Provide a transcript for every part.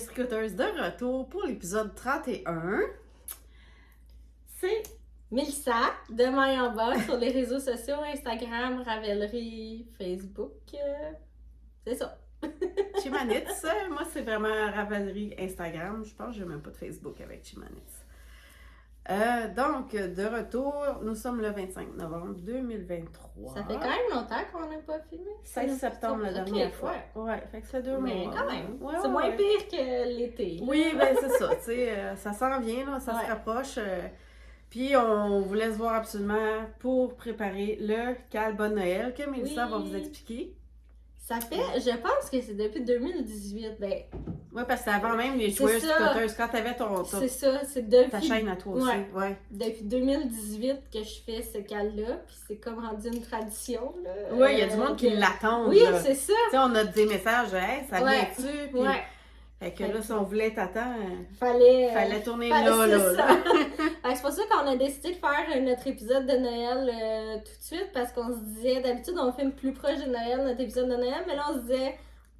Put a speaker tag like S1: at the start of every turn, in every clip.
S1: Tricoteuses de retour pour l'épisode 31. C'est
S2: Mélissa de Maille en bas sur les réseaux sociaux, Instagram, Ravelry, Facebook. C'est ça.
S1: Chimanitz. Moi, c'est vraiment Ravelry, Instagram. Je pense que je n'ai même pas de Facebook avec Chimanitz. Donc, de retour, nous sommes le 25 novembre 2023.
S2: Ça fait quand même longtemps qu'on n'a pas filmé.
S1: 16 septembre la dernière fois.
S2: Ouais,
S1: fait que ça fait 2 mois.
S2: Mais quand même,
S1: ouais,
S2: c'est moins pire que l'été.
S1: Oui, ben c'est ça, tu sais, ça s'en vient, là, ça se rapproche. Puis on vous laisse voir absolument pour préparer le Cal Bonne Noël que Mélissa va vous expliquer.
S2: Ça fait, je pense que c'est depuis 2018. Ben,
S1: oui, parce que c'est avant même les joueuses tricoteuses. Quand t'avais
S2: c'est ça, c'est depuis...
S1: ta chaîne à toi aussi. Ouais.
S2: Depuis 2018 que je fais ce cal-là, puis c'est comme rendu une tradition.
S1: Oui, il y a du monde qui l'attend.
S2: Oui, c'est ça.
S1: Tu sais, on a des messages, hey, ça vient-tu? Puis...
S2: Ouais.
S1: Fait que là, si on voulait t'attendre,
S2: fallait
S1: tourner là.
S2: C'est pour ça qu'on a décidé de faire notre épisode de Noël tout de suite, parce qu'on se disait, d'habitude, on filme plus proche de Noël, notre épisode de Noël, mais là, on se disait,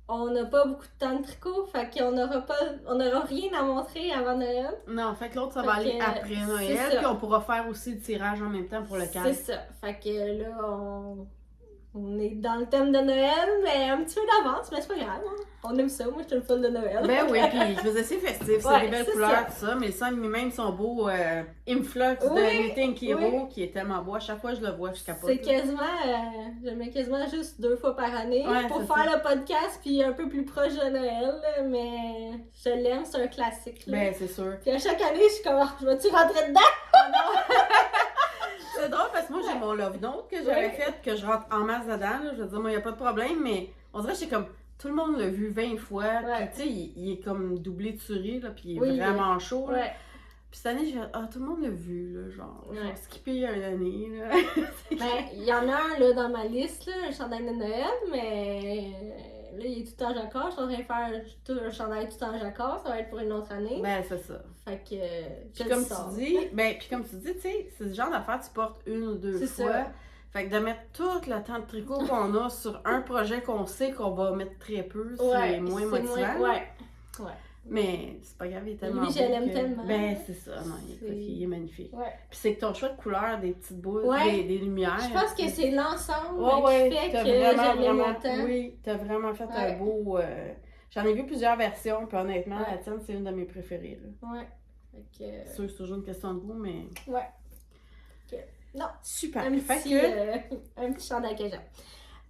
S2: on n'a pas beaucoup de temps de tricot, fait qu'on n'aura rien à montrer avant Noël.
S1: Non, fait que l'autre, ça va aller après Noël, puis on pourra faire aussi le tirage en même temps pour le cadre.
S2: C'est ça. Fait que là, on est dans le thème de Noël, mais un petit peu d'avance, mais c'est pas grave. Hein? On aime ça, moi je suis une folle de Noël.
S1: Ben oui, puis je faisais assez festif, c'est des belles couleurs, tout ça, mais ça, même son beau Influx de Knitting Hero qui est tellement beau. À chaque fois que je le vois, je capote.
S2: C'est quasiment, je mets quasiment juste 2 fois par année pour faire le podcast, puis un peu plus proche de Noël, mais je l'aime, c'est un classique. Là.
S1: Ben c'est sûr.
S2: Puis à chaque année, je suis comme, je vais-tu rentrer dedans?
S1: Oh non! C'est drôle parce que moi j'ai mon Love Note que j'avais fait, que je rentre en masse dedans, là. Je veux dire, moi il n'y a pas de problème, mais on dirait que c'est comme, tout le monde l'a vu 20 fois, puis tu sais, il est comme doublé de souris, là, puis il est vraiment chaud, là. Puis cette année, j'ai fait, tout le monde l'a vu, là, genre, skippé une année, là.
S2: Ben, il y en a un, là, dans ma liste, là, un chandail de Noël, mais là, il est tout en jacquard, je suis en train de faire un chandail tout en jacquard, ça va être pour une autre année.
S1: Ben, c'est ça.
S2: Fait que,
S1: puis comme tu dis, tu sais, c'est le genre d'affaire que tu portes 1 ou 2 fois. Ça. Fait que de mettre tout le temps de tricot qu'on a sur un projet qu'on sait qu'on va mettre très peu, c'est moins motivant.
S2: Ouais.
S1: Mais c'est pas grave, il est tellement beau.
S2: Je l'aime tellement.
S1: Ben, c'est ça. Non, il est magnifique.
S2: Ouais.
S1: Puis c'est que ton choix de couleur, des petites boules, des lumières.
S2: Je pense que c'est l'ensemble qui fait que j'aime autant.
S1: Oui, t'as vraiment fait un beau... J'en ai vu plusieurs versions, puis honnêtement, la tienne, c'est une de mes préférées. Là.
S2: Ouais.
S1: C'est sûr, c'est toujours une question de goût, mais...
S2: Ouais. Non.
S1: Super.
S2: Un petit chandail que j'aime.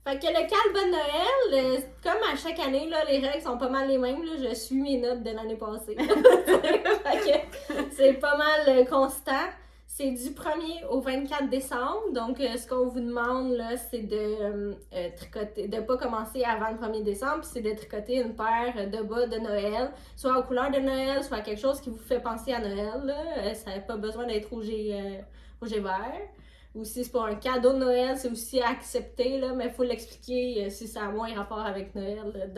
S2: Fait que le Cal Bonne Noël, comme à chaque année, là, les règles sont pas mal les mêmes. Là, je suis mes notes de l'année passée. Fait que c'est pas mal constant. C'est du 1er au 24 décembre. Donc, ce qu'on vous demande, là, c'est de tricoter, de pas commencer avant le 1er décembre, puis c'est de tricoter une paire de bas de Noël, soit aux couleurs de Noël, soit quelque chose qui vous fait penser à Noël. Là. Ça n'a pas besoin d'être rouge et vert. Ou si c'est pour un cadeau de Noël, c'est aussi accepté, là, mais il faut l'expliquer si ça a moins rapport avec Noël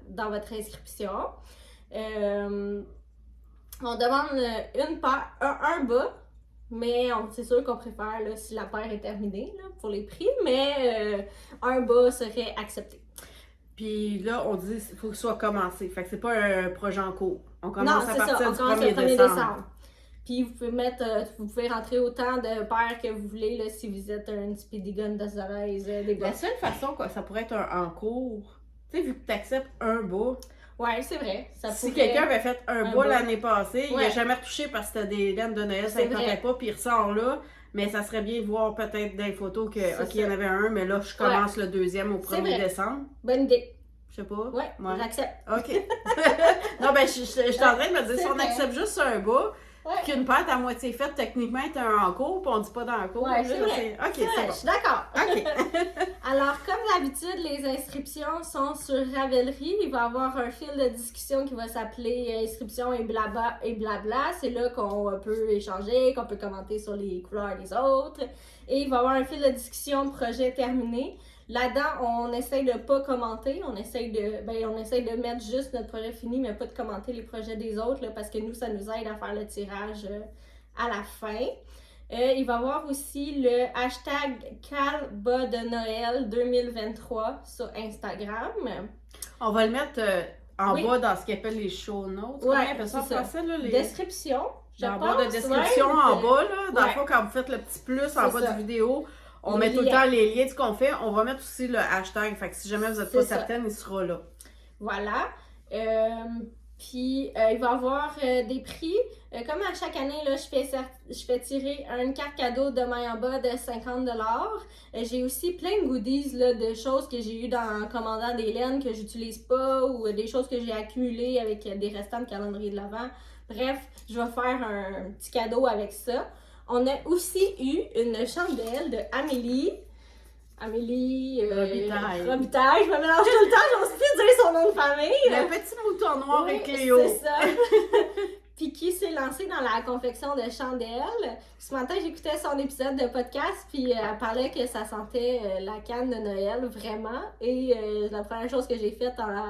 S2: dans votre inscription. On demande une paire, un bas, mais c'est sûr qu'on préfère là, si la paire est terminée là, pour les prix, mais un bas serait accepté.
S1: Puis là, on dit qu'il faut que ce soit commencé, fait que c'est pas un projet en cours. On commence à partir du 1er décembre.
S2: Puis vous pouvez rentrer autant de paires que vous voulez là, si vous êtes un Speedy Gun de Zorez, des bas.
S1: La seule façon que ça pourrait être en cours, tu sais, vu que tu acceptes un bas.
S2: Ouais, c'est vrai.
S1: Si quelqu'un avait fait un bas l'année passée, il n'a jamais retouché parce que c'était des laines de Noël, ça ne tentait pas, puis il ressort là. Mais ça serait bien de voir peut-être des photos que, il y en avait un, mais là, je commence le deuxième au 1er décembre.
S2: Bonne idée.
S1: Je sais pas.
S2: Ouais, j'accepte.
S1: OK. Non, ben, je suis en train de me dire, si on accepte juste un bas, qu'une pâte à moitié faite, techniquement, est en cours, puis on dit pas dans le cours.
S2: Ouais, c'est vrai.
S1: OK, c'est bon.
S2: Je suis d'accord.
S1: OK.
S2: Alors, comme d'habitude, les inscriptions sont sur Ravelry. Il va y avoir un fil de discussion qui va s'appeler inscription et blabla. C'est là qu'on peut échanger, qu'on peut commenter sur les couleurs des autres. Et il va y avoir un fil de discussion projet terminé. Là-dedans, on essaye de pas commenter, on essaye de mettre juste notre projet fini, mais pas de commenter les projets des autres, là, parce que nous, ça nous aide à faire le tirage à la fin. Il va y avoir aussi le hashtag Calba de Noël 2023 sur Instagram.
S1: On va le mettre en bas dans ce qu'on appelle les show notes.
S2: Ouais,
S1: Comment on appelle ça en français, là?
S2: Description, je
S1: en
S2: pense.
S1: bas de description, en bas, là. Dans le
S2: Ouais.
S1: fond, quand vous faites le petit plus en bas
S2: ça.
S1: de vidéo, on
S2: Les
S1: met tout le
S2: liens.
S1: temps les liens de ce qu'on fait. On va mettre aussi le hashtag. Fait que si jamais vous n'êtes pas
S2: C'est ça.
S1: certaine, il sera là.
S2: Voilà. Puis, il va y avoir des prix. Comme à chaque année, là, je fais tirer une carte cadeau de Mayamba de 50$. J'ai aussi plein de goodies là, de choses que j'ai eues en commandant des laines que j'utilise pas ou des choses que j'ai accumulées avec des restants de calendrier de l'Avent. Bref, je vais faire un petit cadeau avec ça. On a aussi eu une chandelle de Amélie.
S1: Robitaille.
S2: Robitaille, je me mélange tout le temps, j'ose plus dire son nom de famille.
S1: Le petit mouton noir
S2: Oui,
S1: et Cléo.
S2: c'est ça. Puis qui s'est lancée dans la confection de chandelles. Ce matin, j'écoutais son épisode de podcast, puis elle parlait que ça sentait la canne de Noël, vraiment. Et la première chose que j'ai faite en la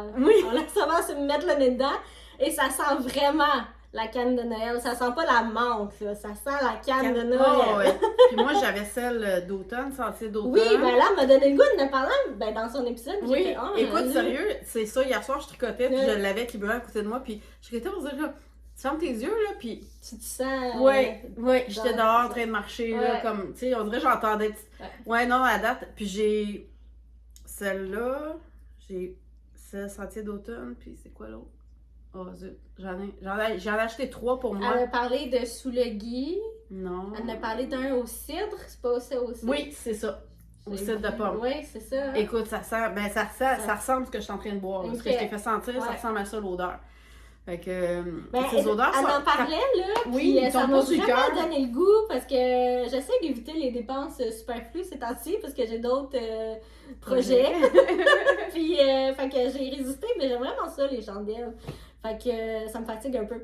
S2: savant, c'est me mettre le nez dedans. Et ça sent vraiment la canne de Noël. Ça sent pas la menthe, là. Ça sent la canne de Noël.
S1: Oh, ouais. Puis moi, j'avais celle d'automne, sentier d'automne.
S2: Oui, ben là, elle m'a donné le goût de ne parler dans son épisode.
S1: Oui,
S2: J'ai fait, oh,
S1: écoute, sérieux, c'est ça, hier soir, je tricotais, puis
S2: Ouais.
S1: je l'avais qui brûlait à côté de moi, puis je tricotais pour dire, là, tu fermes tes yeux, là, puis...
S2: Tu te sens...
S1: Ouais, j'étais
S2: dans-
S1: dehors en train de marcher, là,
S2: Ouais.
S1: comme, tu sais, on dirait que j'entendais... Ouais, non, à date, puis j'ai celle-là, j'ai ce sentier d'automne, puis c'est quoi l'autre? Oh, zut, j'en ai acheté 3 pour moi.
S2: Elle a parlé de Sous le gui.
S1: Non.
S2: Elle en a parlé d'un au cidre. C'est pas aussi au cidre?
S1: Oui, c'est ça, au cidre de pomme.
S2: Oui, c'est ça.
S1: Écoute, ça sent, ben ça ressemble à ce que je suis en train de boire. là. Ce que
S2: Ok.
S1: je t'ai fait sentir, ça
S2: Ouais.
S1: ressemble à ça l'odeur. Fait que
S2: Ben,
S1: ces odeurs
S2: elle
S1: sont...
S2: en parlait, là,
S1: Oui,
S2: puis
S1: ils
S2: ça
S1: tombent
S2: m'a
S1: pas sur le
S2: vraiment
S1: cœur.
S2: donné le goût parce que j'essaie d'éviter les dépenses superflues ces temps-ci parce que j'ai d'autres projets. Puis, fait que j'ai résisté, mais j'aime vraiment ça, les chandelles. Fait que ça me fatigue un peu.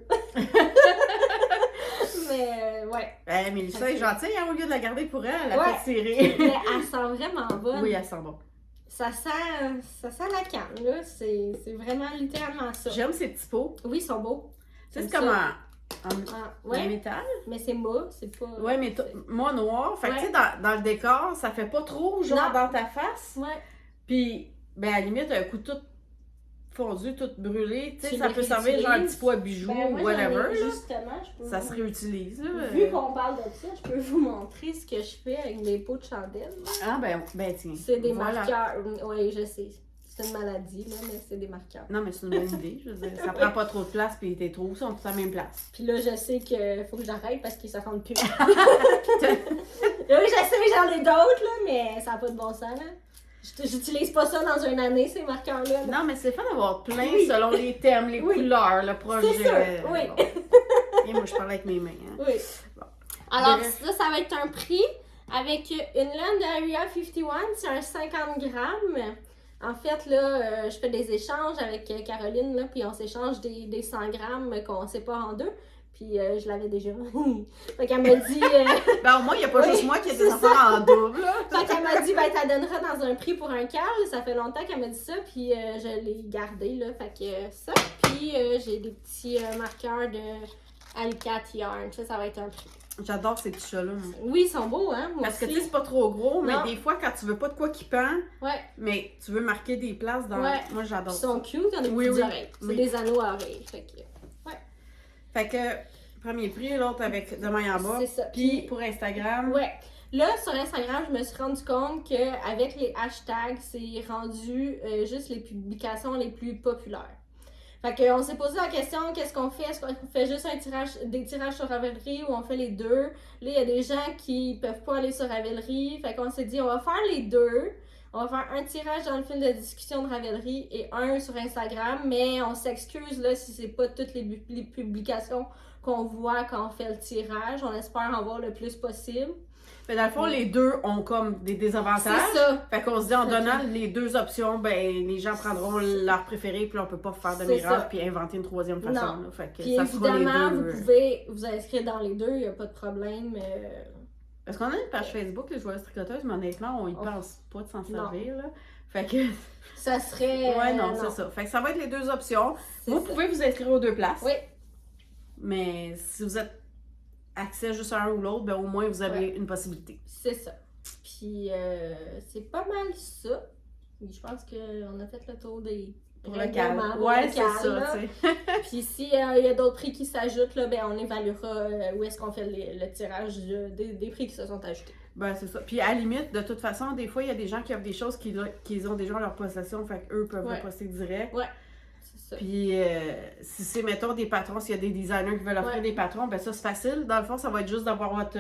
S2: Mais, ouais.
S1: Ben, Mélissa est gentille, hein, au lieu de la garder pour elle, elle a
S2: Ouais.
S1: fait tirer.
S2: Mais elle sent vraiment bonne.
S1: Oui, elle sent bon.
S2: Ça sent la canne, là. C'est vraiment littéralement ça.
S1: J'aime ces petits pots.
S2: Oui, ils sont beaux.
S1: Tu sais, c'est
S2: J'aime
S1: comme
S2: ça.
S1: en
S2: Ouais,
S1: métal.
S2: mais c'est mou, c'est pas...
S1: Ouais, mais moi noir. Fait que
S2: Ouais.
S1: tu sais, dans le décor, ça fait pas trop genre
S2: Non.
S1: dans ta face.
S2: Ouais.
S1: Puis, ben, à la limite, un coup tout fondu, tout brûlé, tu sais,
S2: Tu
S1: ça
S2: les
S1: peut servir genre un
S2: réutilises.
S1: petit pot à bijoux
S2: Ben,
S1: ou
S2: moi,
S1: whatever.
S2: j'en ai,
S1: là.
S2: justement, je peux
S1: Ça
S2: vous-
S1: se réutilise, là.
S2: Vu qu'on parle de ça, je peux vous montrer ce que je fais avec des pots de chandelle.
S1: Ah, ben tiens.
S2: C'est des
S1: Voilà.
S2: marqueurs. Oui, je sais. C'est une maladie, là, mais c'est des marqueurs.
S1: Non, mais c'est une bonne idée. Je veux dire, ça prend pas trop de place, puis tes trous sont tous à la même place.
S2: Puis là, je sais qu'il faut que j'arrête parce qu'ils s'affrontent plus. Oui, je sais, j'en ai d'autres, là, mais ça n'a pas de bon sens, là. J'utilise pas ça dans une année, ces marqueurs-là. là.
S1: Non, mais c'est fun d'avoir plein
S2: Oui.
S1: selon les thèmes, les
S2: Oui.
S1: couleurs, le projet.
S2: C'est sûr, oui.
S1: Bon. Et moi, je parle avec mes mains. Hein.
S2: Oui.
S1: Bon.
S2: Alors,
S1: Bref.
S2: ça va être un prix avec une laine de Area 51, c'est un 50 grammes. En fait, là, je fais des échanges avec Caroline, là, puis on s'échange des 100 grammes qu'on sépare en deux. Puis je l'avais déjà. Fait qu'elle m'a dit...
S1: Ben, au moins, il n'y a pas
S2: Oui,
S1: juste moi qui ai
S2: c'est
S1: des enfants en double. Là.
S2: Fait qu'elle m'a dit, ben, t'as donneras dans un prix pour un câble. Ça fait longtemps qu'elle m'a dit ça, puis je l'ai gardé, là. Fait que ça. Puis j'ai des petits marqueurs de Alicat Yarn. Ça va être un prix.
S1: J'adore ces petits chats-là. moi.
S2: Oui, ils sont beaux, hein? Moi
S1: Parce que tu
S2: aussi.
S1: sais, c'est pas trop gros, mais
S2: Non.
S1: des fois, quand tu veux pas de quoi qui pend,
S2: Ouais,
S1: mais tu veux marquer des places dans.
S2: Ouais.
S1: Moi, j'adore
S2: ils
S1: ça.
S2: sont cute, ils ont des
S1: Oui,
S2: petites
S1: oui.
S2: oreilles. C'est
S1: Oui.
S2: des anneaux à oreilles. Fait que,
S1: Fait que, premier prix, l'autre avec de main en bas.
S2: c'est ça.
S1: Puis pour Instagram,
S2: Ouais. Là, sur Instagram, je me suis rendu compte qu'avec les hashtags, c'est rendu juste les publications les plus populaires. Fait qu'on s'est posé la question, qu'est-ce qu'on fait? Est-ce qu'on fait juste des tirages sur Ravelry ou on fait les deux? Là, il y a des gens qui peuvent pas aller sur Ravelry. Fait qu'on s'est dit, on va faire les deux. On va faire un tirage dans le fil de discussion de Ravelry et un sur Instagram, mais on s'excuse là si c'est pas toutes les publications qu'on voit quand on fait le tirage. On espère en voir le plus possible.
S1: mais dans le fond, les deux ont comme des désavantages.
S2: C'est ça.
S1: Fait qu'on se dit en
S2: Ok.
S1: donnant les deux options, ben les gens prendront leur préféré, puis là, on peut pas faire de
S2: C'est
S1: miracle
S2: ça.
S1: puis inventer une troisième façon.
S2: Non.
S1: Là. Fait que
S2: Puis
S1: ça sera les
S2: évidemment,
S1: deux.
S2: vous pouvez vous inscrire dans les deux, il n'y a pas de problème.
S1: Parce qu'on a une page Facebook, les joueuses tricoteuses, mais honnêtement, on y pense pas de s'en servir, là. Fait que...
S2: Ça serait...
S1: Ouais, non, c'est ça. Fait que ça va être les 2 options. Vous pouvez vous inscrire aux 2 places.
S2: Oui.
S1: Mais si vous êtes accès juste à un ou l'autre, ben au moins vous avez une possibilité.
S2: C'est ça. Puis c'est pas mal ça. Je pense qu'on a fait le tour des
S1: pour le cal. Ouais, c'est ça, tu sais.
S2: Puis s'il y a d'autres prix qui s'ajoutent, là, ben on évaluera où est-ce qu'on fait le tirage des prix qui se sont ajoutés.
S1: Ben, c'est ça. Puis à la limite, de toute façon, des fois, il y a des gens qui offrent des choses qu'ils ont déjà en leur possession, fait qu'eux peuvent le poster direct.
S2: Ouais. C'est ça.
S1: Puis si c'est, mettons, des patrons, s'il y a des designers qui veulent offrir des patrons, ben ça, c'est facile. Dans le fond, ça va être juste d'avoir votre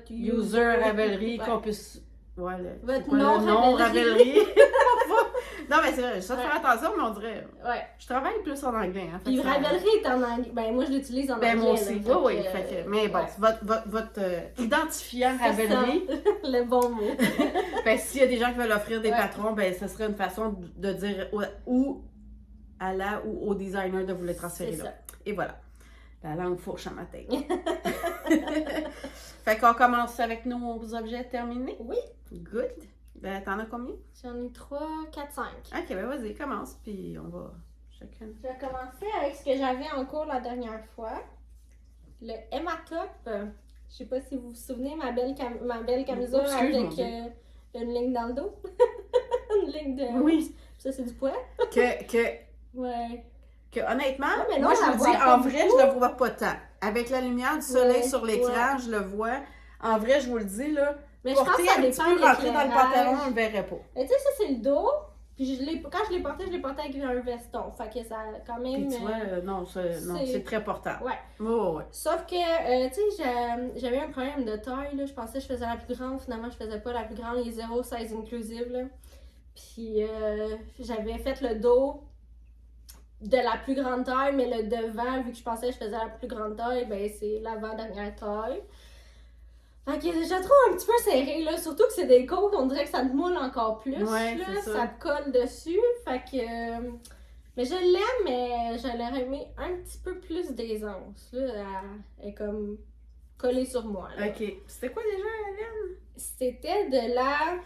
S1: user Ravelry, qu'on puisse... Ouais,
S2: votre
S1: nom Ravelry. Non, mais c'est vrai, je dois faire attention, mais on dirait...
S2: Ouais.
S1: Je travaille plus en anglais. Hein,
S2: puis Ravelry est en anglais. Ben, moi, je l'utilise en anglais.
S1: Ben, moi aussi. Là, oui. Mais bon, votre identifiant Ravelry...
S2: Le bon mot.
S1: Ben, s'il y a des gens qui veulent offrir des patrons, ben, ce serait une façon de dire où à la ou au designer de vous les transférer là. Et voilà. La langue fourche à ma tête. Fait qu'on commence avec nos objets terminés?
S2: Oui.
S1: Good. Ben, t'en as combien?
S2: J'en ai 3, 4, 5.
S1: Ok, ben vas-y, commence, puis on va chacun.
S2: Je vais commencer avec ce que j'avais en cours la dernière fois. Le Emma Top. Je sais pas si vous vous souvenez, ma belle camisole avec une ligne dans le dos. Une ligne de...
S1: Oui.
S2: Ça, c'est du poids. Ouais.
S1: Que honnêtement,
S2: non,
S1: moi je vous dis, en vrai, je le vois pas tant. Avec la lumière du soleil sur l'écran, je le vois. En vrai, je vous le dis, là,
S2: mais je pense que ça
S1: un petit peu rentrer dans le pantalon, on le verrait pas.
S2: Mais tu sais, ça, c'est le dos. Puis quand je l'ai porté avec un veston. Fait que ça a quand même...
S1: Puis tu vois, c'est très portable.
S2: Ouais.
S1: Ouais.
S2: Sauf que, tu sais, j'avais un problème de taille, là. Je pensais que je faisais la plus grande. Finalement, je faisais pas la plus grande. Les 0 size inclusive, là. Puis j'avais fait le dos de la plus grande taille, mais le devant, vu que je pensais que je faisais la plus grande taille, ben c'est l'avant-dernière taille. Fait que je la trouve un petit peu serrée, là. Surtout que c'est des côtes, on dirait que ça te moule encore plus.
S1: Ouais,
S2: là.
S1: ça
S2: te colle dessus. Fait que. Mais je l'aime, mais j'aurais aimé un petit peu plus d'aisance. Là. Elle est comme collée sur moi. Là.
S1: Ok. C'était quoi déjà, Hélène?
S2: C'était de la.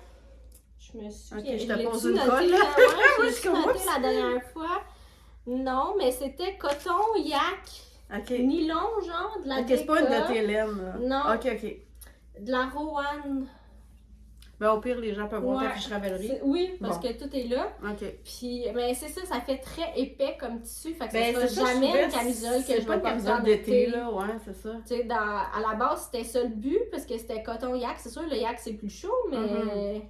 S2: Je me suis.
S1: Ok, je te pose
S2: une
S1: colle, là.
S2: Je l'ai noté la dernière fois. Non, mais c'était coton, yak, nylon, genre, de la
S1: Ok, c'est pas une de tes Hélène.
S2: Non.
S1: Ok.
S2: De la Rowan.
S1: Ben, au pire, les gens peuvent voir ta fiche Ravelry.
S2: Oui, parce que tout est là.
S1: Ok.
S2: Puis, mais c'est ça fait très épais comme tissu. Fait que
S1: ben,
S2: ça sera jamais une camisole que je vais porter en été.
S1: Là, ouais, c'est ça.
S2: Tu sais, à la base, c'était ça le but, parce que c'était coton yak. C'est sûr, le yak, c'est plus chaud, mais...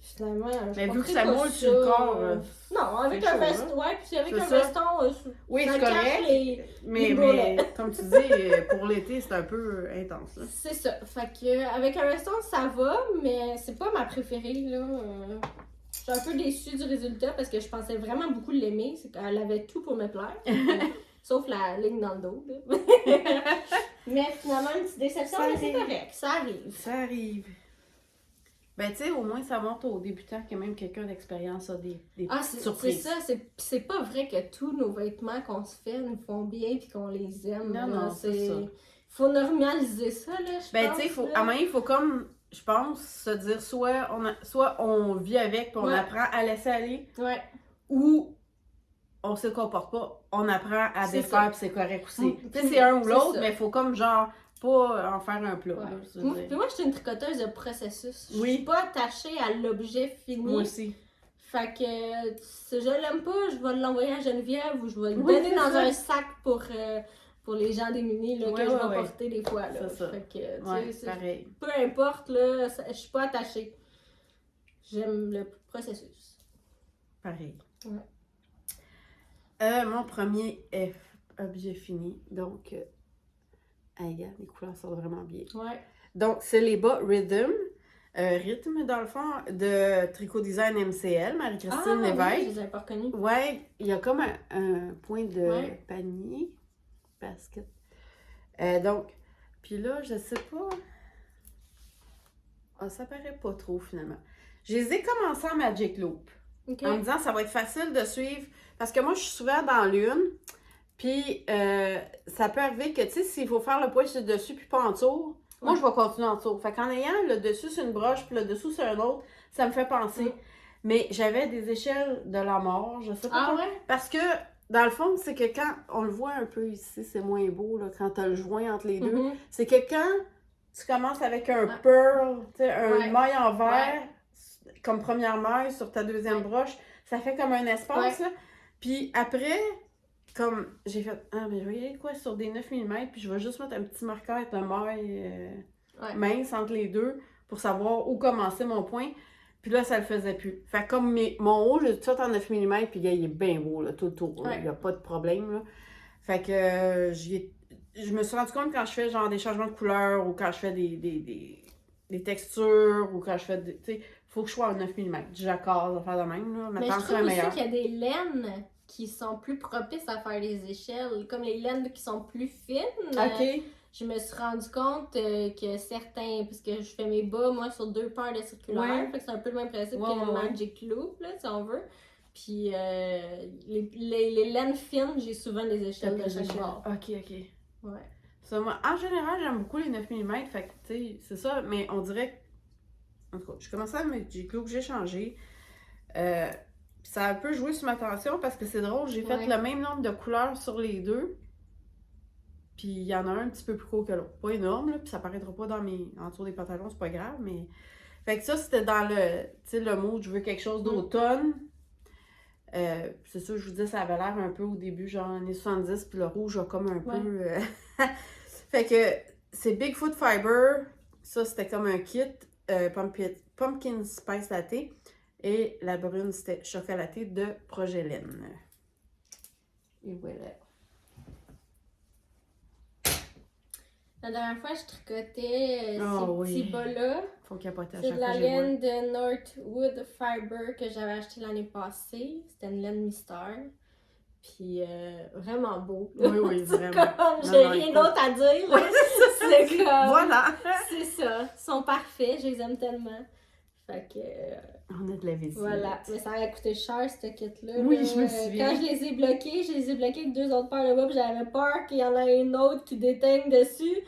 S2: Finalement,
S1: mais vu que ça moule sur le corps.
S2: Non, avec un veston. Ouais, puis avec un veston.
S1: Oui, c'est correct. Mais comme tu dis, pour l'été, c'est un peu intense.
S2: C'est ça. Fait que avec un veston, ça va, mais c'est pas ma préférée, là. Je suis un peu déçue du résultat parce que je pensais vraiment beaucoup l'aimer. C'est qu'elle avait tout pour me plaire. Sauf la ligne dans le dos. Mais finalement, une petite déception, mais c'est correct. Ça arrive.
S1: Ça arrive. Ben, tu sais, au moins, ça montre aux débutants que même quelqu'un d'expérience a des surprises.
S2: C'est ça. C'est pas vrai que tous nos vêtements qu'on se fait nous font bien et qu'on les aime.
S1: Non, c'est ça.
S2: Faut normaliser ça, là, je pense.
S1: Tu sais, à un moment, il faut comme, je pense, se dire soit on vit avec puis on apprend à laisser aller, ou on se comporte pas, on apprend à défaire puis c'est correct aussi. Tu sais, c'est un ou l'autre, mais il faut comme genre... pas en faire un plat.
S2: Puis moi, je suis une tricoteuse de processus. Je suis pas attachée à l'objet fini.
S1: Moi aussi.
S2: Fait que si je l'aime pas, je vais l'envoyer à Geneviève ou je vais le donner dans un sac pour les gens démunis là, que je vais porter des fois. Là.
S1: C'est ça.
S2: Fait que,
S1: pareil.
S2: Peu importe, là, je suis pas attachée. J'aime le processus.
S1: Pareil.
S2: Ouais.
S1: Mon premier objet fini, donc... regarde, les couleurs sortent vraiment bien.
S2: Ouais.
S1: Donc, c'est les bas Rythme, dans le fond, de Tricot Design MCL, Marie-Christine Lévesque.
S2: Oui, je les avais pas reconnus.
S1: Ouais, il y a comme un point de panier, basket. Donc, puis là, je sais pas... ça paraît pas trop, finalement. Je les ai commencés en Magic Loop. En me disant, ça va être facile de suivre. Parce que moi, je suis souvent dans l'une. Puis, ça peut arriver que, tu sais, s'il faut faire le poids dessus puis pas en dessous, Moi, je vais continuer en dessous. Fait qu'en ayant le dessus sur une broche, puis le dessous sur un autre, ça me fait penser. Mais j'avais des échelles de la mort, je sais pas.
S2: Ah ouais?
S1: Parce que, dans le fond, c'est que quand on le voit un peu ici, c'est moins beau, là, quand t'as le joint entre les deux. C'est que quand tu commences avec un pearl, tu sais, un maille en verre, comme première maille sur ta deuxième broche, ça fait comme un espace, là. Puis après, comme j'ai fait, mais je vais y aller quoi sur des 9 mm, puis je vais juste mettre un petit marqueur avec un maille mince entre les deux pour savoir où commencer mon point. Puis là, ça le faisait plus. Fait comme mon haut, j'ai tout fait en 9 mm, puis il est bien beau, là, tout autour. Il n'y a pas de problème, là. Fait que je me suis rendu compte quand je fais genre des changements de couleur ou quand je fais des textures ou quand je fais tu sais, faut que je sois en 9 mm. Du jacquard, à faire de même, là.
S2: Mais je trouve aussi qu'il y a des laines qui sont plus propices à faire les échelles, comme les laines qui sont plus fines.
S1: OK.
S2: Je me suis rendu compte que certains, puisque je fais mes bas, moi, sur 2 paires de circulaires, fait que c'est un peu le même principe que le Magic Loop, là, si on veut. Puis les laines fines, j'ai souvent des échelles de chaque bord.
S1: OK.
S2: Ouais.
S1: Ça, moi, en général, j'aime beaucoup les 9 mm, fait que, tu sais, c'est ça, mais on dirait que, en tout cas, je commençais à mettre du clou que j'ai changé. Ça a un peu joué sur ma tension parce que c'est drôle, j'ai fait le même nombre de couleurs sur les deux. Puis il y en a un petit peu plus court que l'autre. Pas énorme, là, puis ça paraîtra pas en dessous des pantalons, c'est pas grave, mais... Fait que ça, c'était dans le mood, je veux quelque chose d'automne. C'est sûr, je vous dis, ça avait l'air un peu au début, genre années 70, puis le rouge a comme un peu... Fait que c'est Bigfoot Fiber, ça c'était comme un kit, Pumpkin Spice Latte, et la brune c'était chocolaté de Progéline. Et voilà.
S2: La dernière fois, je tricotais ces petits bas-là.
S1: Faut capoter à
S2: c'est
S1: chaque
S2: de la
S1: fois
S2: laine de Northwood Fiber que j'avais acheté l'année passée. C'était une laine mystère. Puis vraiment beau.
S1: Oui, vraiment.
S2: J'ai rien d'autre à dire. Là. C'est comme...
S1: Voilà!
S2: C'est ça. Ils sont parfaits. Je les aime tellement. Fait que...
S1: On a de la visite.
S2: Voilà. Mais ça a coûté cher, cette kit-là.
S1: Oui,
S2: là.
S1: je me souviens.
S2: Quand je les ai bloqués avec 2 autres paires de bas, puis j'avais peur qu'il y en ait une autre qui déteigne dessus.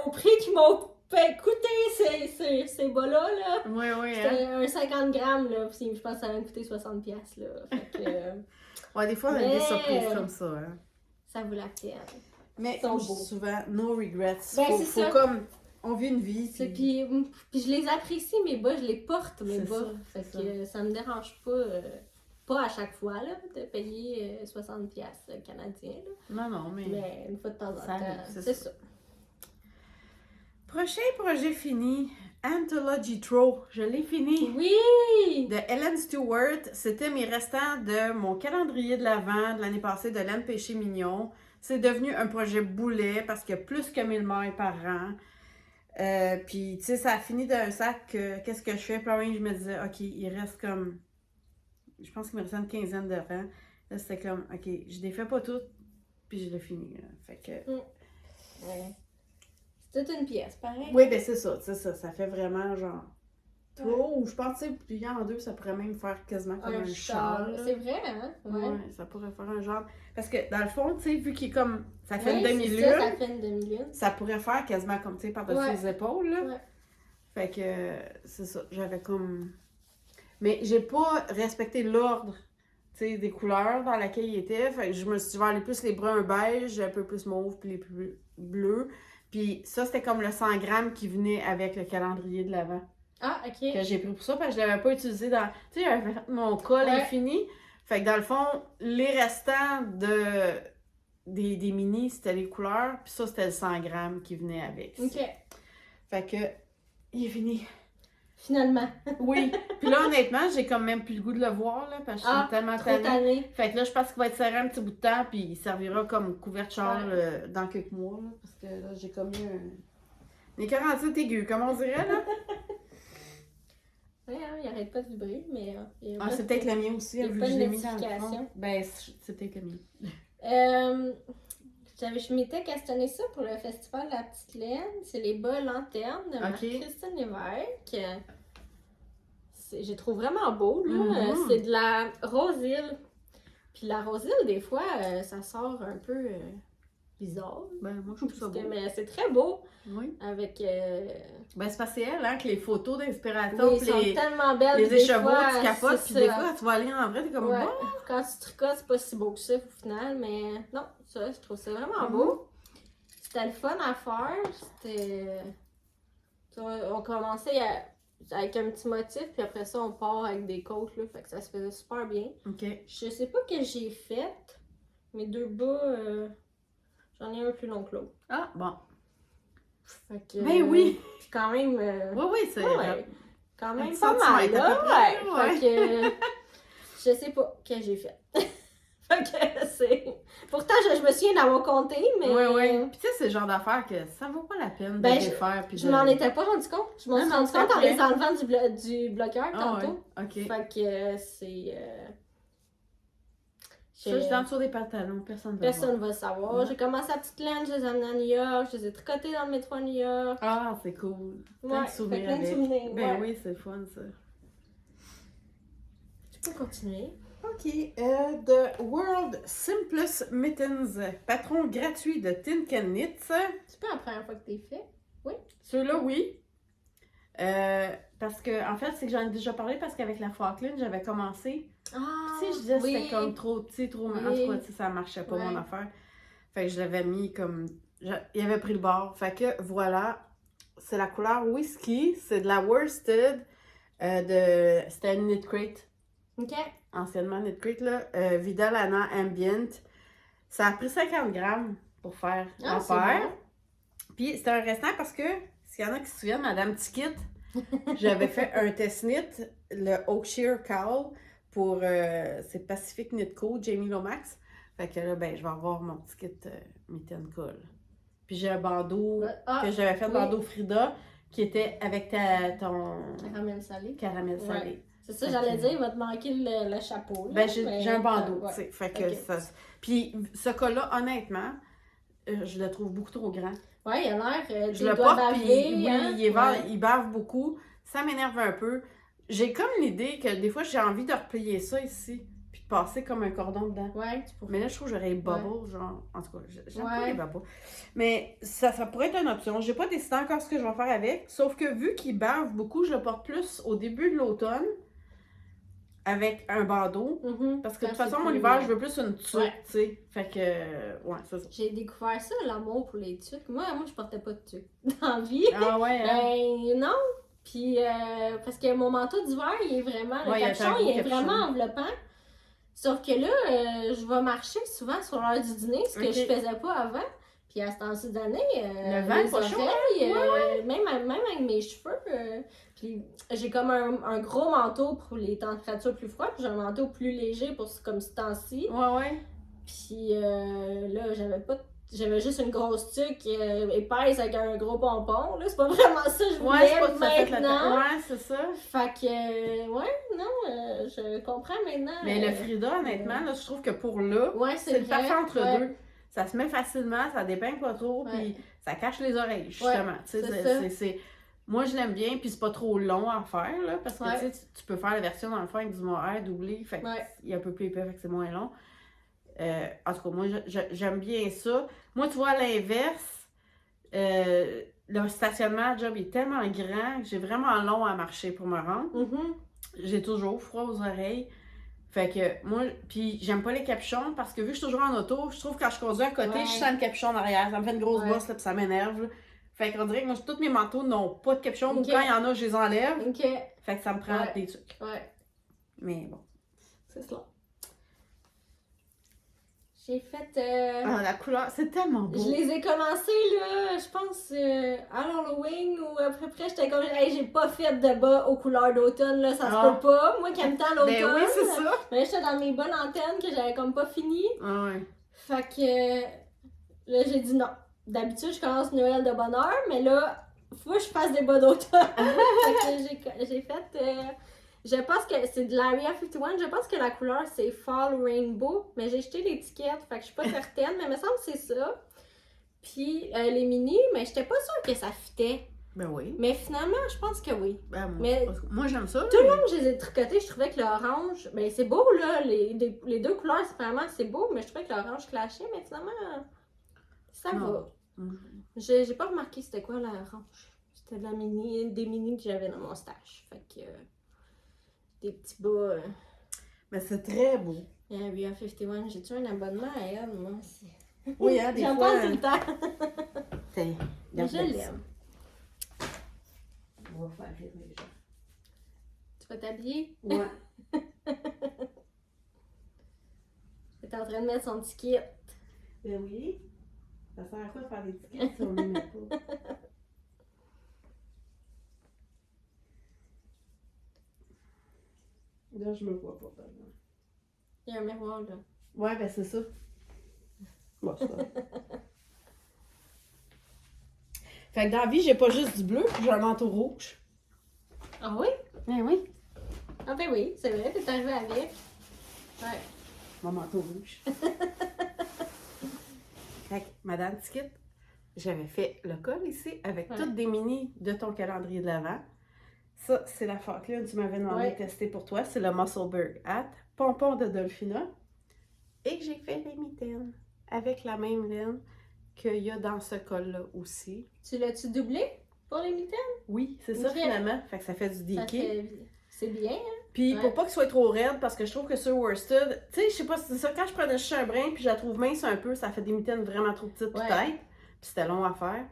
S2: Au prix qu'ils m'ont coûté ces bas-là. Là.
S1: Oui,
S2: C'était un 50 grammes, là. Puis je pense que ça m'a coûté 60$. Là. Fait que...
S1: ouais, des fois, on a des surprises comme ça. Hein.
S2: Ça vaut la peine.
S1: Mais souvent, no regrets.
S2: Ben,
S1: faut comme... On vit une vie.
S2: Puis je les apprécie, mes bas, je les porte, mes bas.
S1: Ça,
S2: fait que ça me dérange pas à chaque fois, là, de payer 60$ canadiens. Là.
S1: Non,
S2: mais une fois de temps en temps, c'est ça.
S1: Prochain projet fini, Anthology Throw. Je l'ai fini.
S2: Oui!
S1: De Ellen Stewart. C'était mes restants de mon calendrier de l'Avent de l'année passée de Laine Péché Mignon. C'est devenu un projet boulet parce qu'il y a plus que 1000 mailles par an. Puis, tu sais, ça a fini d'un sac. Qu'est-ce que je fais? Puis je me disais, OK, il reste comme... Je pense qu'il me restait une quinzaine de rangs. Là, c'était comme, OK, je les fais pas toutes, puis je l'ai fini. Là. Fait que...
S2: Ouais. C'est toute une pièce, pareil.
S1: Oui, ben c'est ça. Ça fait vraiment genre... Trop, je pense, tu sais, plier en deux, ça pourrait même faire quasiment comme un châle.
S2: C'est vrai, hein?
S1: Ouais, ça pourrait faire un genre. Parce que dans le fond, tu sais, vu qu'il est comme. Ça fait une
S2: demi-lune. Ça fait une demi-lune.
S1: Ça pourrait faire quasiment comme, tu sais, par-dessus les épaules, là.
S2: Ouais.
S1: Fait que, c'est ça. J'avais comme. Mais j'ai pas respecté l'ordre, tu sais, des couleurs dans laquelle il était. Fait que je me suis dit, je vais aller plus les bruns beige, un peu plus mauve, puis les plus bleus. Puis ça, c'était comme le 100 grammes qui venait avec le calendrier de l'Avent.
S2: Ah, ok.
S1: Que j'ai pris pour ça parce que je l'avais pas utilisé dans. Tu sais, j'avais fait mon col infini. Fait que dans le fond, les restants des mini, c'était les couleurs. Puis ça, c'était le 100 grammes qui venait avec.
S2: Ok.
S1: Fait que, il est fini.
S2: Finalement.
S1: Oui. Puis là, honnêtement, j'ai comme même plus le goût de le voir, là, parce que je suis tellement tannée. Fait que là, je pense qu'il va être serré un petit bout de temps, puis il servira comme couverture dans quelques mois, là, parce que là, j'ai comme eu un écœur aigu, comme on dirait, là.
S2: Oui, hein, il arrête pas de vibrer, mais...
S1: c'est peut-être le mien aussi, vu que je l'ai mis dans le fond. Ben, c'est peut-être le mien.
S2: Je m'étais questionné ça pour le festival de la petite laine. C'est les bas lanternes de Marie-Christine Lévesque. Je trouve vraiment beau, là. C'est de la rosile. Puis la rosile, des fois, ça sort un peu... bizarre.
S1: Ben, moi, je trouve ça beau.
S2: Mais c'est très beau.
S1: Oui.
S2: Avec.
S1: Ben, c'est parce que c'est elle, hein, que les photos d'inspiration,
S2: Oui,
S1: puis
S2: sont tellement belles.
S1: les
S2: puis des
S1: écheveaux,
S2: fois,
S1: tu capotes,
S2: c'est
S1: puis des
S2: ça.
S1: fois, tu vas aller en vrai, t'es comme,
S2: Ouais.
S1: bon.
S2: Quand tu tricotes, c'est pas si beau que ça au final, mais non, ça, je trouve ça vraiment
S1: Mhm.
S2: beau. C'était le fun à faire. C'était. On commençait avec un petit motif, puis après ça, on part avec des côtes, là. Fait que ça se faisait super bien.
S1: OK.
S2: Je sais pas que j'ai fait. Mes deux bas, j'en ai un plus long que l'autre.
S1: Ah, bon.
S2: Fait que,
S1: Ben oui!
S2: Puis quand même.
S1: Oui, oui, c'est...
S2: Ouais, quand même
S1: Un
S2: pas mal,
S1: centimètre à
S2: là.
S1: peu près,
S2: Ouais.
S1: ouais.
S2: Fait que. Je sais pas que j'ai fait. Fait que c'est. Pourtant, je me souviens d'avoir compté, mais.
S1: Oui, oui. Puis tu sais, c'est le genre d'affaires que ça vaut pas la peine
S2: Ben,
S1: de les faire. Puis
S2: Je m'en étais pas rendu compte. Je m'en
S1: Non,
S2: suis
S1: non,
S2: rendu
S1: c'est
S2: compte en
S1: après.
S2: les enlevant du bloqueur
S1: Ah, ouais.
S2: tantôt.
S1: OK.
S2: Fait que c'est.
S1: Ça, je danse sur des pantalons, personne ne va
S2: Personne
S1: voir.
S2: va savoir.
S1: Ouais.
S2: J'ai commencé à petite laine, je les ai amenées à New York, je les ai tricotées dans le métro à New York.
S1: Ah, c'est cool. Plein
S2: Ouais,
S1: de souvenirs
S2: fait plein de
S1: avec.
S2: souvenirs.
S1: Ben
S2: ouais.
S1: oui, c'est le fun, ça.
S2: Tu peux continuer.
S1: OK. The World Simplest Mittens, patron gratuit de Tin Can Knits.
S2: C'est pas la première fois que t'es fait.
S1: Ceux-là, oui. Parce que, en fait, c'est que j'en ai déjà parlé parce qu'avec la Falkland, j'avais commencé.
S2: Ah,
S1: Tu sais, je disais
S2: oui.
S1: c'était comme trop petit, trop. En
S2: Oui.
S1: tout cas, tu sais, ça marchait pas
S2: Ouais.
S1: mon affaire. Fait que je l'avais mis comme. Il avait pris le bord. Fait que voilà. C'est la couleur whisky. C'est de la worsted. C'était une Knit Crate.
S2: Ok.
S1: Anciennement Knit Crate, là. Vidalana Ambient. Ça a pris 50 grammes pour faire
S2: Ah, c'est
S1: l'affaire.
S2: bon.
S1: Puis c'était un restant parce que, s'il y en a qui se souviennent, Madame Ticket, j'avais fait un test knit, le Oakshire Cowl, pour c'est Pacific Knit Co, Jamie Lomax. Fait que là, ben, je vais avoir mon petit kit mitaine colle. Puis j'ai un bandeau
S2: Ah,
S1: que j'avais fait,
S2: oui.
S1: bandeau Frida, qui était avec ton
S2: caramel salé.
S1: caramel
S2: Ouais.
S1: salé.
S2: C'est ça,
S1: Fait
S2: j'allais
S1: que-
S2: dire, il va te manquer le chapeau. Là,
S1: Ben, j'ai
S2: mais
S1: un bandeau,
S2: ouais.
S1: tu sais. Fait que
S2: Ok.
S1: ça. Puis ce col-là, honnêtement, je le trouve beaucoup trop grand.
S2: Ouais, il a l'air.
S1: Je le porte, puis oui,
S2: hein?
S1: il bave beaucoup. Ça m'énerve un peu. J'ai comme l'idée que des fois, j'ai envie de replier ça ici, puis de passer comme un cordon dedans.
S2: Ouais, tu pourrais.
S1: Mais là, je trouve que j'aurais les bubbles, genre. En tout cas, j'aime pas
S2: Ouais.
S1: les bubbles. Mais ça pourrait être une option. J'ai pas décidé encore ce que je vais faire avec. Sauf que vu qu'il bave beaucoup, je le porte plus au début de l'automne avec un bandeau.
S2: Mhm.
S1: Parce que de toute
S2: Quand
S1: façon,
S2: c'est
S1: mon
S2: plus-
S1: hiver, je veux plus une tuque,
S2: Ouais.
S1: tu sais. Fait que, ouais, c'est ça.
S2: J'ai découvert ça, l'amour pour les tuques. Moi, je portais pas de tuques dans la vie.
S1: Ah ouais, hein?
S2: Ben non. Puis, parce que mon manteau d'hiver, il est vraiment. Le
S1: Ouais, il y a un
S2: capuchon,
S1: gros
S2: il est
S1: capuchon.
S2: vraiment enveloppant. Sauf que là, je vais marcher souvent sur l'heure du dîner, ce que
S1: Ok.
S2: je faisais pas avant. Puis à ce temps-ci d'année,
S1: Le vent,
S2: les
S1: pas chaud,
S2: oreilles, même avec mes cheveux. Puis j'ai comme un gros manteau pour les températures plus froides, puis j'ai un manteau plus léger pour comme ce temps-ci.
S1: Ouais, ouais.
S2: Puis là, j'avais juste une grosse tuque épaisse avec un gros pompon. Là, c'est pas vraiment ça que je voulais
S1: Ouais, c'est pas tout à fait la
S2: maintenant.
S1: Ouais, c'est ça.
S2: Fait que, ouais, non, je comprends maintenant.
S1: Mais le Frida, honnêtement, là, je trouve que pour là,
S2: Ouais,
S1: c'est le
S2: vrai,
S1: parfait entre
S2: ouais.
S1: deux. Ça se met facilement, ça dépeigne pas trop,
S2: Ouais.
S1: puis ça cache les oreilles, justement. Tu sais,
S2: c'est ça.
S1: Moi, je l'aime bien, puis c'est pas trop long à faire, là, parce que
S2: Ouais.
S1: tu sais, tu peux faire la version dans le fond avec du mohair doublé, fait
S2: Ouais.
S1: qu'il est un peu plus épais, fait que c'est moins long. En tout cas, moi, j'aime bien ça. Moi, tu vois, à l'inverse, le stationnement, le job est tellement grand que j'ai vraiment long à marcher pour me rendre.
S2: Mhm.
S1: J'ai toujours froid aux oreilles. Fait que moi, puis j'aime pas les capuchons parce que vu que je suis toujours en auto, je trouve que quand je conduis à côté,
S2: Ouais.
S1: je sens le capuchon en arrière. Ça me fait une grosse
S2: Ouais.
S1: bosse, là, puis ça m'énerve. Là. Fait qu'on dirait que moi, tous mes manteaux n'ont pas de capuchon
S2: Ok.
S1: ou quand il y en a, je les enlève.
S2: Ok,
S1: Fait que ça me prend
S2: Ouais.
S1: des trucs.
S2: ouais.
S1: Mais bon, c'est cela.
S2: J'ai fait.
S1: Ah, la couleur, c'est tellement beau.
S2: Je les ai commencés, là, je pense, à l'Halloween ou à peu près, j'étais comme, hey, j'ai pas fait de bas aux couleurs d'automne, là, ça se
S1: Ah.
S2: peut pas. Moi qui aime tant l'automne.
S1: Ben oui, c'est ça.
S2: Mais j'étais dans mes bonnes antennes que j'avais comme pas fini.
S1: Ah ouais.
S2: Fait que là, j'ai dit non. D'habitude, je commence Noël de bonne heure, mais là, faut que je fasse des bas d'automne. Fait que j'ai fait. Je pense que c'est de l'Area 51. Je pense que la couleur c'est Fall Rainbow, mais j'ai jeté l'étiquette, fait que je suis pas certaine, mais il me semble que c'est ça. Puis les mini, mais j'étais pas sûre que ça fitait.
S1: Ben oui.
S2: Mais finalement, je pense que oui.
S1: Ben, moi,
S2: Mais-
S1: moi j'aime ça.
S2: Tout le long que je les ai tricotés, je trouvais que l'orange, ben c'est beau là, les deux couleurs, c'est vraiment c'est beau, mais je trouvais que l'orange clashait, mais finalement, Ça
S1: Non.
S2: va.
S1: Mm.
S2: J'ai pas remarqué c'était quoi la range. C'était des minis que j'avais dans mon stage. Fait que des petits bas.
S1: Mais c'est très beau.
S2: Area 51, j'ai-tu un abonnement à elle, moi?
S1: Oui, hein, des
S2: J'en
S1: fois...
S2: parle tout le temps.
S1: T'es...
S2: Mais je l'aime.
S1: On va faire rire les gens.
S2: Tu vas t'habiller?
S1: Ouais.
S2: T'es en train de mettre son petit kit.
S1: Ben oui. Ça sert à quoi de faire des tickets si on ne les met pas? Là, je me vois pas, par exemple.
S2: Il y a un miroir, là.
S1: Ouais, ben c'est ça. Bon, ça. Fait que dans la vie, j'ai pas juste du bleu, j'ai un manteau rouge.
S2: Ah oui?
S1: Ben oui.
S2: Ah ben oui, c'est vrai, t'es arrivé avec. Ouais.
S1: Mon manteau rouge. Fait que, Madame Ticket, j'avais fait le col ici avec
S2: Ouais.
S1: toutes des minis de ton calendrier de l'Avent. Ça, c'est la Falkland, tu m'avais demandé
S2: Ouais.
S1: de tester pour toi. C'est le Musselburgh Hat, pompon de Dolphina. Et j'ai fait les mitaines avec la même laine qu'il y a dans ce col-là aussi.
S2: Tu l'as-tu doublé pour les mitaines?
S1: Oui, c'est ça
S2: Ok.
S1: finalement. Fait que ça fait du
S2: Ça
S1: déqué.
S2: fait... C'est bien, hein?
S1: Puis
S2: Ouais.
S1: pour pas qu'il soit trop raide, parce que je trouve que sur worsted, tu sais, je sais pas si c'est ça, quand je prenais juste un brin puis je la trouve mince un peu, ça fait des mitaines vraiment trop petites
S2: Ouais.
S1: peut-être. Puis c'était long à faire.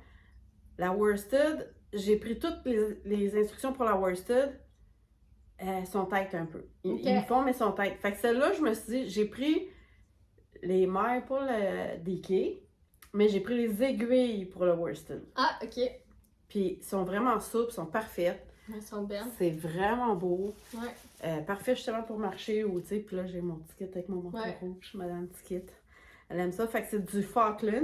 S1: La worsted, j'ai pris toutes les instructions pour la worsted. Elles sont têtes un peu. Ils
S2: Ok.
S1: me font, mais sont têtes. Fait que celle-là, je me suis dit, j'ai pris les mailles pour le déqué, mais j'ai pris les aiguilles pour le worsted.
S2: Ah, ok.
S1: Puis ils sont vraiment souples, sont parfaites.
S2: Elles sont belles.
S1: C'est vraiment beau.
S2: Ouais.
S1: Parfait justement pour marcher ou tu sais, puis là j'ai mon ticket avec mon manteau
S2: Ouais.
S1: rouge, Madame Ticket. Elle aime ça, fait que c'est du Falkland.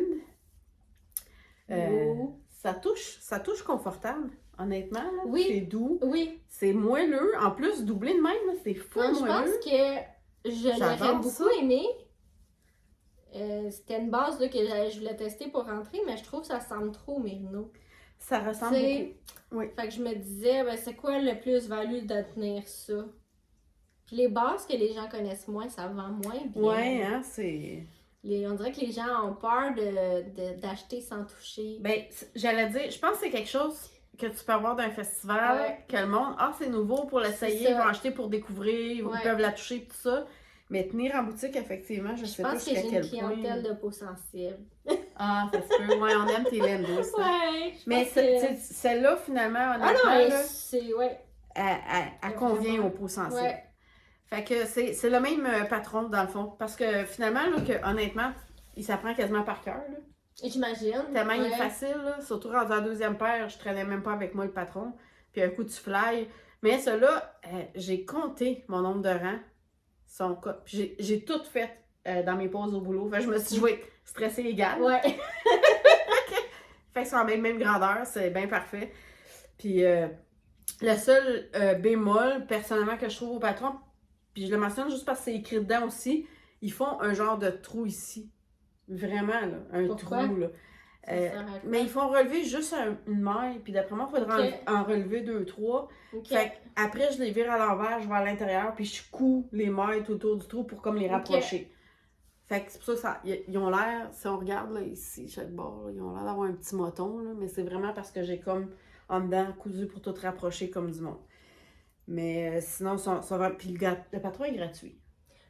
S2: Beau.
S1: Ça touche confortable, honnêtement. Là.
S2: Oui.
S1: C'est doux,
S2: Oui.
S1: c'est moelleux. En plus, doublé de même, là, c'est fou
S2: Non, je
S1: moelleux.
S2: pense que je l'aurais
S1: J'adore
S2: beaucoup
S1: ça.
S2: aimé. C'était une base là, que je voulais tester pour rentrer, mais je trouve que ça ressemble trop au Mérino.
S1: Ça ressemble
S2: T'sais,
S1: beaucoup. Oui.
S2: Fait que je me disais, ben, c'est quoi le plus-value de tenir ça? Puis les bases que les gens connaissent moins, ça vend moins bien.
S1: Ouais, hein, c'est...
S2: On dirait que les gens ont peur d'acheter sans toucher.
S1: Ben, j'allais dire, je pense que c'est quelque chose que tu peux avoir d'un festival,
S2: Ouais.
S1: que le monde, c'est nouveau pour l'essayer,
S2: C'est
S1: ils
S2: ça.
S1: vont acheter pour découvrir, ils
S2: Ouais.
S1: peuvent la toucher, tout ça. Mais tenir en boutique, effectivement, je sais pas
S2: pense que
S1: jusqu'à
S2: j'ai une
S1: quel
S2: clientèle
S1: point.
S2: de peau sensible.
S1: Ah, ça se peut. Ouais, on aime tes laines douces. hein.
S2: Ouais, je
S1: Mais
S2: pense que...
S1: celle-là, finalement,
S2: Ah
S1: honnêtement,
S2: non, mais
S1: là,
S2: c'est... Ouais.
S1: elle convient
S2: Vraiment.
S1: aux peaux sensibles.
S2: Ouais.
S1: Fait que c'est le même patron, dans le fond. Parce que finalement, là, que, honnêtement, il s'apprend quasiment par cœur. Là.
S2: J'imagine.
S1: Tellement il est
S2: Ouais.
S1: facile, là. Surtout rendu en deuxième paire, je traînais même pas avec moi le patron. Puis un coup, tu fly. Mais ceux-là, j'ai compté mon nombre de rangs. Puis j'ai tout fait dans mes pauses au boulot. Fait que je me suis dit, je vais être stressée égale.
S2: Ouais.
S1: Fait qu'ils sont en même grandeur, c'est bien parfait. Puis le seul bémol, personnellement, que je trouve au patron, puis je le mentionne juste parce que c'est écrit dedans aussi, ils font un genre de trou ici. Vraiment, là. Un
S2: Pourquoi?
S1: trou, là.
S2: Ça sert à quoi?
S1: Mais ils font relever juste une maille, puis d'après moi, il faudrait
S2: Ok.
S1: en relever 2-3.
S2: Ok.
S1: Fait que après, je les vire à l'envers, je vais à l'intérieur, puis je couds les mailles tout autour du trou pour comme les rapprocher. Fait que c'est pour ça ils ont l'air, si on regarde là, ici, chaque bord, là, ils ont l'air d'avoir un petit moton, là, mais c'est vraiment parce que j'ai comme en dedans cousu pour tout rapprocher comme du monde. Mais sinon, puis le patron est gratuit.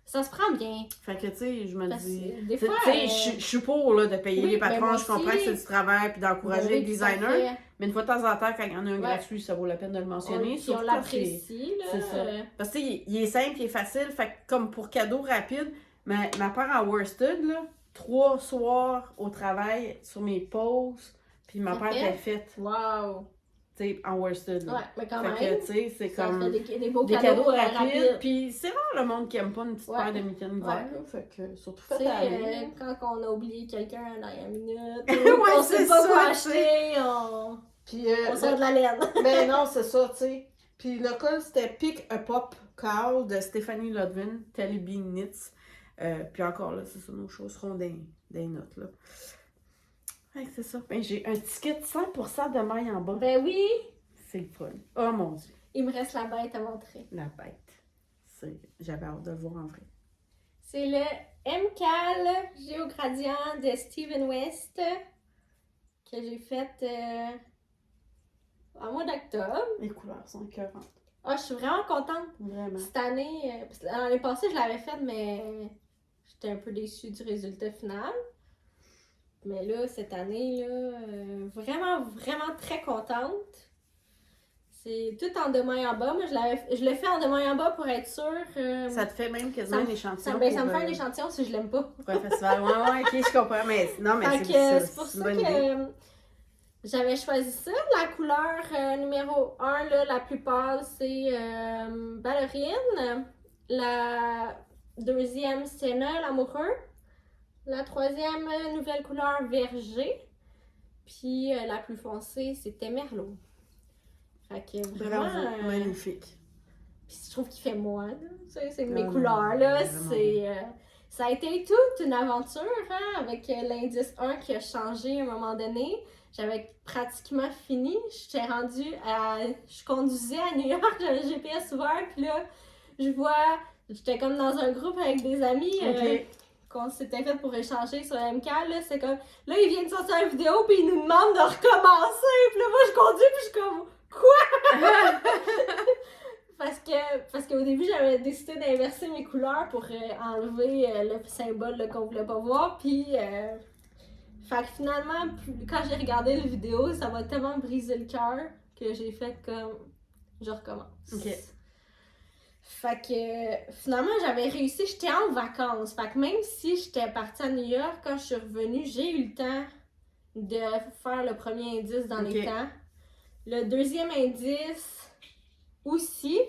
S2: Ça se prend bien.
S1: Fait que, tu sais, je me dis...
S2: Des
S1: Tu
S2: fois...
S1: sais, je suis pour là, de payer
S2: Oui,
S1: les
S2: ben,
S1: patrons,
S2: moi
S1: je comprends
S2: aussi.
S1: que c'est du travail, puis d'encourager
S2: Ben oui,
S1: les
S2: tout à
S1: designers.
S2: fait.
S1: Mais une fois de temps en temps, quand il y en a un
S2: Ouais.
S1: gratuit, ça vaut la peine de le mentionner.
S2: Puis on
S1: surtout quand
S2: l'apprécie, là.
S1: c'est ça. Parce que, tu sais, il est simple, il est facile. Fait que, comme pour cadeau rapide, ma part en worsted, là, 3 soirs au travail sur mes pauses, puis ma
S2: Ça
S1: part
S2: fait?
S1: est faite,
S2: Wow.
S1: tu sais, en worsted. Là.
S2: Ouais, mais quand
S1: fait
S2: même,
S1: que, tu sais, c'est
S2: ça
S1: comme
S2: fait des beaux
S1: des cadeaux rapides.
S2: rapides.
S1: Puis c'est rare le monde qui aime pas une petite
S2: Ouais.
S1: paire de mitaines d'hiver.
S2: Ouais.
S1: là. Fait que, surtout
S2: Tu
S1: fait
S2: sais,
S1: à aller.
S2: quand on a oublié quelqu'un à la dernière minute,
S1: Ouais,
S2: on sait
S1: c'est
S2: pas
S1: ça,
S2: quoi
S1: tu sais.
S2: acheter, on
S1: Puis,
S2: sort de la laine.
S1: ben non, c'est ça, tu sais. Puis le col, c'était Pick a Pop Cow de Stéphanie Lodvin, Telly Bean Knits. Puis encore là, c'est ça, nos choses seront des notes, là. Ouais, c'est ça. Ben, j'ai un ticket de 100% de maille en bas.
S2: Ben oui,
S1: C'est le fun. Oh mon Dieu,
S2: il me reste la bête à montrer.
S1: la bête. J'avais hâte de le voir en vrai.
S2: C'est le MCAL Géogradient de Steven West que j'ai fait en mois d'octobre.
S1: Les couleurs sont écœurantes.
S2: Ah, je suis vraiment contente.
S1: Vraiment.
S2: Cette année, parce que l'année passée, je l'avais faite, mais j'étais un peu déçue du résultat final. Mais là, cette année, là, vraiment très contente. C'est tout en demain et en bas. Moi, je l'ai fait en demain et en bas pour être sûre.
S1: Ça te fait même quasiment un échantillon.
S2: Ça me fait un échantillon si je l'aime pas.
S1: Pour un festival. Ouais, ok, je comprends. Mais non, mais
S2: c'est pour ça que j'avais choisi ça. La couleur numéro 1, là, la plus pâle, c'est ballerine. La deuxième, c'est Noël amoureux. La troisième, nouvelle couleur verger. Puis la plus foncée, c'était Merlot. Fait que vraiment.
S1: Magnifique.
S2: Puis je trouve qu'il fait moi, là. C'est mes couleurs, là. Ça a été toute une aventure, hein, avec l'indice 1 qui a changé à un moment donné. J'avais pratiquement fini. Je conduisais à New York, j'avais le GPS ouvert, puis là, j'étais comme dans un groupe avec des amis. Qu'on s'était fait pour échanger sur MCAL, là, c'est comme, là, ils viennent de sortir une vidéo, puis ils nous demandent de recommencer, puis là, moi, je conduis, puis je suis comme, quoi? parce qu'au début, j'avais décidé d'inverser mes couleurs pour enlever le symbole là, qu'on voulait pas voir, puis, fait que finalement, quand j'ai regardé la vidéo, ça m'a tellement brisé le cœur que j'ai fait comme, je recommence.
S1: Ok.
S2: Fait que finalement, j'avais réussi, j'étais en vacances. Fait que même si j'étais partie à New York, quand je suis revenue, j'ai eu le temps de faire le premier indice dans les temps. Le deuxième indice aussi.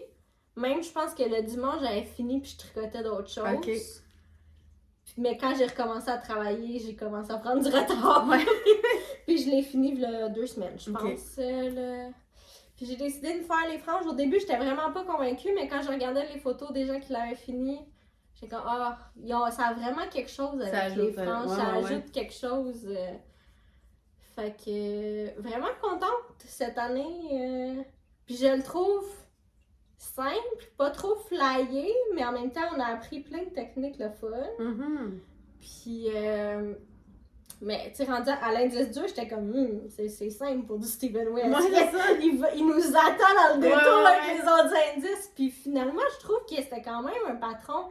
S2: Même, je pense que le dimanche, j'avais fini puis je tricotais d'autres choses.
S1: Okay.
S2: Mais quand j'ai recommencé à travailler, j'ai commencé à prendre du retard. Puis je l'ai fini il y a 2 semaines, je pense. Puis j'ai décidé de faire les franges. Au début, j'étais vraiment pas convaincue, mais quand je regardais les photos des gens qui l'avaient fini, j'étais comme, ça a vraiment quelque chose avec les franges. Ça ajoute quelque chose. Fait que, vraiment contente cette année. Puis je le trouve simple, pas trop flyé, mais en même temps, on a appris plein de techniques le fun.
S1: Mm-hmm.
S2: Puis, mais tu sais, rendu à l'indice 2, j'étais comme, c'est simple pour du Steven West.
S1: Ouais, c'est ça.
S2: Il nous attend dans le détour avec les autres indices. Puis finalement, je trouve que c'était quand même un patron.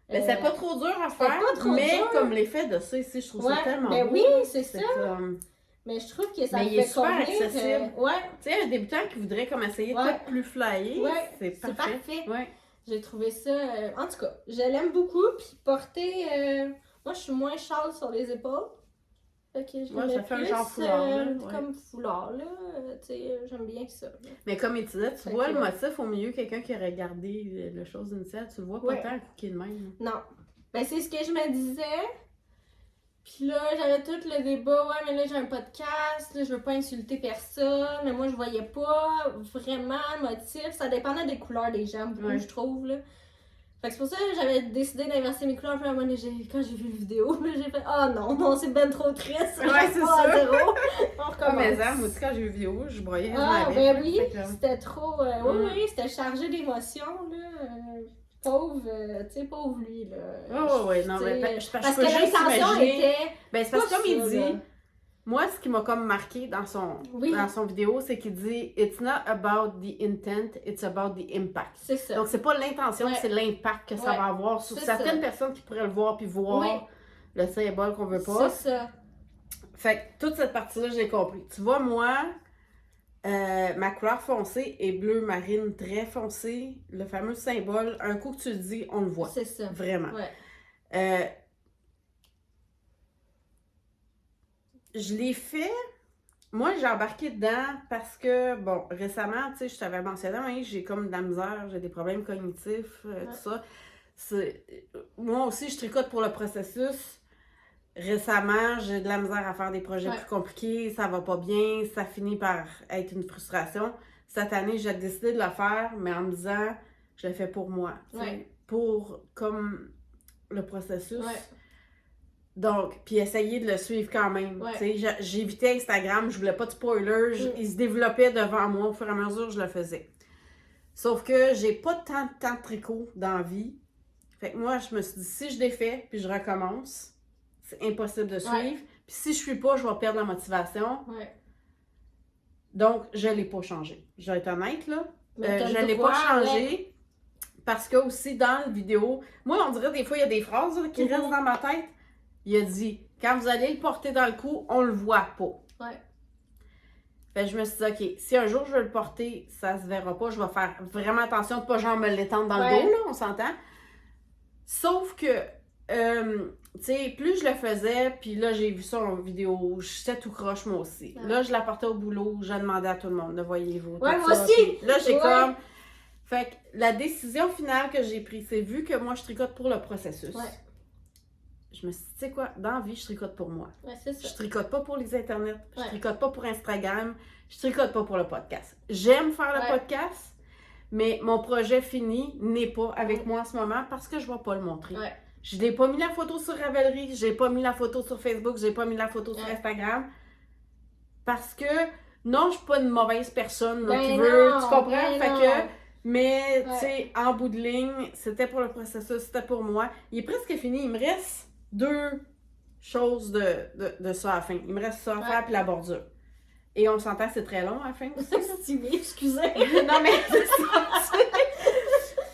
S1: Mais c'est pas trop dur à faire, dur. Comme l'effet de ça ici, je trouve ça tellement beau.
S2: Oui, c'est ça. Mais je trouve que ça
S1: il est super accessible.
S2: Tu
S1: sais, un débutant qui voudrait comme essayer de être plus flyé, c'est parfait.
S2: J'ai trouvé ça... en tout cas, je l'aime beaucoup. Puis porter... moi, je suis moins châle sur les épaules. Fait que je
S1: ça fait un genre foulard.
S2: Comme foulard, là. Tu sais, j'aime bien ça. Là.
S1: Mais comme il disait, tu vois le motif au milieu, quelqu'un qui aurait gardé le chose initiale, tu le vois pas tant cookie de même.
S2: Non. Ben, c'est ce que je me disais. Puis là, j'avais tout le débat, mais là, j'ai un podcast, là, je veux pas insulter personne, mais moi, je voyais pas vraiment le motif. Ça dépendait des couleurs des gens, beaucoup, je trouve, là. Fait que c'est pour ça que j'avais décidé d'inverser mes couleurs. Puis là, quand j'ai vu la vidéo, là, j'ai fait « non, c'est ben trop triste. »
S1: c'est ça.
S2: À zéro. On recommence.
S1: Mais moi aussi, quand j'ai vu la vidéo, je broyais.
S2: Ben oui, c'était trop... Oui, c'était chargé d'émotions, là. Pauvre lui, là.
S1: Non, mais
S2: parce que l'intention était...
S1: Ben, c'est parce que comme il dit, moi, ce qui m'a comme marqué dans son vidéo, c'est qu'il dit « It's not about the intent, it's about the impact ».
S2: C'est ça.
S1: Donc, c'est pas l'intention, c'est l'impact que ça va avoir sur certaines personnes qui pourraient le voir puis voir le symbole qu'on veut pas.
S2: C'est ça.
S1: Fait que toute cette partie-là, j'ai compris. Tu vois, moi... ma couleur foncée est bleu marine très foncé. Le fameux symbole, un coup que tu le dis, on le voit.
S2: C'est ça.
S1: Vraiment. Je l'ai fait. Moi, j'ai embarqué dedans parce que, bon, récemment, tu sais, je t'avais mentionné, j'ai comme de la misère, j'ai des problèmes cognitifs, tout ça. Moi aussi, je tricote pour le processus. Récemment, j'ai de la misère à faire des projets plus compliqués, ça va pas bien, ça finit par être une frustration. Cette année, j'ai décidé de le faire, mais en me disant, je le fais pour moi, pour comme le processus. Donc, puis essayer de le suivre quand même. J'ai évité Instagram, je voulais pas de spoilers, il se développait devant moi, au fur et à mesure, je le faisais. Sauf que j'ai pas tant de temps de tricot dans la vie Fait que moi, je me suis dit, si je défais, puis je recommence, c'est impossible de suivre.
S2: Ouais.
S1: Puis si je suis pas, je vais perdre la motivation.
S2: Ouais.
S1: Donc, je l'ai pas changé. Je vais être honnête, là.
S2: Mais t'as
S1: Je
S2: le
S1: l'ai
S2: droit,
S1: pas changé parce que aussi dans la vidéo, moi, on dirait des fois, il y a des phrases là, qui restent dans ma tête. Il a dit, quand vous allez le porter dans le cou, on le voit pas.
S2: Ouais.
S1: Fait que je me suis dit, OK, si un jour je veux le porter, ça se verra pas. Je vais faire vraiment attention de pas genre me l'étendre dans le dos, là, on s'entend. Sauf que, tu sais, plus je le faisais, puis là, j'ai vu ça en vidéo, j'étais tout croche, moi aussi.
S2: Ouais.
S1: Là, je la portais au boulot, je demandais à tout le monde, le voyez-vous?
S2: Ouais,
S1: tout
S2: moi
S1: ça.
S2: aussi!
S1: Puis là, j'ai
S2: Ouais.
S1: comme... Fait que la décision finale que j'ai prise, c'est vu que moi, je tricote pour le processus.
S2: Ouais.
S1: Je me suis dit, tu sais quoi, dans la vie, je tricote pour moi.
S2: Ouais, c'est ça.
S1: Je tricote pas pour les internets, je
S2: Ouais.
S1: tricote pas pour Instagram, je tricote pas pour le podcast. J'aime faire le
S2: Ouais.
S1: podcast, mais mon projet fini n'est pas avec moi en ce moment parce que je vais pas le montrer.
S2: Ouais.
S1: Je n'ai pas mis la photo sur Ravelry, j'ai pas mis la photo sur Facebook, j'ai pas mis la photo sur
S2: Ouais.
S1: Instagram parce que non, je suis pas une mauvaise personne là,
S2: Ben
S1: qui veut,
S2: non,
S1: tu comprends?
S2: ben
S1: Fait
S2: non.
S1: que, mais
S2: Ouais.
S1: tu sais, en bout de ligne, c'était pour le processus, c'était pour moi. Il est presque fini, il me reste 2 choses de ça à la fin. Il me reste ça à faire puis la bordure. Et on s'entend que c'est très long à la fin.
S2: Estimé, excusez.
S1: Non mais c'est ça.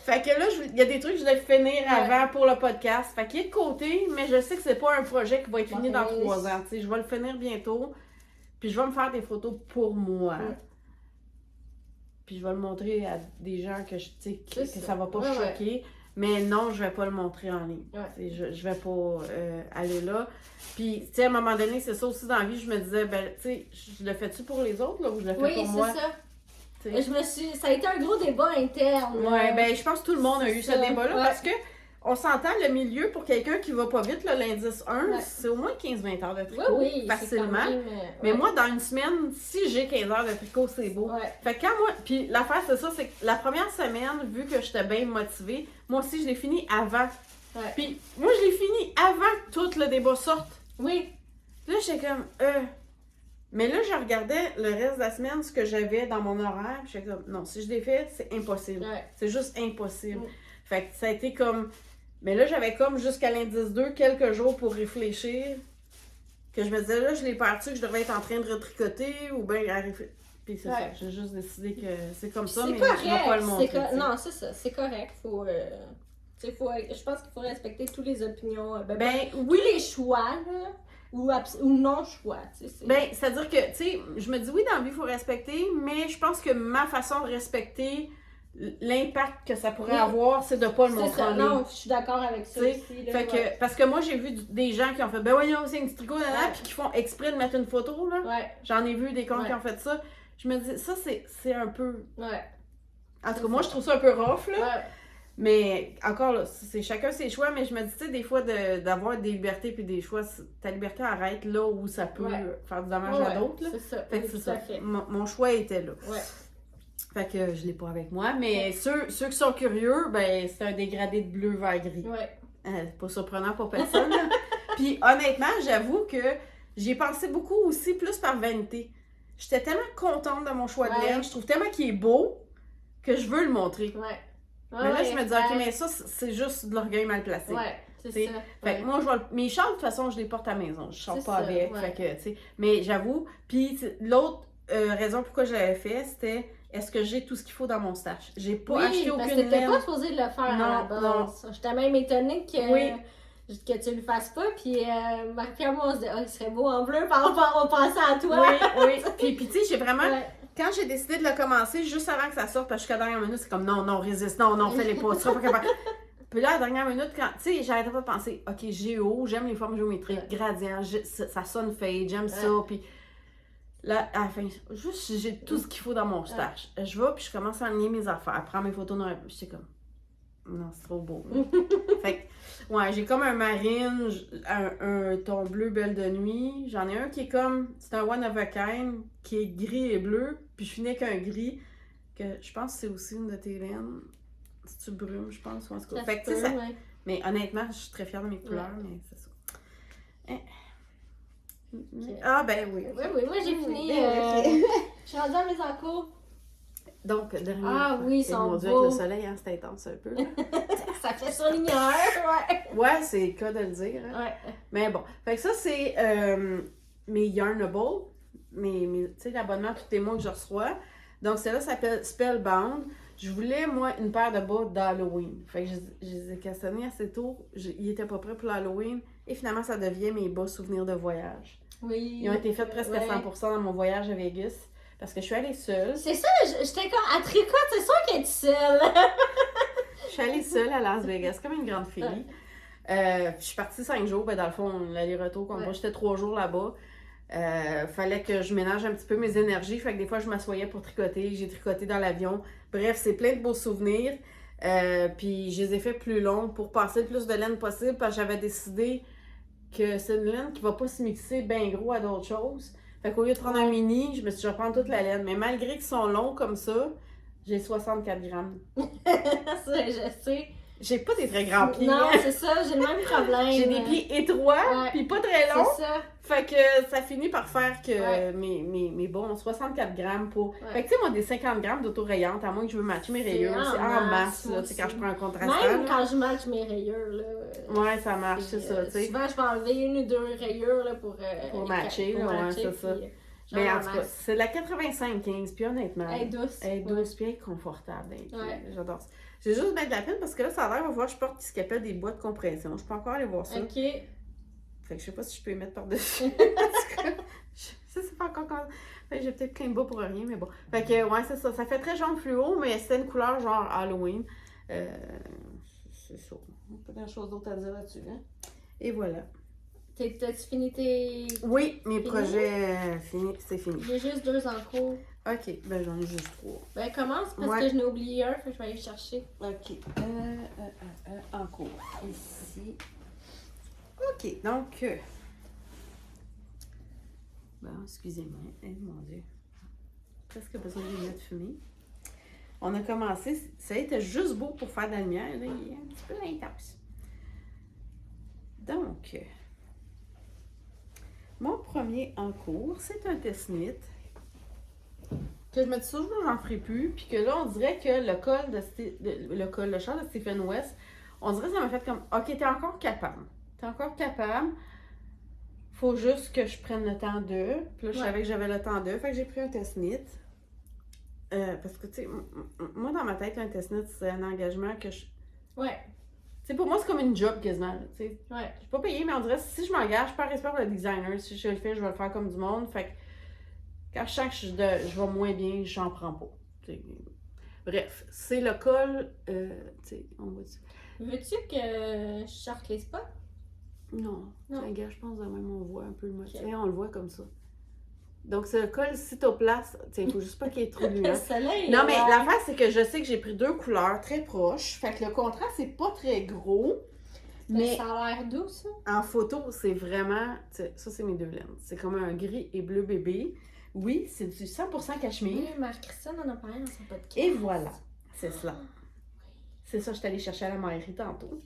S1: Fait que là, il y a des trucs que je vais finir avant pour le podcast. Fait qu'il est de côté, mais je sais que c'est pas un projet qui va être fini dans 3 ans. T'sais, je vais le finir bientôt. Puis je vais me faire des photos pour moi. Puis je vais le montrer à des gens que je sais que ça va pas choquer. Mais non, je vais pas le montrer en ligne.
S2: Ouais.
S1: Je vais pas aller là. Puis, tu sais, à un moment donné, c'est ça aussi dans la vie, je me disais, ben, tu sais, je le fais-tu pour les autres, là, ou je le fais pour moi?
S2: Oui, c'est ça.
S1: T'sais.
S2: Ça a été un gros débat interne.
S1: Ouais, ben, je pense que tout le monde a eu ce débat-là, parce que on s'entend, le milieu, pour quelqu'un qui va pas vite, là, l'indice 1, c'est au moins 15-20 heures de tricot, facilement.
S2: Même,
S1: Mais moi, dans une semaine, si j'ai 15 heures de tricot, c'est beau.
S2: Ouais.
S1: Fait que quand moi, puis l'affaire, c'est ça, c'est que la première semaine, vu que j'étais bien motivée, moi aussi, je l'ai fini avant.
S2: Ouais.
S1: Puis moi, je l'ai fini avant que tout le débat sorte.
S2: Oui.
S1: Là, j'étais comme, Mais là, je regardais le reste de la semaine, ce que j'avais dans mon horaire, puis j'étais comme, non, si je l'ai fait, c'est impossible.
S2: Ouais.
S1: C'est juste impossible. Fait que ça a été comme... Mais là, j'avais comme jusqu'à l'indice 2 quelques jours pour réfléchir. Que je me disais, là, je l'ai perdu, que je devrais être en train de retricoter ou bien à réfléchir. Puis c'est ça, j'ai juste décidé que c'est comme ça, mais
S2: correct.
S1: je ne vais pas le montrer.
S2: Non, c'est ça, c'est correct. Je pense qu'il faut respecter toutes les opinions.
S1: Oui,
S2: les choix, là, ou non-choix.
S1: Ben, c'est-à-dire que, tu sais, je me dis oui, dans la vie, il faut respecter, mais je pense que ma façon de respecter l'impact que ça pourrait avoir, c'est de ne pas le montrer en ligne.
S2: Non, je suis d'accord avec ça aussi. Là,
S1: fait que, parce que moi, j'ai vu des gens qui ont fait, ben voyons, c'est un petit tricot, puis qui font exprès de mettre une photo, là.
S2: Ouais.
S1: J'en ai vu des comptes qui ont fait ça. Je me dis, ça, c'est un peu...
S2: Ouais.
S1: En tout cas, moi, je trouve ça un peu rough, là.
S2: Ouais.
S1: Mais encore là, c'est chacun ses choix, mais je me dis, tu sais, des fois, d'avoir des libertés puis des choix, ta liberté arrête là où ça peut faire du dommage à d'autres. Là.
S2: C'est ça.
S1: Fait que c'est ça.
S2: Fait.
S1: Mon choix était là.
S2: Ouais.
S1: Fait que je l'ai pas avec moi, mais ceux qui sont curieux, ben c'est un dégradé de bleu vers gris.
S2: Ouais.
S1: Pas surprenant pour personne. Puis honnêtement, j'avoue que j'y ai pensé beaucoup aussi, plus par vanité. J'étais tellement contente de mon choix de laine, je trouve tellement qu'il est beau que je veux le montrer.
S2: Ouais.
S1: Mais là, je me dis, ok, mais ça, c'est juste de l'orgueil mal placé.
S2: Ouais, c'est ça.
S1: Fait que moi, mes châles, de toute façon, je les porte à la maison. Je sors pas avec. Fait que, tu sais. Mais j'avoue, puis l'autre raison pourquoi je l'avais fait, c'était est-ce que j'ai tout ce qu'il faut dans mon stash? J'ai pas acheté aucune laine.
S2: T'étais pas supposé le faire à la base. J'étais même étonnée que tu le fasses pas, puis Marie-Pierre, moi, on se dit, il serait beau en bleu par rapport au passé à toi.
S1: Oui. Puis tu sais, j'ai vraiment. Quand j'ai décidé de le commencer, juste avant que ça sorte, parce que jusqu'à la dernière minute, c'est comme non, résiste, non, fais-les pas, tu seras pas capable. Puis là, à la dernière minute, tu sais, j'arrêtais pas de penser, ok, géo, j'aime les formes géométriques, gradient, ça sonne fade, j'aime ça, puis là, à la fin, juste, j'ai tout ce qu'il faut dans mon stash. Je vais, puis je commence à aligner mes affaires, prendre mes photos dans puis j'étais comme, non, c'est trop beau. Fait que, j'ai comme un marine, un ton bleu belle de nuit. J'en ai un qui est comme, c'est un one of a kind, qui est gris et bleu. Puis je finis avec un gris, que je pense que c'est aussi une de tes laines. C'est-tu brume, je pense, ou en tout cas. Fait que, tu sais, mais honnêtement, je suis très fière de mes couleurs, mais c'est ça. Ah, ben oui.
S2: Oui, moi j'ai fini. Je suis rendue à mes encours.
S1: Donc, dernier.
S2: Ah oui, ils sont
S1: mon Dieu,
S2: beaux.
S1: avec le soleil, hein, c'est intense un peu.
S2: Ça fait surligneur, ouais.
S1: Ouais, c'est le cas de le dire. Hein?
S2: Ouais.
S1: Mais bon. Fait que ça, c'est mes Yarnable. Tu sais, l'abonnement tous les mois que je reçois. Donc, celle-là s'appelle Spellbound. Je voulais, moi, une paire de bas d'Halloween. Fait que je les ai cassonnés assez tôt. Ils étaient pas prêts pour l'Halloween. Et finalement, ça devient mes bas souvenirs de voyage.
S2: Oui.
S1: Ils ont été faits presque à 100% dans mon voyage à Vegas. Parce que je suis allée seule.
S2: C'est ça, j'étais comme, à tricote, c'est sûr qu'elle est seule.
S1: Je suis allée seule à Las Vegas, comme une grande fille. Je suis partie 5 jours. Ben, dans le fond, l'aller-retour, comme moi, j'étais 3 jours là-bas. Fallait que je ménage un petit peu mes énergies. Fait que des fois, je m'assoyais pour tricoter. J'ai tricoté dans l'avion. Bref, c'est plein de beaux souvenirs. Puis je les ai fait plus longs pour passer le plus de laine possible parce que j'avais décidé que c'est une laine qui va pas se mixer bien gros à d'autres choses. Fait qu'au lieu de prendre un mini, je me suis dit, je vais prendre toute la laine. Mais malgré qu'ils sont longs comme ça, j'ai 64 grammes.
S2: Ça, je sais.
S1: J'ai pas des très grands pieds.
S2: Non, c'est ça, j'ai le même problème.
S1: J'ai des pieds étroits, puis pas très longs.
S2: C'est ça.
S1: Fait que ça finit par faire que mes bas ont 64 grammes pour... Fait que tu sais, moi, des 50 grammes d'autorayante, à moins que je veux matcher mes rayures, c'est en masse, là, quand je prends un contrastant.
S2: Même quand je matche mes rayures, là.
S1: Ouais, ça marche, c'est ça, tu sais.
S2: Souvent, je vais enlever 1 ou 2 rayures, là, pour
S1: matcher, là, ouais, c'est ça. Mais en tout cas, c'est la 85-15, puis honnêtement,
S2: elle est douce.
S1: Elle est douce, puis elle est confortable. J'adore ça. J'ai juste mettre de la peine parce que là, ça a l'air, on va voir, je porte ce qu'on appelle des bois de compression. Je peux encore aller voir ça.
S2: OK.
S1: Fait que je sais pas si je peux les mettre par-dessus. Je sais pas encore comment. Fait que j'ai peut-être plein de bas pour rien, mais bon. Fait que, ouais, c'est ça. Ça fait très jaune fluo, mais c'était une couleur genre Halloween. C'est ça. Pas grand-chose d'autre à dire là-dessus, hein. Et voilà.
S2: T'as-tu fini tes...
S1: Oui, mes projets c'est fini.
S2: J'ai juste 2 en cours.
S1: OK, ben j'en ai juste 3.
S2: Ben commence parce que je n'ai oublié un, fait que je vais aller chercher.
S1: OK. En cours. Ici. OK, donc... Bon, excusez-moi. Mon Dieu. Presque besoin de lunettes fumées. On a commencé, ça a été juste beau pour faire de la lumière. Là, il est un petit peu intense. Donc... mon premier en cours, c'est un test-knit que je me dis toujours j'en ferai plus, puis que là, on dirait que le char de Stephen West, on dirait que ça m'a fait comme, OK, t'es encore capable. Faut juste que je prenne le temps de. Puis là, je savais que j'avais le temps de, fait que j'ai pris un test-knit. Parce que, tu sais, moi, dans ma tête, un test-knit, c'est un engagement que je...
S2: Ouais.
S1: Tu sais, pour moi, c'est comme une job quasiment, tu sais.
S2: Ouais.
S1: Je suis pas payée, mais on dirait que si je m'engage, par respect pour le designer, si je le fais, je vais le faire comme du monde. Fait que quand je sens que je vais moins bien, j'en prends pas. T'sais. Bref, c'est le col, tu sais, on va dire.
S2: Veux-tu que je sorte les spots?
S1: Non. Regarde, je pense que même on voit un peu le motif.
S2: Okay.
S1: On le voit comme ça. Donc, c'est le col Cytoplast. Tu sais, il faut juste pas qu'il y ait trop de lumière.
S2: Non,
S1: mais l'affaire, c'est que je sais que j'ai pris 2 couleurs très proches. Fait que le contraste, c'est pas très gros. Mais
S2: ça a l'air doux, ça.
S1: En photo, c'est vraiment... Ça, c'est mes 2 laines. C'est comme un gris et bleu bébé. Oui, c'est du 100% cachemire.
S2: Oui, Marie-Christine en a parlé dans son podcast.
S1: Et voilà, c'est cela. C'est ça, je suis allée chercher à la mairie tantôt.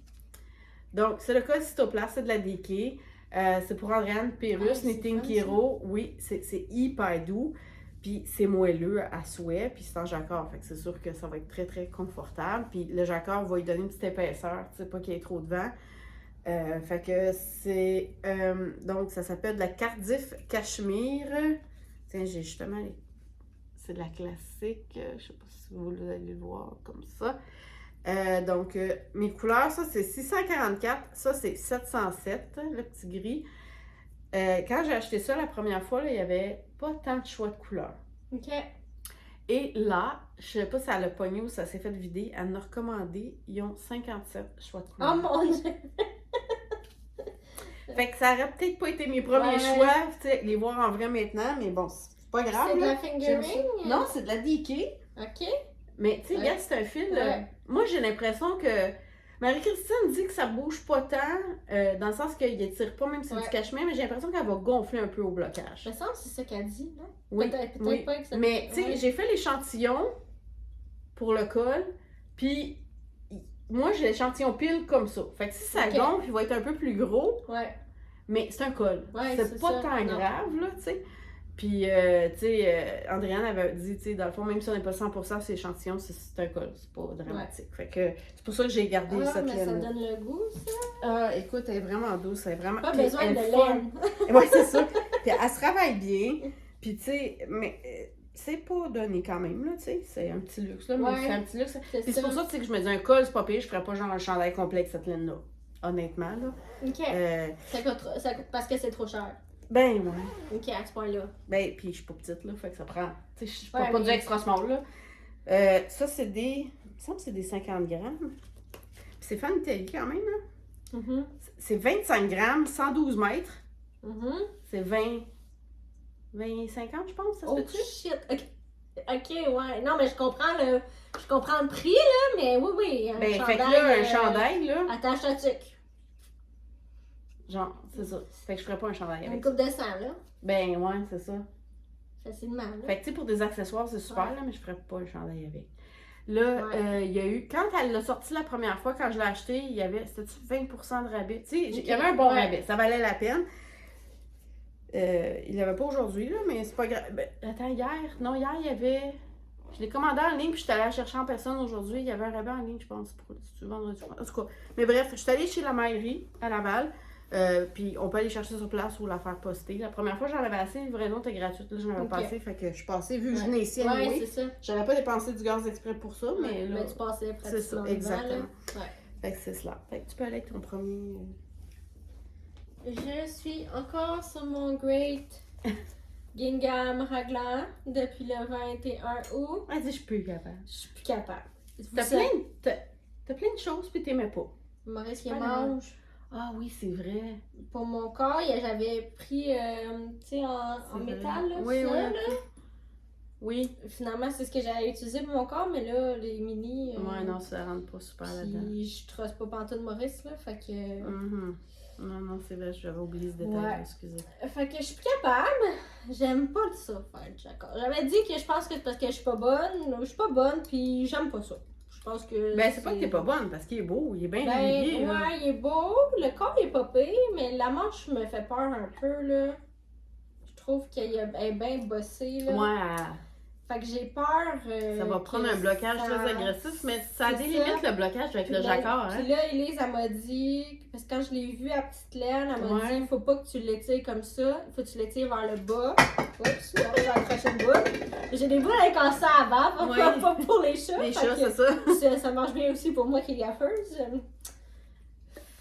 S1: Donc, c'est le col Cytoplast, c'est de la DK. C'est pour Andréane Pérus, Knitting Kiro. Oui, c'est hyper doux. Puis c'est moelleux à souhait. Puis c'est en jacquard. Fait que c'est sûr que ça va être très, très confortable. Puis le jacquard va lui donner une petite épaisseur. Tu sais, pas qu'il y ait trop de vent. Fait que c'est... donc, ça s'appelle de la Cardiff Cachemire. Tiens, j'ai justement... C'est de la classique. Je sais pas si vous allez le voir comme ça. Donc, mes couleurs, ça c'est 644, ça c'est 707, le petit gris. Quand j'ai acheté ça la première fois, là, il n'y avait pas tant de choix de couleurs.
S2: OK.
S1: Et là, je sais pas si elle a pogné ou ça s'est fait vider, elle m'a recommandé, ils ont 57 choix de couleurs.
S2: Oh mon Dieu!
S1: Fait que ça aurait peut-être pas été mes premiers choix, tu sais, les voir en vrai maintenant, mais bon, c'est pas grave.
S2: C'est de la fingering?
S1: Non, c'est de la DK.
S2: OK.
S1: Mais tu sais, regarde, c'est un fil. Moi, j'ai l'impression que Marie-Christine dit que ça bouge pas tant, dans le sens qu'il étire pas, même si c'est du cachemire, mais j'ai l'impression qu'elle va gonfler un peu au blocage.
S2: Je sens que c'est ça qu'elle dit, là.
S1: Oui,
S2: peut-être pas que ça...
S1: Mais tu sais, j'ai fait l'échantillon pour le col, puis moi, j'ai l'échantillon pile comme ça. Fait que si ça gonfle, il va être un peu plus gros.
S2: Ouais.
S1: Mais c'est un col.
S2: Ouais,
S1: c'est pas
S2: ça,
S1: tant grave, là, tu sais. Puis, tu sais, Andréane avait dit, tu sais, dans le fond, même si on n'est pas 100% sur l'échantillon, c'est un col, c'est pas dramatique. Fait que c'est pour ça que j'ai gardé cette
S2: mais
S1: laine.
S2: ça donne le goût, ça.
S1: Ah, écoute, elle est vraiment douce, elle est vraiment...
S2: Pas
S1: puis
S2: besoin
S1: elle
S2: de
S1: est folle.
S2: laine.
S1: Ouais, c'est ça. Puis elle se travaille bien. Puis, tu sais, mais c'est pas donné quand même, là, tu sais. C'est un petit luxe, là, mais
S2: Ouais,
S1: c'est un petit luxe.
S2: c'est
S1: Puis c'est pour ça que je me dis, un col, c'est pas pire, je ferais pas genre un chandail complet avec cette laine-là. Honnêtement, là.
S2: OK. Ça coûte parce que c'est trop cher.
S1: Ben, ouais.
S2: OK, à ce point-là.
S1: Ben, puis je suis pas petite, là, fait que ça prend... Tu sais, je suis
S2: Ouais,
S1: pas
S2: mais-
S1: du extra small, là. Ça, c'est des... Il me semble que c'est des 50 grammes. Puis c'est fait en Italie, quand même, là.
S2: Mhm.
S1: C'est 25 grammes, 112 mètres.
S2: Mhm.
S1: C'est 20... 50, je pense, ça se
S2: Oh
S1: peut-tu?
S2: shit. OK, ouais. Non, mais je comprends le prix, là, mais oui, un
S1: Ben,
S2: chandail.
S1: fait que là, un chandail, là,
S2: Attache ta tuque.
S1: genre, c'est ça. Fait que je ferais pas un chandail
S2: Une
S1: avec ça.
S2: coupe de sang, là.
S1: Ben, ouais, c'est ça.
S2: Facilement, là.
S1: Fait que, tu sais, pour des accessoires, c'est super,
S2: Ouais.
S1: là, mais je ferais pas un chandail avec. Là,
S2: Ouais.
S1: il y a eu, quand elle l'a sorti la première fois, quand je l'ai acheté, il y avait, c'était-tu 20% de rabais? Tu sais, il y avait un bon
S2: Ouais.
S1: rabais, ça valait la peine. Il n'y avait pas aujourd'hui, là, mais c'est pas grave. Ben, attends, hier, il y avait. Je l'ai commandé en ligne, puis je suis allée la chercher en personne aujourd'hui. Il y avait un rabais en ligne, je pense, pour si tu veux vendredi. En tout cas, mais bref, je suis allée chez la mairie à Laval, puis on peut aller chercher sur place ou la faire poster. La première fois, j'en avais assez, la livraison était gratuite, là, j'en avais
S2: Ok.
S1: pas assez, fait que je suis passée, vu que je
S2: Ouais.
S1: venais ici
S2: Ouais,
S1: anyway,
S2: c'est ça.
S1: j'avais pas dépensé du gaz exprès pour ça, mais là,
S2: Mais tu passais
S1: c'est ça,
S2: pratiquement
S1: exactement.
S2: devant, là. Ouais.
S1: Fait que c'est cela. Fait que tu peux aller avec ton premier...
S2: Je suis encore sur mon Great Gingham Raglan depuis le 21 août.
S1: Ah, dis, je suis plus capable.
S2: Je suis plus capable.
S1: T'as plein de choses, puis t'aimais pas.
S2: Maurice qui
S1: Ouais,
S2: mange.
S1: Ah oui, c'est vrai.
S2: Pour mon corps, j'avais pris, tu sais, en
S1: C'est vrai.
S2: métal, là,
S1: Oui,
S2: ça,
S1: oui,
S2: là.
S1: ok. Oui.
S2: Finalement, c'est ce que j'allais utiliser pour mon corps, mais là, les mini...
S1: Ouais, non, ça rentre pas super là-dedans.
S2: Puis je trosse pas pantoute Maurice, là, fait que...
S1: Mhm. Non, c'est vrai, j'avais oublié ce détail,
S2: Ouais.
S1: excusez.
S2: Fait que je suis plus capable. J'aime pas ça, faire du jacquard. J'avais dit que je pense que c'est parce que je suis pas bonne. Je suis pas bonne, puis j'aime pas ça. Je pense que...
S1: Ben, c'est pas que t'es pas bonne, parce qu'il est beau, il est bien
S2: Ben,
S1: régulier, là.
S2: ouais, il est beau. Le corps, il est pas pire, mais la manche me fait peur un peu, là. Je trouve qu'elle est bien bossée, là.
S1: Ouais,
S2: Fait que j'ai peur.
S1: ça va prendre un blocage
S2: ça-
S1: très agressif, mais ça
S2: c'est
S1: délimite
S2: ça.
S1: le blocage avec le
S2: Puis
S1: jacquard,
S2: Puis
S1: hein.
S2: là, Elise, elle m'a dit, parce que quand je l'ai vue à petite laine, elle m'a
S1: Ouais.
S2: dit, il faut pas que tu l'étires comme ça, il faut que tu l'étires vers le bas. Oups, là, j'ai accroché une boule. J'ai des boules avec un sang avant,
S1: Ouais.
S2: pas pour les chats.
S1: Les
S2: fait
S1: chats,
S2: que
S1: c'est ça.
S2: ça marche bien aussi pour moi qui est gaffeuse.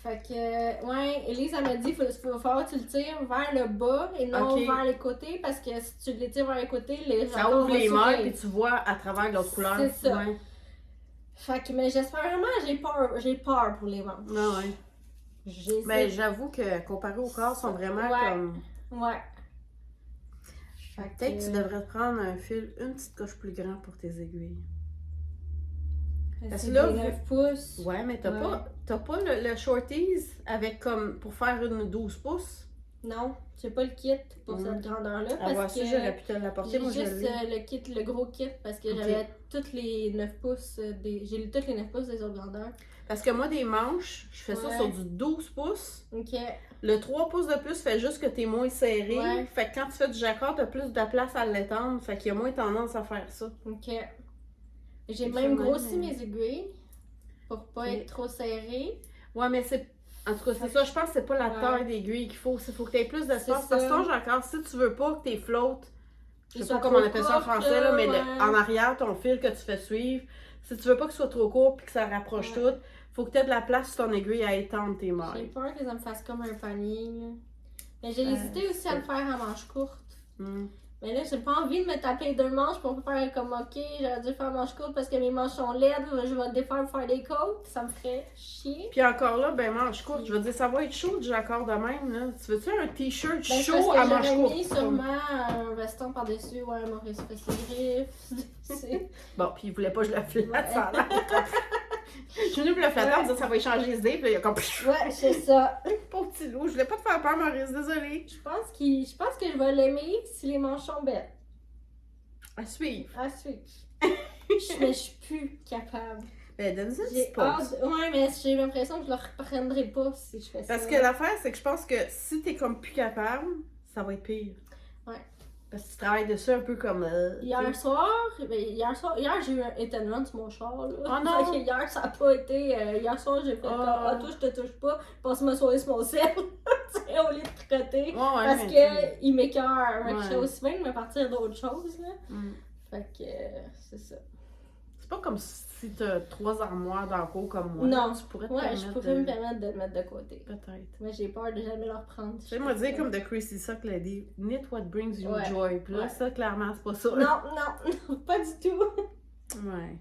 S2: Fait que, ouais, Elise, elle m'a dit, il faut falloir que tu le tires vers le bas et non
S1: Ok.
S2: vers les côtés, parce que si tu l'étires vers les côtés, les
S1: Ça
S2: jacquards
S1: ouvre
S2: vont
S1: les mailles,
S2: s'ouvrir.
S1: puis tu vois à travers l'autre couleur.
S2: C'est ça.
S1: Ouais.
S2: Fait que, mais j'espère vraiment, j'ai peur pour les manches.
S1: Ah ouais.
S2: J'hésite.
S1: Mais j'avoue que comparé au corps, ils sont vraiment
S2: Ouais.
S1: comme...
S2: Ouais. Fait
S1: Peut-être que tu devrais te prendre un fil une petite coche plus grand pour tes aiguilles. Parce
S2: c'est
S1: que là,
S2: des 9 pouces.
S1: Ouais, mais t'as
S2: Ouais.
S1: pas le shorties avec comme pour faire une 12 pouces.
S2: Non, j'ai pas le kit pour
S1: Mhm.
S2: cette grandeur-là.
S1: À voir
S2: Parce
S1: si
S2: que
S1: j'aurais pu te l'apporter,
S2: j'ai
S1: moi je
S2: juste
S1: l'ai.
S2: le kit, le gros kit, parce que
S1: Ok.
S2: j'avais toutes les 9 pouces j'ai toutes les 9 pouces des autres grandeurs.
S1: Parce que moi, des manches, je fais ça
S2: Ouais.
S1: sur du 12 pouces.
S2: Ok.
S1: Le 3 pouces de plus fait juste que t'es moins serré.
S2: Ouais.
S1: Fait que quand tu fais du jacquard, t'as plus de place à l'étendre. Fait qu'il y a moins tendance à faire ça.
S2: Ok. J'ai
S1: C'est
S2: même
S1: ça,
S2: grossi
S1: mais-
S2: mes aiguilles pour pas
S1: Ok.
S2: être trop serré.
S1: Ouais, mais c'est. En tout cas, c'est ça. Je pense que c'est pas la
S2: Ouais.
S1: taille d'aiguille qu'il faut. Il faut que t'aies plus d'espace.
S2: C'est
S1: Parce que
S2: ça.
S1: ton jacquard, si tu veux pas que tes flottes, je
S2: Ils
S1: sais pas
S2: sont
S1: comment on
S2: trop
S1: appelle ça en
S2: courtes,
S1: français, là, mais
S2: ouais.
S1: en arrière, ton fil que tu fais suivre, si tu veux pas que ce soit trop court puis que ça rapproche
S2: Ouais.
S1: tout, faut que tu aies de la place sur ton aiguille à étendre tes
S2: J'ai
S1: mailles.
S2: peur que ça me fasse comme un panier. là. Mais j'ai
S1: Ouais,
S2: hésité aussi à le faire en manche courte.
S1: Hmm.
S2: Mais là, j'ai pas envie de me taper 2 manches pour faire comme ok, j'aurais dû faire manche courte parce que mes manches sont laides, je vais défaire pour faire des côtes, ça me ferait chier.
S1: Puis encore là, ben manche courte, je veux dire, ça va être chaud du jacquard de même, là. Tu veux-tu un t-shirt
S2: Ben, c'est
S1: chaud
S2: parce
S1: à
S2: que
S1: manche
S2: j'aurais
S1: courte?
S2: mis sûrement un veston par-dessus, ouais, Maurice fait ses griffes. C'est-
S1: Bon, puis il voulait pas que je le flatte,
S2: Ouais.
S1: ça a l'air. Je suis venue pour le flatter en me disant ça va échanger les idées, puis là, il y a comme
S2: Ouais, c'est ça.
S1: pauvre petit loup, je voulais pas te faire peur, Maurice, désolée.
S2: Je pense que je vais l'aimer si les manches sont belles.
S1: À suivre.
S2: À suivre. Mais je suis plus capable.
S1: Ben, donne-nous une
S2: J'ai
S1: petite pause.
S2: hâte. Ouais, mais j'ai l'impression que je le reprendrai pas si je fais ça.
S1: Parce que l'affaire, c'est que je pense que si t'es comme plus capable, ça va être pire. Parce que tu travailles dessus un peu comme...
S2: Hier soir, j'ai eu un hit and run sur mon char. Là.
S1: Oh non!
S2: Fait que hier, ça a pas été. Hier soir, j'ai fait comme ah, toi, je te touche pas, passe ma soirée sur mon sel. Au lieu de tricoter. Parce qu'il m'écœure. Fait que je suis aussi bien de me partir d'autres choses. Là. Fait que c'est ça.
S1: C'est pas comme si t'as 3 armoires dans le cours comme moi.
S2: Non.
S1: Tu pourrais te
S2: je pourrais me permettre de le mettre de côté.
S1: Peut-être.
S2: Mais j'ai peur de jamais le reprendre.
S1: Tu sais, moi, dire comme de Chrissy Sock l'a dit, knit what brings you joy. Puis là, ça, clairement, c'est pas ça.
S2: Non, pas du tout.
S1: Ouais.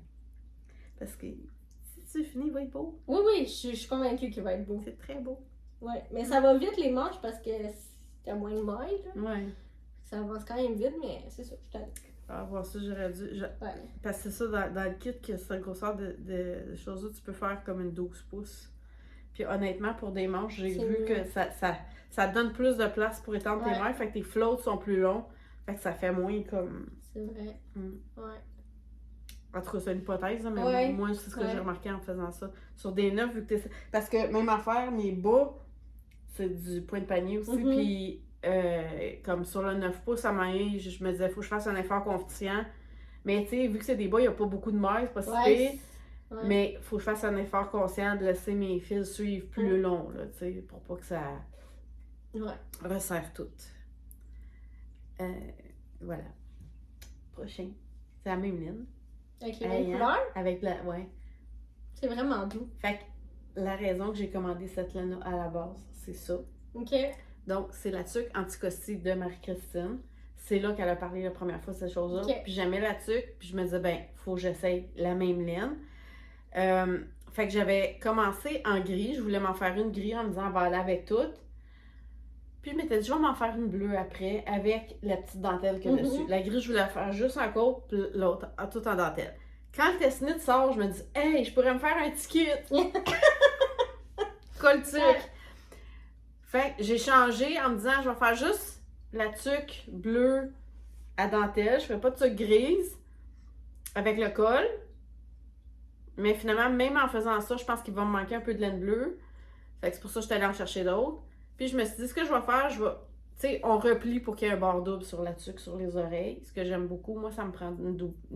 S1: Parce que si tu finis, il va être beau.
S2: Oui, je suis convaincue qu'il va être beau.
S1: C'est très beau.
S2: Ouais, mais ça va vite les manches parce que t'as moins de mailles.
S1: Ouais.
S2: Ça avance quand même vite, mais c'est ça, je t'en
S1: Ah, bon, ça, j'aurais dû. Parce que c'est ça, dans le kit, que c'est la grosseur de choses-là, tu peux faire comme une 12 pouces. Puis honnêtement, pour des manches, j'ai vu que ça donne plus de place pour étendre tes mains. Fait que tes floats sont plus longs. Fait que ça fait moins comme.
S2: C'est vrai. Ouais.
S1: En tout cas, c'est une hypothèse, mais moi, c'est ce que j'ai remarqué en faisant ça. Sur des neufs, vu que t'es. Parce que même affaire, mes bas, c'est du point de panier aussi. Puis. Comme sur le 9 pouces à maille, je me disais, faut que je fasse un effort confiant. Mais tu sais, vu que c'est des bas, il n'y a pas beaucoup de mailles, c'est pas si pire. Mais il faut que je fasse un effort conscient de laisser mes fils suivre plus long, là, tu sais, pour pas que ça resserre tout. Voilà. Prochain. C'est la même ligne.
S2: Avec les mêmes couleurs?
S1: Avec la. Ouais.
S2: C'est vraiment doux.
S1: Fait que la raison que j'ai commandé cette laine à la base, c'est ça.
S2: OK.
S1: Donc, c'est la tuque anti-costi de Marie-Christine. C'est là qu'elle a parlé la première fois de cette chose-là.
S2: Okay.
S1: Puis j'aimais la tuque, puis je me disais, ben, faut que j'essaye la même laine. Fait que j'avais commencé en gris. Je voulais m'en faire une gris en me disant, on va aller avec toutes. Puis je m'étais dit, je vais m'en faire une bleue après, avec la petite dentelle qu'il y a dessus. La gris, je voulais la faire juste en côte, puis l'autre, tout en dentelle. Quand le test knit sort, je me dis, hey, je pourrais me faire un petit kit. Colle tuque. Fait que j'ai changé en me disant, je vais faire juste la tuque bleue à dentelle. Je fais pas de tuque grise avec le col. Mais finalement, même en faisant ça, je pense qu'il va me manquer un peu de laine bleue. Fait que c'est pour ça que je suis allée en chercher d'autres. Puis je me suis dit, ce que je vais faire, tu sais, on replie pour qu'il y ait un bord double sur la tuque, sur les oreilles. Ce que j'aime beaucoup. Moi, ça me prend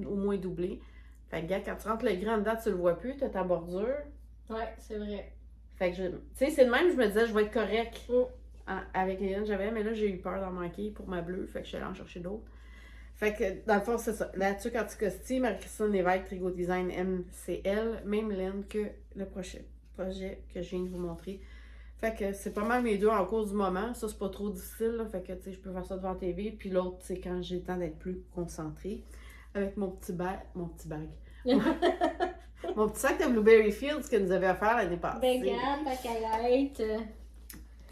S1: au moins doublé. Fait que, gars, quand tu rentres le gris en dedans, tu le vois plus, tu as ta bordure.
S2: Ouais, c'est vrai.
S1: Fait que, tu sais, c'est le même, je me disais, je vais être correct avec les laines que j'avais, mais là, j'ai eu peur d'en manquer pour ma bleue, fait que je suis allée en chercher d'autres. Fait que, dans le fond, c'est ça. La tuque anti-costi, Marie-Christine Lévesque, Trigo Design MCL, même laine que le prochain projet que je viens de vous montrer. Fait que c'est pas mal mes deux en cours du moment. Ça, c'est pas trop difficile, là. Fait que, tu sais, je peux faire ça devant la TV. Puis l'autre, c'est quand j'ai le temps d'être plus concentrée. Avec mon petit bag. Mon petit sac de Blueberry Fields que nous avait offert l'année passée.
S2: Vegan, baccalauréate.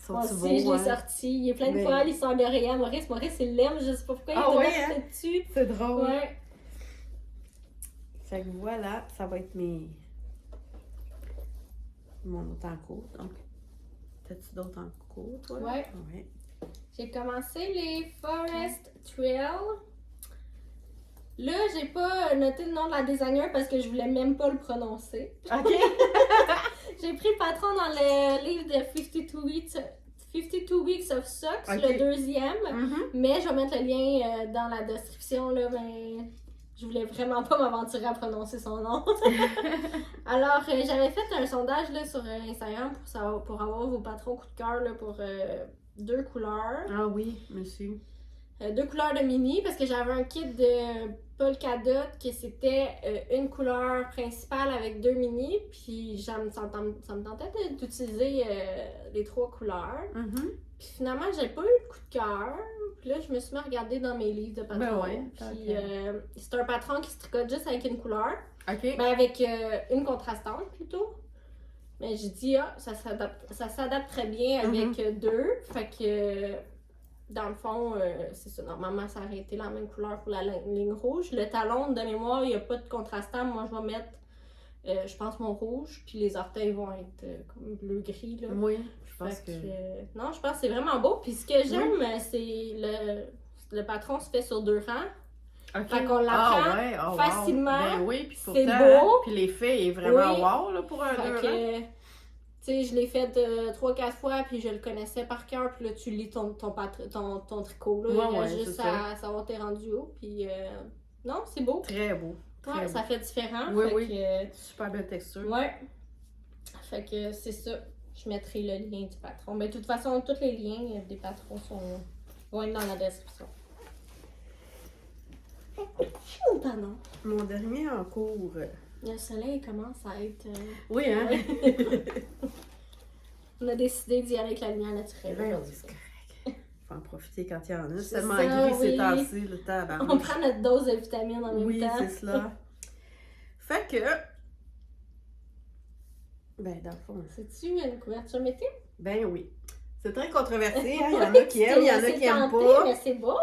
S2: Moi
S1: Sont-ils
S2: aussi,
S1: beaux,
S2: je l'ai sorti. Il y a plein de fois l'histoire de Ria. Maurice, il l'aime. Je sais pas pourquoi il était dessus.
S1: C'est drôle.
S2: Ouais.
S1: Fait que voilà, ça va être mon autre en cours. Donc, t'as-tu d'autres en cours, toi?
S2: Ouais. J'ai commencé les Forest Trail. Là, j'ai pas noté le nom de la designer parce que je voulais même pas le prononcer.
S1: OK.
S2: J'ai pris le patron dans le livre de 52 Weeks of Socks, le deuxième. Mais je vais mettre le lien dans la description, là, mais je voulais vraiment pas m'aventurer à prononcer son nom. Alors, j'avais fait un sondage là, sur Instagram pour avoir vos patrons coup de cœur là, pour 2 couleurs.
S1: Ah oui, monsieur.
S2: 2 couleurs de mini parce que j'avais un kit de polka dot que c'était une couleur principale avec 2 mini, puis ça me tentait d'utiliser les 3 couleurs. Puis finalement, j'ai pas eu de coup de cœur. Puis là, je me suis mis à regarder dans mes livres de patrons. Puis c'est un patron qui se tricote juste avec une couleur. Ben avec une contrastante plutôt. Mais j'ai dit, ça s'adapte très bien avec 2. Fait que dans le fond, c'est ça. Normalement, ça aurait été la même couleur pour la ligne rouge. Le talon, de mémoire, il n'y a pas de contrastant. Moi, je vais mettre, je pense, mon rouge. Puis les orteils vont être comme bleu-gris. Là.
S1: Oui, je pense que...
S2: non, je pense que c'est vraiment beau. Puis ce que j'aime, c'est le patron se fait sur 2 rangs. Fait qu'on l'apprend facilement.
S1: Ben oui, puis
S2: c'est beau.
S1: Puis l'effet est vraiment wow là, pour un 2 rangs.
S2: Tu sais, je l'ai fait 3-4 fois, puis je le connaissais par cœur, puis là, tu lis ton tricot, là. Il y a juste à savoir t'es rendu où, puis non, c'est beau.
S1: Très beau.
S2: Ouais, ça fait différent.
S1: Oui,
S2: fait
S1: oui.
S2: Que,
S1: super belle texture.
S2: Ouais. Fait que c'est ça. Je mettrai le lien du patron. Mais de toute façon, tous les liens des patrons vont être dans la description. Pardon.
S1: Mon dernier en cours.
S2: Le soleil commence à être...
S1: Oui, hein?
S2: On a décidé d'y aller avec la lumière naturelle.
S1: Ben, c'est correct. Faut en profiter quand il y en a. C'est tellement
S2: ça,
S1: gris
S2: oui.
S1: ces temps-ci, le temps.
S2: On prend notre dose de vitamines en même temps.
S1: Oui, c'est cela. Fait que... Ben, dans le fond...
S2: C'est-tu une couverture météo?
S1: Ben oui. C'est très controversé, hein? Il y en a qui aiment, il y en a qui aiment pas.
S2: Mais c'est beau!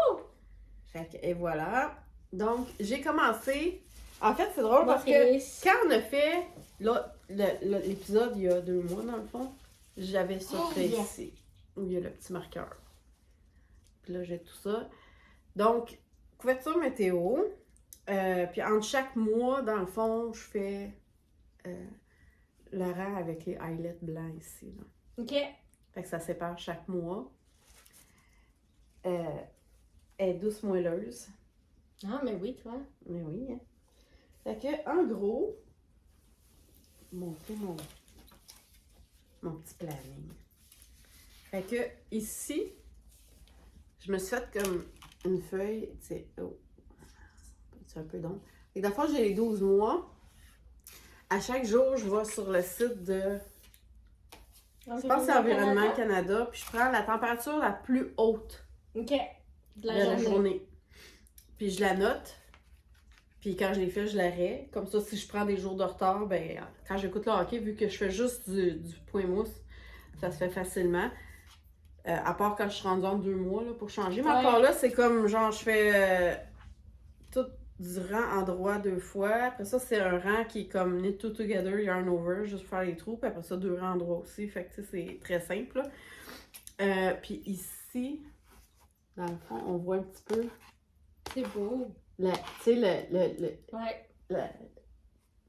S1: Fait que, et voilà. Donc, j'ai commencé... En fait, c'est drôle parce que quand on a fait l'épisode il y a 2 mois, dans le fond, j'avais ça fait ici, où il y a le petit marqueur. Puis là, j'ai tout ça. Donc, couverture météo. Puis entre chaque mois, dans le fond, je fais le rang avec les highlights blancs ici. Là.
S2: OK.
S1: Fait que ça sépare chaque mois. Elle est douce moelleuse.
S2: Ah, mais oui, toi.
S1: Mais oui, hein. Fait que, en gros, montrer mon petit planning. Fait que, ici, je me suis fait comme une feuille, tu sais, c'est un peu donc. Et dans le fond, j'ai les 12 mois. À chaque jour, je vais sur le site de, je pense que c'est Environnement Canada, puis je prends la température la plus haute
S2: OK.
S1: de la journée. Puis je la note. Puis quand je l'ai fait, je l'arrête. Comme ça, si je prends des jours de retard, ben quand j'écoute le hockey, vu que je fais juste du point mousse, ça se fait facilement. À part quand je suis rendue en 2 mois là, pour changer. Mais encore là, c'est comme genre je fais tout du rang en droit 2 fois. Après ça, c'est un rang qui est comme knit two together, yarn over, juste pour faire les trous. Puis après ça, 2 rangs en droit aussi. Fait que tu sais, c'est très simple. Puis ici, dans le fond, on voit un petit peu.
S2: C'est beau.
S1: Tu sais,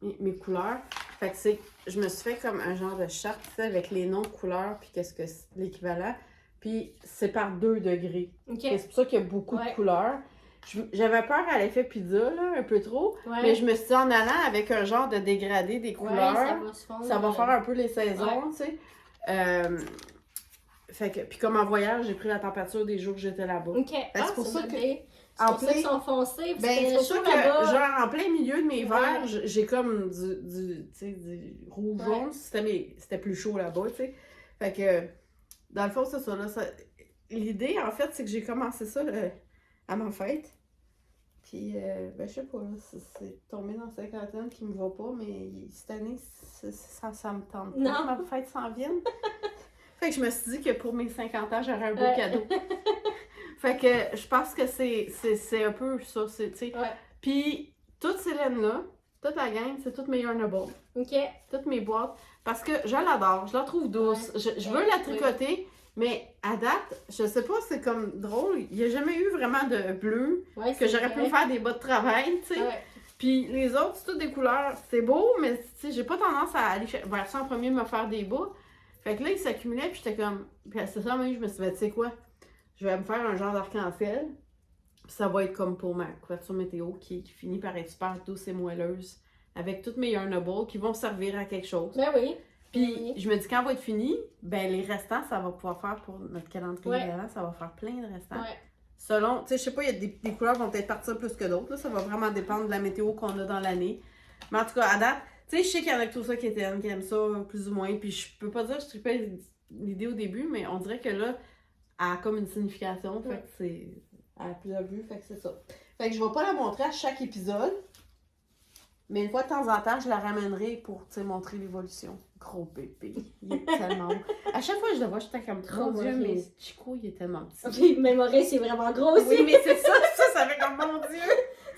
S1: mes couleurs. Fait que je me suis fait comme un genre de charte avec les noms de couleurs, puis qu'est-ce que c'est l'équivalent. Puis c'est par 2 degrés.
S2: Okay.
S1: C'est pour ça qu'il y a beaucoup de couleurs. J'avais peur à l'effet pizza, là, un peu trop. Mais je me suis dit, en allant avec un genre de dégradé des couleurs, ça va faire un peu les saisons, tu sais. Fait que, puis comme en voyage, j'ai pris la température des jours que j'étais là-bas.
S2: OK.
S1: C'est pour ça que...
S2: C'est pour ça qu'ils sont foncés.
S1: C'est pour ça que, genre, en plein milieu de mes verres, j'ai comme du rouge-jaune. C'était plus chaud là-bas, tu sais. Fait que, dans le fond, c'est ça, là. L'idée, en fait, c'est que j'ai commencé ça à ma fête. Puis, ben, je sais pas, c'est tombé dans la cinquantaine qui me va pas, mais cette année, ça me tente pas.
S2: Non.
S1: Ma fête s'en vient. Fait que je me suis dit que pour mes 50 ans, j'aurais un beau cadeau. Fait que je pense que c'est un peu ça, tu sais. Puis, toute ces laines-là, toute la gang, c'est toutes mes Yarnable.
S2: OK.
S1: Toutes mes boîtes. Parce que je l'adore, je la trouve douce. Je veux la tricoter, mais à date, je sais pas, c'est comme drôle. Il n'y a jamais eu vraiment de bleu que j'aurais pu faire des bas de travail, tu sais. Puis les autres, c'est toutes des couleurs. C'est beau, mais tu sais, j'ai pas tendance à aller vers ça en premier, me faire des bas. Fait que là, ils s'accumulaient, puis j'étais comme. Puis c'est ça, je me suis dit, tu sais quoi? Je vais me faire un genre d'arc-en-ciel. Ça va être comme pour ma couverture météo qui finit par être super douce et moelleuse. Avec toutes mes Yarnable qui vont servir à quelque chose.
S2: Ben oui.
S1: Puis je me dis, quand elle va être finie, ben les restants, ça va pouvoir faire pour notre calendrier d'avant, ça va faire plein de restants. Selon, tu sais, je sais pas, il y a des couleurs qui vont peut-être partir plus que d'autres. Ça va vraiment dépendre de la météo qu'on a dans l'année. Mais en tout cas, à date, tu sais, je sais qu'il y en a tout ça qui aiment ça plus ou moins. Puis je peux pas dire que je trippais l'idée au début, mais on dirait que là, elle a comme une signification. Fait que c'est. Elle a plusieurs vues, fait que c'est ça. Fait que je vais pas la montrer à chaque épisode. Mais une fois de temps en temps, je la ramènerai pour montrer l'évolution. Gros bébé. Il est tellement beau. À chaque fois que je le vois, j'étais comme trop Dieu, mais Chico, il est tellement petit.
S2: Oui, mais Maurice, c'est vraiment gros aussi.
S1: Oui, mais c'est ça fait comme mon Dieu.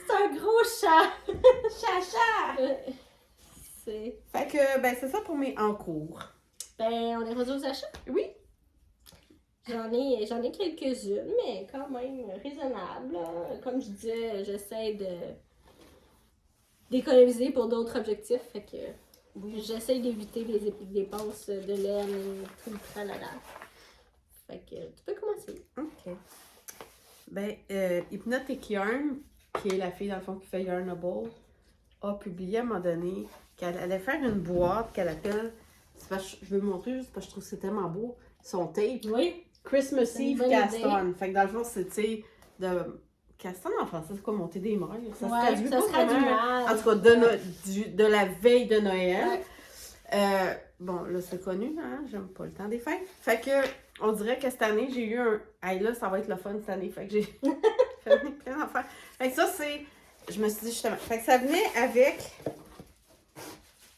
S2: C'est un gros chat.
S1: Chacha. Fait que, ben, c'est ça pour mes en cours.
S2: Ben, on est rendu aux achats?
S1: Oui.
S2: J'en ai quelques-unes, mais quand même raisonnables. Comme je disais, j'essaie d'économiser pour d'autres objectifs. Fait que
S1: Oui.
S2: J'essaie d'éviter les dépenses de laine, tout le tralala. Fait que tu peux commencer.
S1: OK. Ben, Hypnotic Yarn, qui est la fille, dans le fond, qui fait Yarnable, a publié à un moment donné qu'elle allait faire une boîte qu'elle appelle, je veux montrer juste parce que je trouve que c'est tellement beau, son tape,
S2: Oui.
S1: Christmas
S2: C'est une
S1: Eve
S2: bonne
S1: Cast-On. Fait que dans le fond, c'est, tu sais, de... Cast-On en français, c'est quoi, monter des mères? Ça se
S2: Ouais,
S1: traduit
S2: ça
S1: pas
S2: se traduit
S1: vraiment.
S2: mal.
S1: En tout cas, de la veille de Noël.
S2: Ouais.
S1: Bon, là, c'est connu, hein? J'aime pas le temps des fêtes. Fait que, on dirait que cette année, j'ai eu un... Hey, là, ça va être le fun cette année. Fait que j'ai fait plein d'affaires. Fait que ça, c'est... Je me suis dit, justement... Fait que ça venait avec...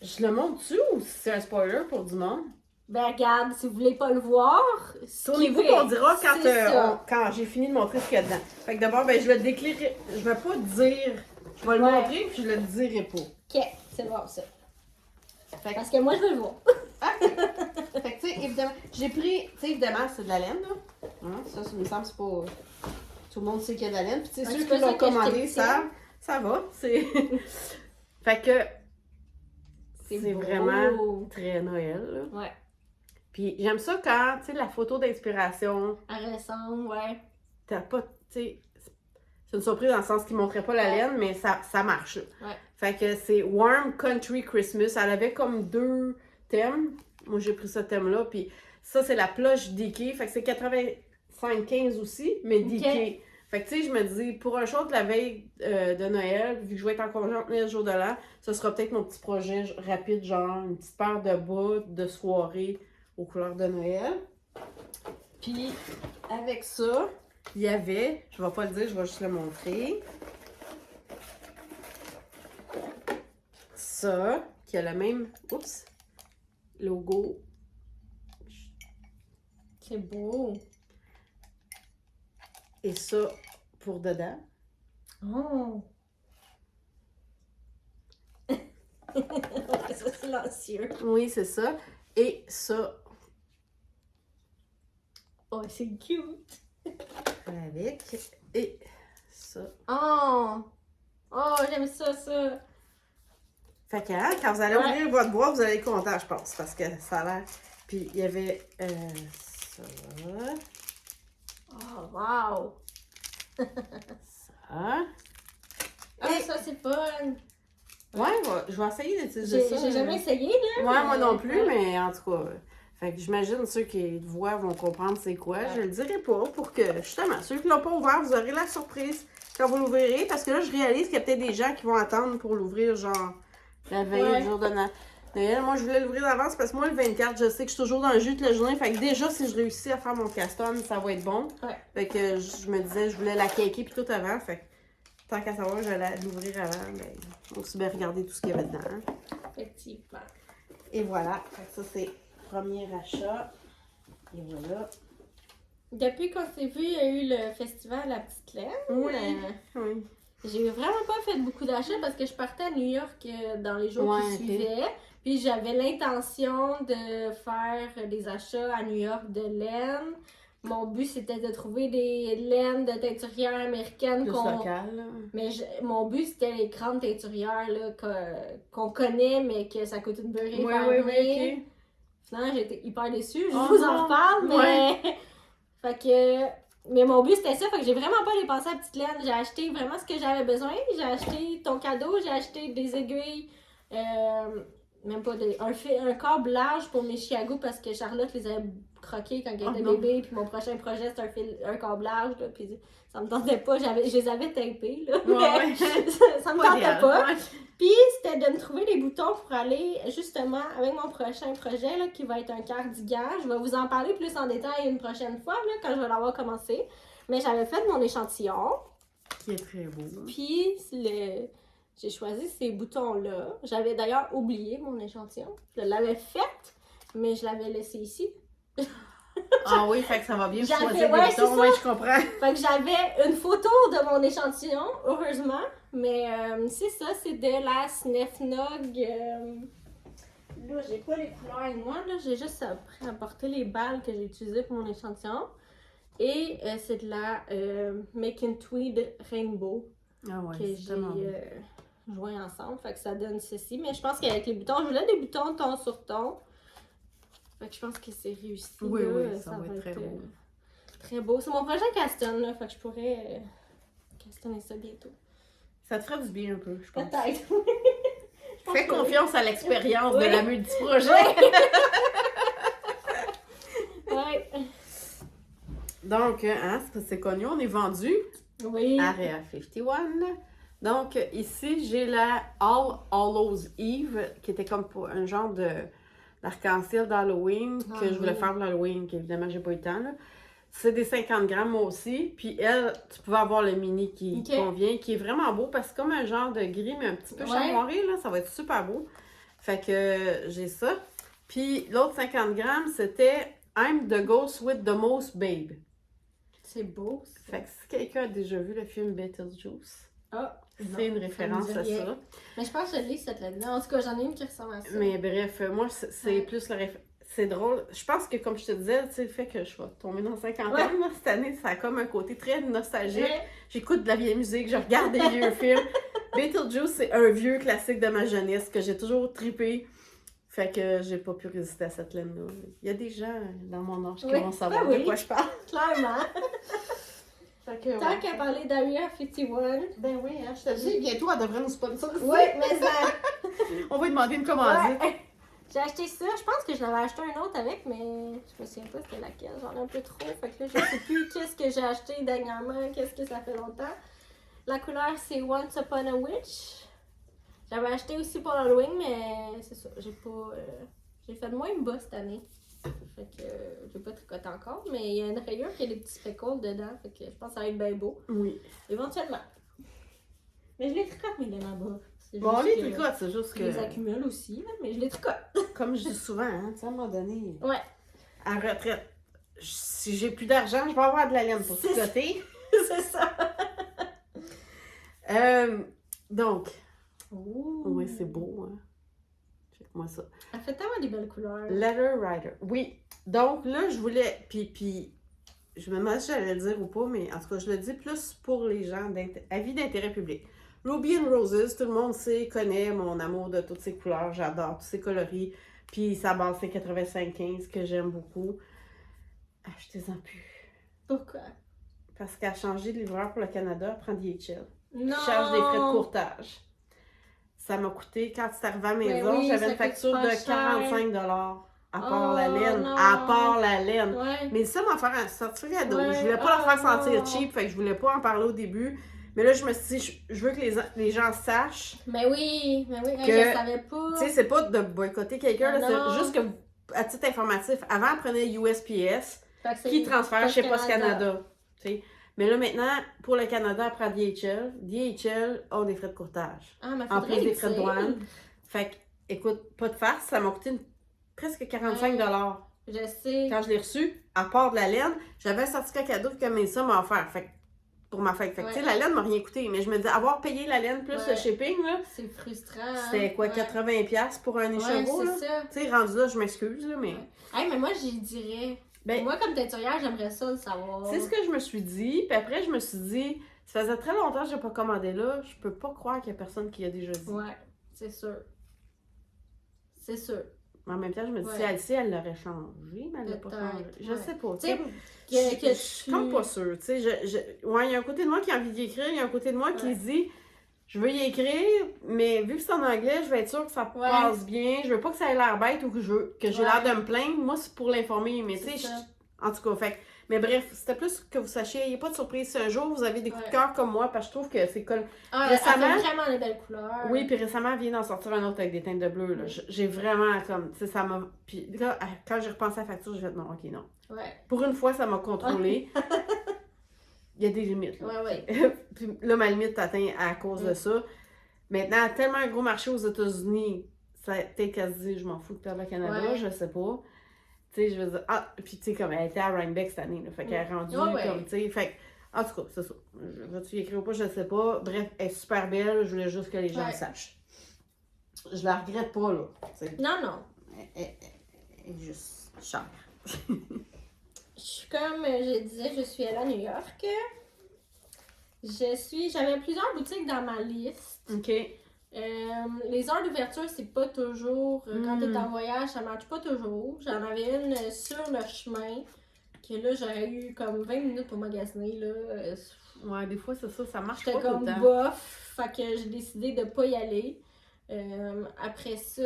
S1: Je le montre-tu ou c'est un spoiler pour du monde?
S2: Ben regarde, si vous voulez pas le voir,
S1: Tournez-vous qu'on dira
S2: c'est
S1: quand j'ai fini de montrer ce qu'il y a dedans. Fait que d'abord, ben, je le déclinerai... Je vais pas dire... Je vais le
S2: Ouais.
S1: montrer, puis je le dirai pas.
S2: Ok, c'est bon ça.
S1: Fait que...
S2: Parce que moi, je veux le voir.
S1: Fait que, tu sais, évidemment, j'ai pris, tu sais, évidemment, c'est de la laine, là. Hein, ça me semble, c'est pas... Tout le monde sait qu'il y a de la laine. Puis, tu sais,
S2: Un
S1: ceux
S2: petit peu
S1: qui l'ont
S2: ça que je
S1: commandé,
S2: t'ai
S1: ça va, c'est... Fait que, c'est
S2: beau.
S1: vraiment très Noël, là.
S2: Ouais.
S1: Puis, j'aime ça quand, tu sais, la photo d'inspiration,
S2: Elle ressemble, ouais.
S1: t'as pas, tu sais... C'est une surprise dans le sens qu'il montrait pas la laine, mais ça marche, là.
S2: Ouais.
S1: Fait que c'est Warm Country Christmas. Elle avait comme 2 thèmes. Moi, j'ai pris ce thème-là. Puis ça, c'est la plush DK. Fait que c'est 85-15 aussi, mais DK.
S2: Ok.
S1: Fait que tu sais, je me dis, pour un show de la veille de Noël, vu que je vais être en congé le jour de l'an, ce sera peut-être mon petit projet rapide, genre une petite paire de bas de soirée aux couleurs de Noël. Puis, avec ça, il y avait, je vais pas le dire, je vais juste le montrer. Ça, qui a le même, logo.
S2: C'est beau.
S1: Et ça, pour dedans.
S2: Oh. C'est silencieux.
S1: Oui, c'est ça. Et ça,
S2: Oh, c'est cute.
S1: avec. Et ça.
S2: Oh. Oh, j'aime ça.
S1: Fait que, hein, quand vous allez
S2: Ouais.
S1: ouvrir votre boîte, vous allez être content, je pense, parce que ça a l'air. Puis, il y avait ça,
S2: Oh, wow.
S1: ça.
S2: Ah, ça, c'est fun.
S1: Ouais, je vais essayer d'utiliser ça.
S2: J'ai jamais essayé, là.
S1: Ouais, moi non plus,
S2: ouais.
S1: mais en tout cas. Fait que j'imagine ceux qui le voient vont comprendre c'est quoi.
S2: Ouais.
S1: Je le dirai pas pour que, justement, ceux qui l'ont pas ouvert, vous aurez la surprise quand vous l'ouvrirez. Parce que là, je réalise qu'il y a peut-être des gens qui vont attendre pour l'ouvrir, genre, la veille du jour de Noël. Moi, je voulais l'ouvrir d'avance parce que moi, le 24, je sais que je suis toujours dans le jus de la journée. Fait que déjà, si je réussis à faire mon cast-on, ça va être bon.
S2: Ouais.
S1: Fait que je me disais, je voulais la caker puis tout avant. Fait que tant qu'à savoir, je vais l'ouvrir avant. Ben, on aussi bien regarder tout ce qu'il y avait dedans. Hein.
S2: Effectivement.
S1: Et voilà. Fait que ça, c'est le premier achat. Et voilà.
S2: Depuis qu'on s'est vu, il y a eu le festival La Petite Laine.
S1: Oui. Oui.
S2: J'ai vraiment pas fait beaucoup d'achats parce que je partais à New York dans les jours
S1: Ouais,
S2: qui
S1: ok.
S2: suivaient. Puis j'avais l'intention de faire des achats à New York de laine. Mon but, c'était de trouver des laines de teinturières américaines
S1: Plus local. Là.
S2: Mais mon but, c'était les grandes teinturières là, qu'on connaît, mais que ça coûte une beurrée
S1: Oui,
S2: faire
S1: oui,
S2: venir.
S1: oui,
S2: Finalement, j'étais hyper déçue. Je
S1: Oh
S2: vous
S1: non.
S2: en reparle, mais...
S1: Ouais.
S2: Fait que... Mais mon but, c'était ça. Fait que j'ai vraiment pas dépensé à Petite Laine. J'ai acheté vraiment ce que j'avais besoin. J'ai acheté ton cadeau. J'ai acheté des aiguilles. Même pas un câble large pour mes Chiago parce que Charlotte les avait croqués quand elle était
S1: non.
S2: bébé. Puis mon prochain projet, c'est un câble large. Là, puis ça me tentait pas. Je les avais tapés. Là,
S1: Ouais,
S2: mais ça me
S1: Pas
S2: tentait
S1: idéal.
S2: pas.
S1: Ouais.
S2: Puis c'était de me trouver des boutons pour aller justement avec mon prochain projet là, qui va être un cardigan. Je vais vous en parler plus en détail une prochaine fois là, quand je vais l'avoir commencé. Mais j'avais fait mon échantillon.
S1: Qui est très beau.
S2: Puis j'ai choisi ces boutons-là. J'avais d'ailleurs oublié mon échantillon. Je l'avais fait, mais je l'avais laissé ici.
S1: Ah oui, fait que ça va bien
S2: J'avais-
S1: choisir
S2: ouais,
S1: des
S2: c'est
S1: boutons.
S2: ça.
S1: Ouais, je comprends.
S2: Fait que j'avais une photo de mon échantillon, heureusement. Mais c'est ça, c'est de la Snefnog. Là, j'ai pas les couleurs avec moi. Là, j'ai juste après apporté les balles que j'ai utilisées pour mon échantillon. Et c'est de la Make in Tweed Rainbow
S1: Ah ouais,
S2: que
S1: c'est tellement beau.
S2: joints ensemble. Fait que ça donne ceci. Mais je pense qu'avec les boutons, je voulais des boutons ton sur ton. Fait que je pense que c'est réussi.
S1: Oui,
S2: là.
S1: oui, ça va être très beau.
S2: Très beau. C'est mon projet Caston, là. Fait que je pourrais castonner ça bientôt.
S1: Ça te ferait du bien un peu, je pense.
S2: Peut-être.
S1: Fais confiance à l'expérience
S2: Oui.
S1: de la multi-projet.
S2: Ouais.
S1: Donc, hein, c'est connu, on est vendu.
S2: Oui.
S1: Area 51. Donc, ici, j'ai la All Hallows Eve, qui était comme pour un genre d'arc-en-ciel d'Halloween, que je voulais faire pour l'Halloween, qu'évidemment, j'ai pas eu le temps, là. C'est des 50 grammes, moi aussi. Puis elle, tu pouvais avoir le mini qui convient, qui est vraiment beau, parce que c'est comme un genre de gris, mais un petit peu chamoiré, là. Ça va être super beau. Fait que j'ai ça. Puis l'autre 50 grammes, c'était I'm the ghost with the most babe.
S2: C'est beau. Ça.
S1: Fait que si quelqu'un a déjà vu le film Beetlejuice,
S2: c'est
S1: une référence à ça.
S2: Mais je pense que je lis cette lettre-là. En tout cas, j'en ai une qui ressemble à ça.
S1: Mais bref, moi, c'est plus la référence. C'est drôle. Je pense que, comme je te disais, tu sais, le fait que je vais tomber dans 50 ans, là, cette année, ça a comme un côté très nostalgique.
S2: Ouais.
S1: J'écoute de la vieille musique, je regarde des vieux films. Beetlejuice, c'est un vieux classique de ma jeunesse que j'ai toujours trippé. Fait que j'ai pas pu résister à cette laine-là. Il y a des gens dans mon âge qui vont savoir de quoi je parle.
S2: Clairement.
S1: Fait que,
S2: Tant qu'à parler d'Area 51.
S1: Ben oui, hein, je te dis, bientôt, elle devrait nous sponsoriser.
S2: Oui, mais ça.
S1: On va lui demander une commandite.
S2: Ouais. J'ai acheté ça. Je pense que je l'avais acheté un autre avec, mais je me souviens pas c'était laquelle. J'en ai un peu trop. Fait que là, je sais plus qu'est-ce que j'ai acheté dernièrement, qu'est-ce que ça fait longtemps. La couleur, c'est Once Upon a Witch. J'avais acheté aussi pour l'Halloween, mais c'est ça. J'ai pas. J'ai fait de moins une bas cette année. Fait que j'ai pas tricoté encore, mais il y a une rayure qui a des petits speckles dedans. Fait que je pense que ça va être bien beau.
S1: Oui.
S2: Éventuellement. Mais je les tricote, mes laines en bas.
S1: Bon, on les tricote, c'est juste que.
S2: Je les accumule aussi, là, mais je les tricote.
S1: Comme je dis souvent, hein, tu sais, à un moment donné.
S2: Ouais.
S1: À retraite, si j'ai plus d'argent, je vais avoir de la laine pour tricoter.
S2: C'est ça.
S1: Donc.
S2: Ouh.
S1: Oui, c'est beau, hein. Check-moi ça.
S2: Elle fait tellement des belles couleurs.
S1: Letter Writer. Oui. Donc là, je voulais. Puis je me demande si j'allais le dire ou pas, mais en tout cas, je le dis plus pour les gens avis d'intérêt public. Ruby and Roses, tout le monde sait, connaît mon amour de toutes ces couleurs. J'adore tous ces coloris. Puis sa base, c'est 85-15 que j'aime beaucoup. Achetez-en plus.
S2: Pourquoi?
S1: Parce qu'elle a changé de livreur pour le Canada, elle prend DHL.
S2: Non!
S1: Je charge des frais de courtage. Ça m'a coûté, quand c'est arrivé à la maison,
S2: oui,
S1: j'avais une
S2: ça coûte
S1: facture
S2: pas
S1: de
S2: cher.
S1: 45 $. À part la
S2: Oh,
S1: laine.
S2: non.
S1: À part la laine.
S2: Ouais.
S1: Mais ça m'a fait un certificat cadeau.
S2: Ouais.
S1: Je voulais pas leur faire sentir
S2: non.
S1: cheap, fait que je voulais pas en parler au début. Mais là, je me suis dit, je veux que les gens sachent.
S2: Mais oui,
S1: Que-
S2: je savais pas.
S1: Tu sais, c'est pas de boycotter quelqu'un, là,
S2: Non.
S1: c'est juste que, à titre informatif, avant, elle prenait USPS,
S2: Fait que c'est
S1: qui transfère chez Post
S2: Canada.
S1: Canada. Tu sais. Mais là, maintenant, pour le Canada, elle prend DHL. DHL a des frais de courtage.
S2: Ah, mais
S1: En
S2: faudrait
S1: plus des
S2: le
S1: frais de
S2: dire.
S1: douane. Fait que, écoute, pas de farce, ça m'a coûté presque 45 $.
S2: Je sais.
S1: Quand je l'ai reçu, à part de la laine, j'avais un certificat cadeau que Mélissa m'a offert. Fait que, pour ma fête. Fait que, tu sais, la laine m'a rien coûté. Mais je me dis, avoir payé la laine plus le shipping, là,
S2: C'est frustrant. Hein?
S1: c'était quoi,
S2: Ouais.
S1: 80$ pour un écheveau,
S2: Ouais,
S1: là?
S2: c'est ça.
S1: Tu sais, rendu là, je m'excuse, là, mais.
S2: Ouais. Hey, mais moi, j'y dirais.
S1: Ben,
S2: Moi, comme teinturière, j'aimerais ça le savoir.
S1: c'est ce que je me suis dit. Puis après, je me suis dit, ça faisait très longtemps que je n'ai pas commandé là. Je peux pas croire qu'il y a personne qui a déjà dit.
S2: Ouais, c'est sûr. C'est sûr.
S1: Mais en même temps, je me dis, si elle l'aurait changé, mais elle l'a pas changé. Je sais pas.
S2: Tu sais,
S1: Je suis comme pas sûre. Tu sais, ouais, il y a un côté de moi qui a envie d'y écrire, il y a un côté de moi qui dit, je veux y écrire, mais vu que c'est en anglais, je vais être sûre que ça passe bien. Je veux pas que ça ait l'air bête ou que j'ai l'air de me plaindre. Moi, c'est pour l'informer, mais tu sais, en tout cas, fait. Mais bref, c'était plus que vous sachiez, il n'y a pas de surprise. Si un jour vous avez des coups de cœur comme moi, parce que je trouve que c'est cool.
S2: Récemment, elle fait vraiment les belles couleurs.
S1: Oui, puis récemment, elle vient d'en sortir un autre avec des teintes de bleu. Là. J'ai vraiment comme, tu sais, ça m'a. Puis là, quand j'ai repensé à la facture, j'ai fait non, ok, non.
S2: Ouais.
S1: Pour une fois, ça m'a contrôlé. Il y a des limites. Là.
S2: Ouais.
S1: Puis là, ma limite t'atteint à cause de ça. Maintenant, tellement un gros marché aux États-Unis, ça peut-être qu'elle se dit, je m'en fous de perdre le Canada, je sais pas. Tu sais, je veux dire, puis tu sais, comme elle était à Rhinebeck cette année, là, fait qu'elle est rendue comme, tu sais, fait en tout cas, c'est ça. Vas-tu y écrire ou pas, je sais pas. Bref, elle est super belle, je voulais juste que les gens le sachent. Je la regrette pas, là. T'sais.
S2: Non.
S1: Elle est juste chère.
S2: Comme je disais, je suis allée à New York. J'avais plusieurs boutiques dans ma liste.
S1: OK.
S2: Les heures d'ouverture, c'est pas toujours... Quand t'es en voyage, ça marche pas toujours. J'en avais une sur le chemin, que là, j'aurais eu comme 20 minutes pour magasiner, là.
S1: Ouais, des fois, c'est ça, ça marche
S2: J'étais
S1: pas tout
S2: comme
S1: le temps.
S2: bof, fait que j'ai décidé de pas y aller. Après ça,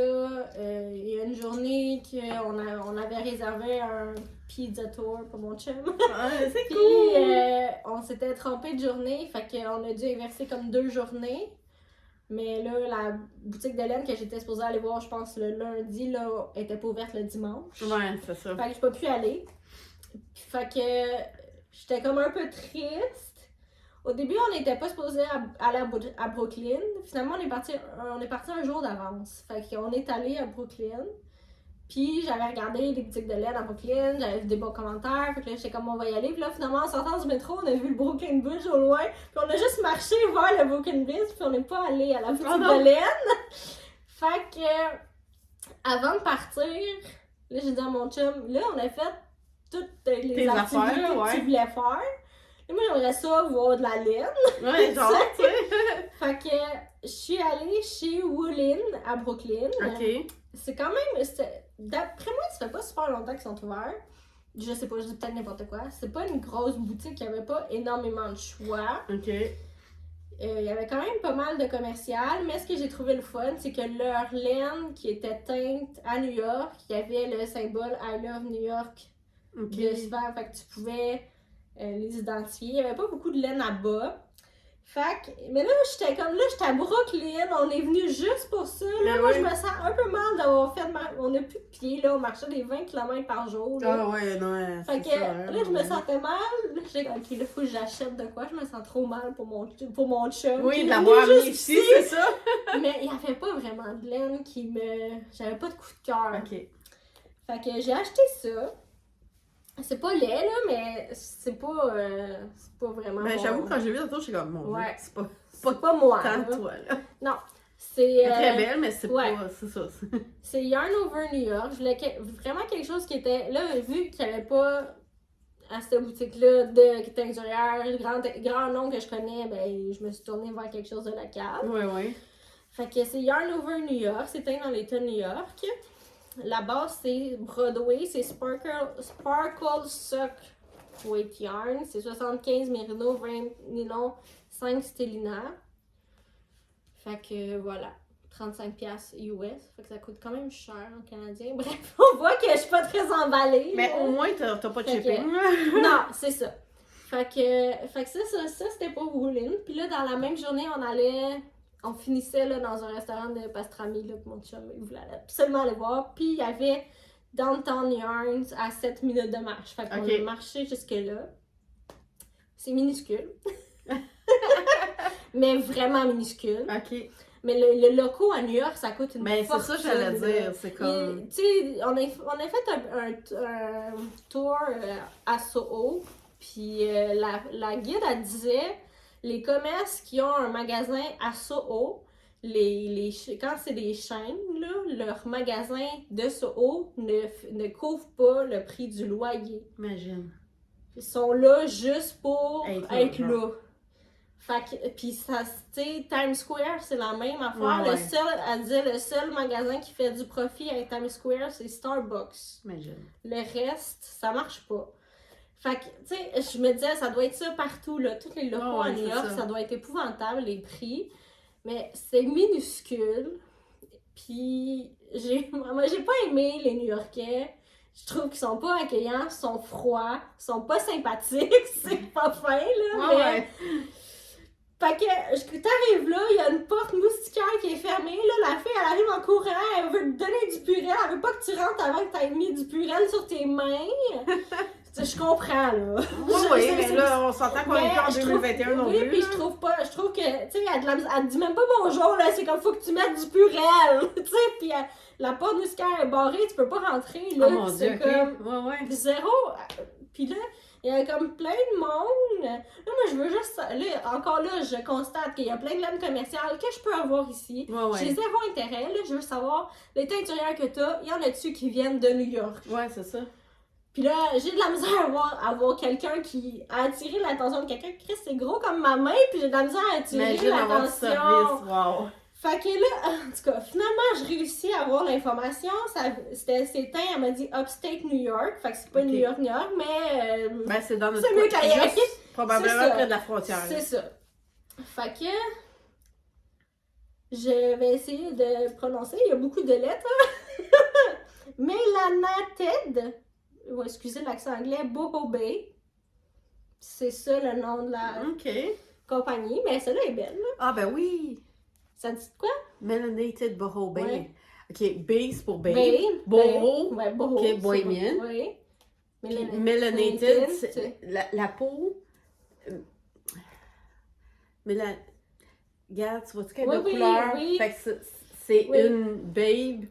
S2: il y a une journée qu'on avait réservé un pizza tour pour mon chum.
S1: Ah, c'est
S2: Puis
S1: cool!
S2: on s'était trompé de journée, fait qu'on a dû inverser comme 2 journées. Mais là, la boutique d'Hélène que j'étais supposée aller voir, je pense, le lundi, là, était pas ouverte le dimanche.
S1: Ouais, c'est ça.
S2: Fait que j'ai pas pu aller. Fait que j'étais comme un peu triste. Au début, on n'était pas supposé aller à Brooklyn. Finalement, on est parti un jour d'avance. Fait qu'on est allé à Brooklyn. Puis j'avais regardé les boutiques de laine à Brooklyn, j'avais vu des bons commentaires, fait que là j'étais comme on va y aller. Puis là finalement en sortant du métro, on a vu le Brooklyn Bridge au loin, puis on a juste marché vers le Brooklyn Bridge, puis on n'est pas allé à la boutique de laine. Fait que avant de partir, là j'ai dit à mon chum, là on a fait toutes les activités que tu voulais faire. Et moi j'aimerais ça voir de la laine.
S1: Ouais, genre, tu sais.
S2: Fait que je suis allée chez Woolin à Brooklyn.
S1: Ok.
S2: C'est quand même. D'après moi, ça fait pas super longtemps qu'ils sont ouverts. Je sais pas, je dis peut-être n'importe quoi. C'est pas une grosse boutique, il y avait pas énormément de choix.
S1: Ok.
S2: Il y avait quand même pas mal de commercial, mais ce que j'ai trouvé le fun, c'est que leur laine qui était teinte à New York, il y avait le symbole I Love New York dessus, fait que tu pouvais les identifier. Il y avait pas beaucoup de laine à bas. Fait que, mais là, j'étais à Brooklyn, on est venu juste pour ça. Là, moi, je me sens un peu mal d'avoir fait. On n'a plus de pied, là, on marchait des 20 km par jour. Là.
S1: Ah ouais, non,
S2: fait que
S1: ça,
S2: là, je me sentais mal. Là, j'étais comme, ok, là, faut que j'achète de quoi. Je me sens trop mal pour mon chum.
S1: Oui, de l'avoir amené ici, c'est ça.
S2: Mais il n'y avait pas vraiment de laine qui me. J'avais pas de coup de cœur.
S1: Ok.
S2: Fait que j'ai acheté ça. C'est pas laid, là, mais c'est pas vraiment.
S1: Ben, j'avoue, quand j'ai vu tantôt, j'étais comme, mon Dieu, c'est
S2: pas moi.
S1: Tant toi, là.
S2: Non. C'est
S1: très belle, mais c'est pas. C'est ça.
S2: C'est Yarn Over New York. Je voulais vraiment quelque chose qui était. Là, vu qu'il n'y avait pas à cette boutique-là de teinturière, grand nom que je connais, ben, je me suis tournée vers quelque chose de local.
S1: Oui.
S2: Fait que c'est Yarn Over New York. C'est teint dans l'État de New York. La base, c'est Broadway, c'est Sparkle Sock Weight Yarn. C'est 75 mérino, 20 nylon, 5 stélina. Fait que voilà, 35$ US. Fait que ça coûte quand même cher en canadien. Bref, on voit que je suis pas très emballée.
S1: Mais
S2: là.
S1: au moins, t'as pas de shipping.
S2: Non, c'est ça. Fait que ça c'était pour Woolin. Puis là, dans la même journée, on finissait là, dans un restaurant de pastrami, là, mon chum, il voulait absolument aller voir. Puis il y avait Downtown Yarns à 7 minutes de marche. Fait qu'on a marché jusque-là. C'est minuscule. Mais vraiment minuscule.
S1: Ok.
S2: Mais le loco à New York, ça coûte une fortune.
S1: C'est ça que j'allais dire. C'est comme...
S2: Tu sais, on a fait un tour à Soho. Puis la guide, elle disait... Les commerces qui ont un magasin à Soho, quand c'est des chaînes, là, leur magasin de Soho ne couvre pas le prix du loyer.
S1: Imagine.
S2: Ils sont là juste pour être là. Fait que, pis ça, tu sais, Times Square, c'est la même affaire. Elle disait, le seul magasin qui fait du profit avec Times Square, c'est Starbucks.
S1: Imagine.
S2: Le reste, ça marche pas. Fait que, tu sais, je me disais, ça doit être ça partout, là. Tous les locaux à New York, ça doit être épouvantable, les prix. Mais c'est minuscule. Puis, moi, j'ai pas aimé les New-Yorkais. Je trouve qu'ils sont pas accueillants, sont froids, sont pas sympathiques. C'est pas fin, là. Fait que, t'arrives là, il y a une porte moustiquaire qui est fermée. Là, la fille, elle arrive en courant, elle veut te donner du purel. Elle veut pas que tu rentres avant que t'aies mis du purel sur tes mains. Je comprends, là.
S1: Oui, mais là, on s'entend qu'on est pas en 2021 non plus.
S2: Oui, puis je trouve que, tu sais, elle te dit même pas bonjour, là, c'est comme, faut que tu mettes du purel, tu sais, puis la porte moustiquaire est barrée, tu peux pas rentrer, là.
S1: Oh mon Dieu,
S2: comme, zéro, puis là, il y a comme plein de monde. Là, moi, je veux juste, là, encore là, je constate qu'il y a plein de laines commerciales que je peux avoir ici. J'ai zéro intérêt, là, je veux savoir, les teinturières que t'as, il y en a-tu qui viennent de New York?
S1: Ouais, c'est ça.
S2: Puis là, j'ai de la misère à voir quelqu'un qui a attiré l'attention de quelqu'un. Chris, c'est gros comme ma main, puis j'ai de la misère à attirer l'attention.
S1: Wow.
S2: Fait que là, en tout cas, finalement, je réussis à avoir l'information. C'est temps, elle m'a dit Upstate New York. Fait que c'est pas
S1: Ok.
S2: New York, mais.
S1: Ben, c'est dans notre
S2: C'est mieux
S1: coin,
S2: qu'ailleurs.
S1: juste probablement
S2: C'est ça.
S1: près de la frontière.
S2: C'est ça. Fait que. Je vais essayer de prononcer. Il y a beaucoup de lettres. Melanated. Oh, excusez l'accent anglais. Boho Bay. C'est ça le nom de la
S1: OK.
S2: compagnie. Mais celle-là est belle. Là.
S1: Ah, ben oui.
S2: Ça dit quoi?
S1: Melanated Boho Bay.
S2: Ouais.
S1: OK, Bay, c'est pour Bay.
S2: Bay.
S1: Boho.
S2: Ouais, boho.
S1: Ok,
S2: c'est
S1: bohémienne.
S2: bon. Oui.
S1: Puis melanated,
S2: c'est-
S1: c'est la peau. Regarde, tu vois-tu qu'elle est
S2: Oui,
S1: de
S2: oui,
S1: couleur?
S2: oui.
S1: Fait que c'est
S2: Oui.
S1: une babe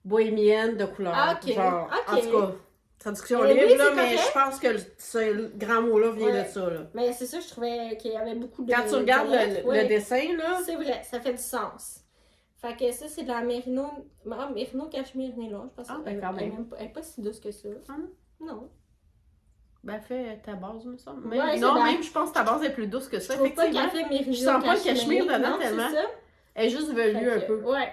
S1: bohémienne de couleur.
S2: Ah, ok,
S1: Genre,
S2: ok.
S1: en tout cas, traduction
S2: Oui,
S1: libre, là,
S2: c'est
S1: mais
S2: correct.
S1: je pense que ce grand mot-là vient
S2: Ouais.
S1: de ça. Là.
S2: Mais c'est ça, je trouvais qu'il y avait beaucoup de.
S1: Quand tu regardes
S2: de lettres.
S1: le
S2: Ouais.
S1: dessin, là,
S2: C'est vrai, ça fait du sens. Fait que ça, c'est de la Merino. Ah, Merino Cachemire Nylon, je pense.
S1: Ah,
S2: Elle-
S1: ben, quand
S2: elle,
S1: même.
S2: elle est pas si douce que ça.
S1: Ah non?
S2: Non.
S1: ben fais ta base, me semble. Mais
S2: Ouais,
S1: non,
S2: c'est
S1: même, je pense que ta base est plus douce que
S2: Je
S1: ça,
S2: trouve pas
S1: effectivement.
S2: qu'elle fait Merino.
S1: Je sens pas le cachemire dedans
S2: non,
S1: tellement.
S2: C'est ça.
S1: Elle est juste velue un
S2: Fait que,
S1: peu.
S2: Ouais.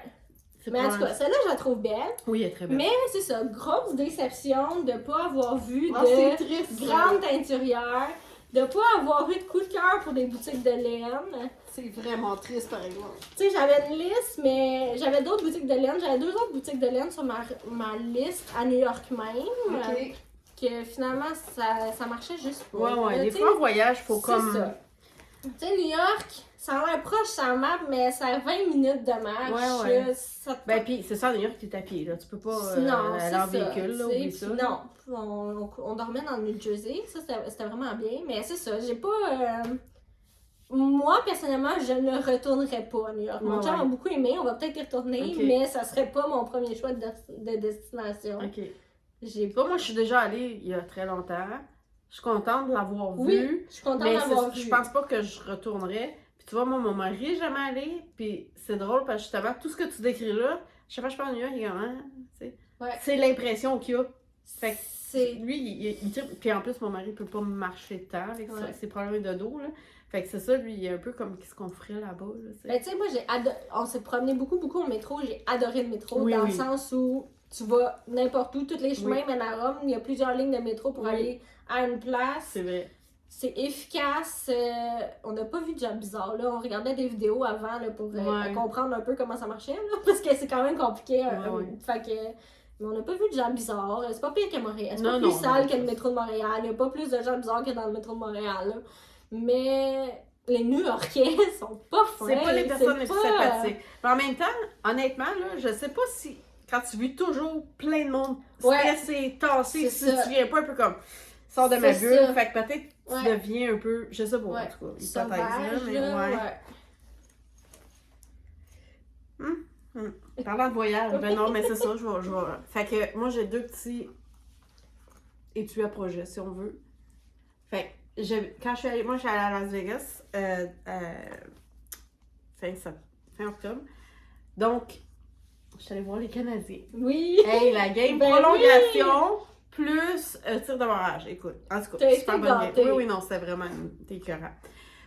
S1: C'est
S2: Mais en tout
S1: probablement-
S2: cas, celle-là, je la trouve belle.
S1: Oui, elle est très belle.
S2: Mais c'est ça, grosse déception de pas avoir vu
S1: Ah, c'est
S2: de
S1: triste.
S2: grande teinturière, de pas avoir eu de coup de cœur pour des boutiques de laine.
S1: C'est vraiment triste, par exemple.
S2: Tu sais, j'avais une liste, mais j'avais d'autres boutiques de laine. J'avais 2 autres boutiques de laine sur ma liste à New York même.
S1: OK.
S2: Que finalement, ça marchait juste pas.
S1: Ouais, ouais.
S2: Là,
S1: Des
S2: tu
S1: fois,
S2: sais,
S1: en voyage, faut
S2: c'est
S1: comme...
S2: ça. Tu sais, New York, ça a l'air proche sur la map, mais ça a 20 minutes de marche.
S1: Ouais, ouais.
S2: Là, ça te-
S1: Ben, puis c'est ça, à New York, t'es à pied, là. Tu peux pas
S2: non,
S1: aller
S2: c'est
S1: en
S2: ça.
S1: véhicule, là,
S2: tu sais,
S1: oublie
S2: puis
S1: ça.
S2: non, on dormait dans le New Jersey. Ça, c'était vraiment bien. Mais c'est ça, j'ai pas... Moi, personnellement, je ne retournerais pas à New York. Mon
S1: Ouais,
S2: chum
S1: ouais.
S2: a beaucoup aimé, on va peut-être y retourner,
S1: Ok.
S2: mais ça serait pas mon premier choix de destination.
S1: OK.
S2: J'ai
S1: Tu vois, moi, je suis déjà allée il y a très longtemps. Je suis contente de l'avoir
S2: Oui,
S1: vu.
S2: je suis contente
S1: Mais
S2: d'avoir vu.
S1: je pense pas que je retournerais. Puis tu vois, moi, mon mari est jamais allé. Puis c'est drôle parce que justement, tout ce que tu décris là, chaque fois que je parle à New York, il est comme, hein, tu sais.
S2: Ouais.
S1: C'est l'impression qu'il a. Fait que
S2: C'est...
S1: lui, il tripe. Puis en plus, mon mari peut pas marcher tant avec
S2: Ouais.
S1: ses problèmes de dos, là. Fait que c'est ça, lui, il est un peu comme qu'est-ce qu'on ferait là-bas, là, tu sais.
S2: Ben, tu sais, moi, on s'est promené beaucoup au métro. J'ai adoré le métro
S1: Oui,
S2: dans
S1: oui.
S2: le sens où tu vas n'importe où, tous les chemins
S1: Oui.
S2: mènent à Rome. Il y a plusieurs lignes de métro pour
S1: Oui.
S2: aller à une place.
S1: C'est vrai.
S2: C'est efficace. On n'a pas vu de job bizarre. Là. On regardait des vidéos avant là, pour
S1: Ouais.
S2: comprendre un peu comment ça marchait. Là, parce que c'est quand même compliqué.
S1: Ouais.
S2: Fait que, mais on n'a pas vu de gens bizarres. C'est pas pire que Montréal. C'est
S1: Non,
S2: pas plus
S1: non,
S2: sale
S1: non.
S2: que le métro de Montréal. Il n'y a pas plus de gens bizarres que dans le métro de Montréal. Là. Mais les New-Yorkais sont pas fins.
S1: C'est pas les personnes les plus
S2: pas,
S1: sympathiques. Mais en même temps, honnêtement, là, je sais pas si quand tu vis toujours plein de monde
S2: Ouais.
S1: stressé, tassé,
S2: C'est
S1: si
S2: ça.
S1: tu viens pas un peu comme sors de ma
S2: C'est
S1: bulle,
S2: ça.
S1: fait que peut-être tu
S2: Ouais.
S1: deviens un peu, je sais pas,
S2: Ouais.
S1: en tout cas, hypothèse,
S2: sauvage,
S1: là, mais
S2: là,
S1: ouais. Parlant de voyage, ben non, mais c'est ça, je vais. Fait que moi, j'ai 2 petits étuis à projet, si on veut. Fait que quand je suis allée, moi, je suis allée à Las Vegas fin octobre. Donc, je suis allée voir les Canadiens.
S2: Oui.
S1: Hey, la game
S2: Ben
S1: prolongation plus tir de barrage. Écoute, en tout cas,
S2: T'as
S1: super
S2: été
S1: bonne game.
S2: gâtée.
S1: Oui, non, c'était vraiment écœurant.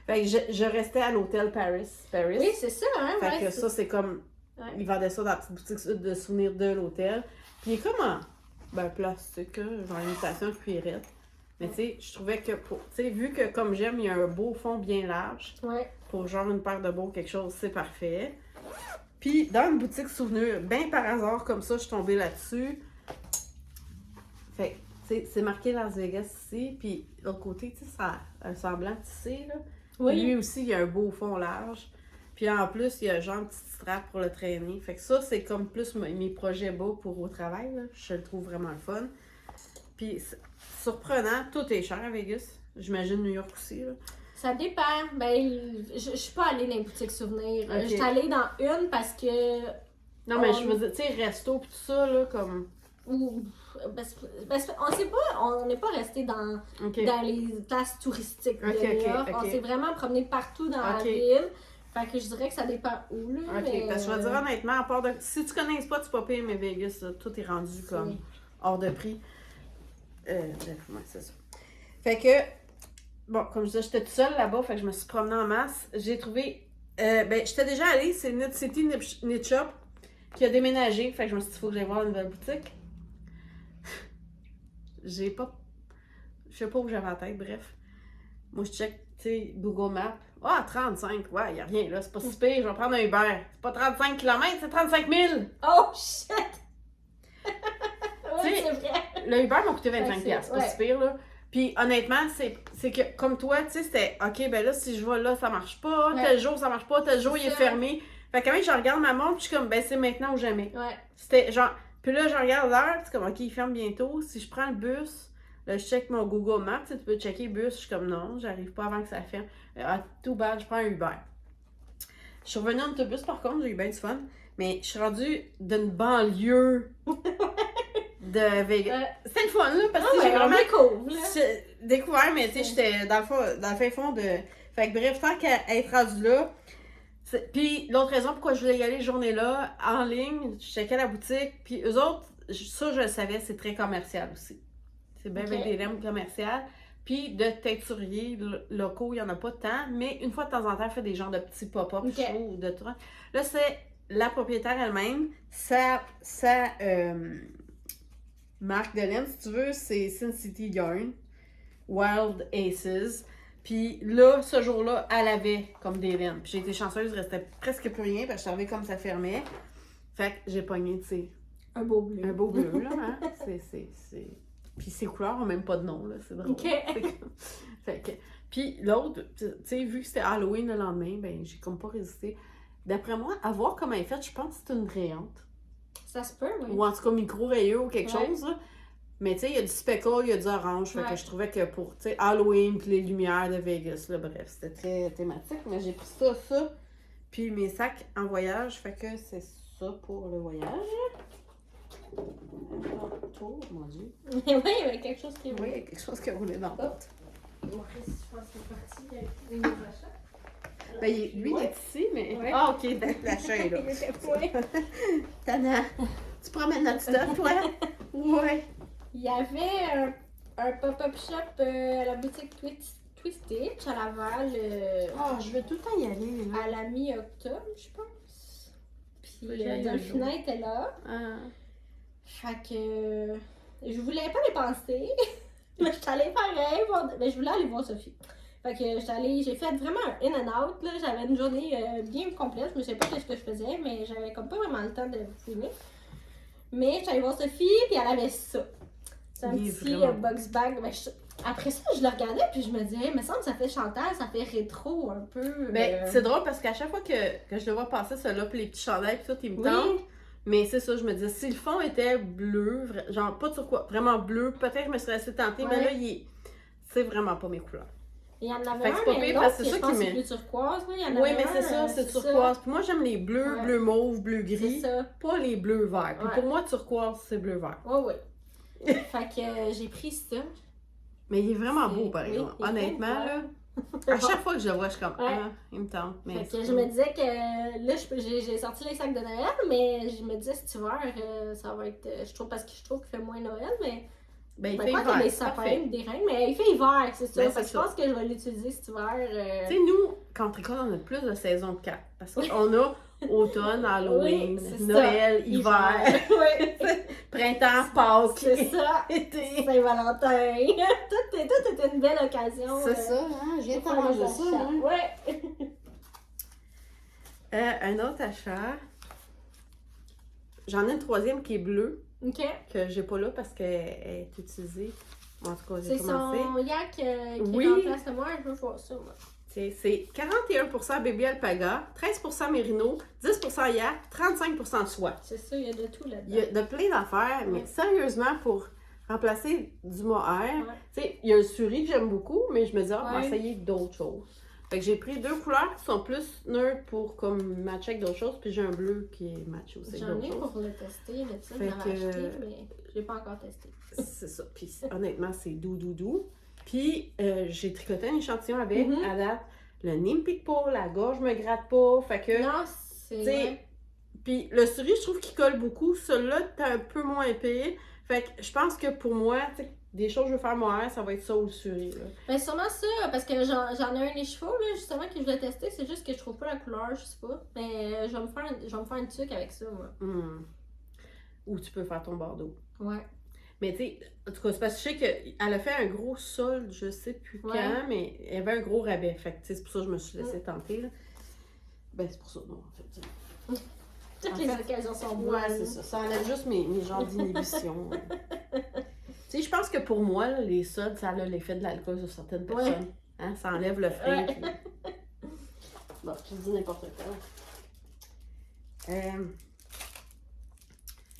S1: Fait que je restais à l'hôtel Paris.
S2: Oui, c'est ça, hein.
S1: Fait
S2: ouais,
S1: que
S2: c'est-
S1: ça, c'est comme.
S2: Ouais.
S1: Ils vendaient ça dans la petite boutique de souvenirs de l'hôtel. Puis il est comme en plastique, là, genre imitation cuirette. Mais tu sais, je trouvais que, tu sais, vu que comme j'aime, il y a un beau fond bien large,
S2: Ouais.
S1: pour genre une paire de beaux quelque chose, c'est parfait. Puis dans une boutique souvenir, ben par hasard, comme ça, je suis tombée là-dessus. Fait que, tu sais, c'est marqué Las Vegas ici, puis de l'autre côté, tu sais, ça a un semblant tissé, là. Puis
S2: Oui.
S1: lui aussi, il y a un beau fond large. Puis en plus, il y a genre une petite strap pour le traîner. Fait que ça, c'est comme plus mes projets bas pour au travail, là. Je le trouve vraiment le fun. Puis surprenant, tout est cher à Vegas. J'imagine New York aussi, là.
S2: Ça dépend. Ben, je suis pas allée dans les boutiques souvenirs.
S1: Ok.
S2: Je suis allée dans une parce que.
S1: Non, mais
S2: On-
S1: je veux dire, tu sais, resto pis tout ça, là, comme...
S2: On sait pas, on n'est pas resté dans
S1: OK.
S2: les places touristiques de
S1: Ok,
S2: New
S1: ok,
S2: York.
S1: ok.
S2: On s'est vraiment promené partout dans la
S1: Ok.
S2: ville. Fait que je dirais que ça dépend où, là.
S1: OK,
S2: mais,
S1: parce que je vais dire honnêtement, à part de... Si tu connais les spots, c'est pas pire, mais Vegas, là, tout est rendu comme
S2: Oui.
S1: hors de prix. Bref, ouais, c'est ça. Fait que, bon, comme je disais, j'étais toute seule là-bas, fait que je me suis promenée en masse. J'ai trouvé Ben, j'étais déjà allée, c'est Knit City Knit Shop qui a déménagé. Fait que je me suis dit, faut que j'aille voir une nouvelle boutique. J'ai pas. Je sais pas où j'avais la tête, bref. Moi, je check, tu sais, Google Maps. Ah, 35, ouais, y a rien là, c'est pas si pire, je vais prendre un Uber. C'est pas 35 km, c'est 35 000!
S2: Oh shit!
S1: Tu
S2: Oui,
S1: sais,
S2: c'est vrai.
S1: Le Uber m'a coûté 25$,
S2: Ouais,
S1: c'est pas si pire, là. Puis honnêtement, c'est que comme toi, tu sais, c'était OK, ben là, si je vais là, ça marche pas, tel jour, ça marche pas, tel jour, il est fermé. Fait que quand même, je regarde ma montre, puis je suis comme, ben c'est maintenant ou jamais.
S2: Ouais.
S1: C'était genre, puis là, je regarde l'heure, c'est comme, OK, il ferme bientôt. Si je prends le bus, là, je check mon Google Maps, tu peux checker le bus, je suis comme, non, j'arrive pas avant que ça ferme. Tout bad, je prends un Uber. Je suis revenue en autobus, par contre, j'ai eu bien du fun, mais je suis rendue d'une banlieue de Vegas. C'était le fun, là, parce que j'ai vraiment découvert, mais tu sais, j'étais dans le fin fond de... Fait que bref, tant qu'à être rendue là... Puis l'autre raison pourquoi je voulais y aller cette journée-là, en ligne, je checkais la boutique, puis eux autres, ça je le savais, c'est très commercial aussi. C'est bien avec des lames commerciales. Puis de teinturiers locaux, il n'y en a pas tant, mais une fois de temps en temps, elle fait des genres de petits pop-up shows ou de trucs. Là, c'est la propriétaire elle-même, sa marque de laine, si tu veux, c'est Sin City Yarn, Wild Aces. Puis là, ce jour-là, elle avait comme des laines. Puis j'ai été chanceuse, il restait presque plus rien, parce que je savais comme ça fermait. Fait que j'ai pogné, tu sais.
S2: Un beau bleu.
S1: Un beau bleu, là, hein. C'est... Puis ces couleurs ont même pas de nom, là. C'est drôle. Fait que... Puis l'autre, tu sais, vu que c'était Halloween le lendemain, ben j'ai comme pas résisté. D'après moi, à voir comment elle est faite, je pense que c'est une rayante.
S2: Ça se peut, oui.
S1: Ou en tout cas micro-rayeux ou quelque chose, là. Mais tu sais, il y a du speckle, il y a du orange. Fait que je trouvais que pour, tu sais, Halloween puis les lumières de Vegas, là, bref, c'était très thématique. Mais j'ai pris ça, puis mes sacs en voyage. Fait que c'est ça pour le voyage. Oh, mon Dieu.
S2: Oui, il y avait quelque chose qui roulait.
S1: Oui, il y a quelque chose qui a roulé dans le porte.
S2: Moi, je pense que c'est parti avec les nouveaux achats.
S1: Ben, lui, il est ici, mais... Ouais. Ah, OK, l'achat est là.
S2: Il était point.
S1: Tana, tu promènes notre stuff, toi? Ouais.
S2: Il y avait un pop-up shop à la boutique Twistitch à Laval.
S1: Je veux tout le temps y aller, là.
S2: À la mi-octobre, je pense. Puis
S1: Ouais,
S2: Delphina était là. Fait que je voulais pas dépenser. Mais je suis allée pareil. Mais je voulais aller voir Sophie. Fait que j'ai fait vraiment un in and out. Là. J'avais une journée bien complète. Je ne sais pas ce que je faisais, mais j'avais comme pas vraiment le temps de filmer. Mais je suis allée voir Sophie, puis elle avait ça. C'est un petit box bag. Ben, après ça, je le regardais, puis je me disais, me semble que ça fait Chantal, ça fait rétro un peu.
S1: Ben, c'est drôle parce qu'à chaque fois que je le vois passer, ça-là, puis les petits chandails, puis tout, il me tente. Mais c'est ça, je me disais, si le fond était bleu, genre pas turquoise, vraiment bleu, peut-être que je me serais laissée tenter, mais là, c'est vraiment pas mes couleurs.
S2: Il y en avait un,
S1: mais l'autre,
S2: je pense que c'est plus turquoise. Là. Il y en
S1: oui,
S2: avait
S1: mais c'est ça, c'est turquoise. Puis moi, j'aime les bleus, bleu mauve, bleu gris, pas les bleus verts. Puis pour moi, turquoise, c'est bleu vert.
S2: Oui. Fait que j'ai pris ça.
S1: Mais il est vraiment beau, par exemple. Honnêtement, là. À chaque fois que je le vois, je suis comme, il me tente. Mais
S2: fait que je me disais que là, j'ai sorti les sacs de Noël, mais je me disais cet hiver, ça va être. Parce que je trouve qu'il fait moins Noël, mais.
S1: Ben, il fait hiver.
S2: Des sapins, des reines, mais il fait hiver, c'est ça. Fait que je pense que je vais l'utiliser cet hiver.
S1: Tu sais, nous, quand on tricole, on a plus de saison de 4. Parce qu'on a automne, Halloween, Noël, hiver. Printemps, Pâques.
S2: C'est ça.
S1: Été.
S2: Saint-Valentin. Tout est une belle occasion.
S1: C'est ça, hein? Je viens de t'arranger ça.
S2: Ouais.
S1: Un autre achat. J'en ai une troisième qui est bleue.
S2: OK.
S1: Que j'ai pas là parce qu'elle est utilisée. En tout cas, j'ai commencé.
S2: C'est son yak qui remplace le moi. Je veux voir ça, moi.
S1: C'est 41% bébé alpaga, 13% mérino, 10% yak, 35% soie.
S2: C'est ça, il y a de tout là-dedans.
S1: Il y a de plein d'affaires, mais sérieusement, pour remplacer du mohair, tu sais, il y a le suri que j'aime beaucoup, mais je me dis, on va essayer d'autres choses. Fait que j'ai pris 2 couleurs qui sont plus neutres pour comme matcher avec d'autres choses, puis j'ai un bleu qui est match aussi avec d'autres choses.
S2: J'en ai pour le tester, le petit, j'avais acheté, mais je l'ai pas encore testé.
S1: C'est ça, puis honnêtement, c'est doux. Puis j'ai tricoté un échantillon avec, à date, le nez me pique pas, la gorge me gratte pas, fait que...
S2: Non, c'est...
S1: Puis le suri, je trouve qu'il colle beaucoup, celui-là, t'es un peu moins épais. Fait que je pense que pour moi, des choses que je veux faire moi, ça va être ça ou le suré, là.
S2: Ben, sûrement ça, parce que j'en ai un des chevaux, là, justement, que je voulais tester. C'est juste que je trouve pas la couleur, je sais pas. Mais je vais me faire une tuque avec ça, moi.
S1: Ou tu peux faire ton Bordeaux.
S2: Ouais.
S1: Mais tu sais, en tout cas, c'est parce que je sais qu'elle a fait un gros solde, je sais plus quand, mais il y avait un gros rabais. Fait que c'est pour ça que je me suis laissée tenter, là. Ben, c'est pour ça, non, en fait.
S2: Toutes les occasions sont bonnes.
S1: Ouais, c'est ça. Ça enlève juste mes genres d'inhibition. Tu sais, je pense que pour moi, là, les soldes, ça a l'effet de l'alcool sur certaines personnes. Hein? Ça enlève le frais. Puis... Bon, je te dis n'importe quoi.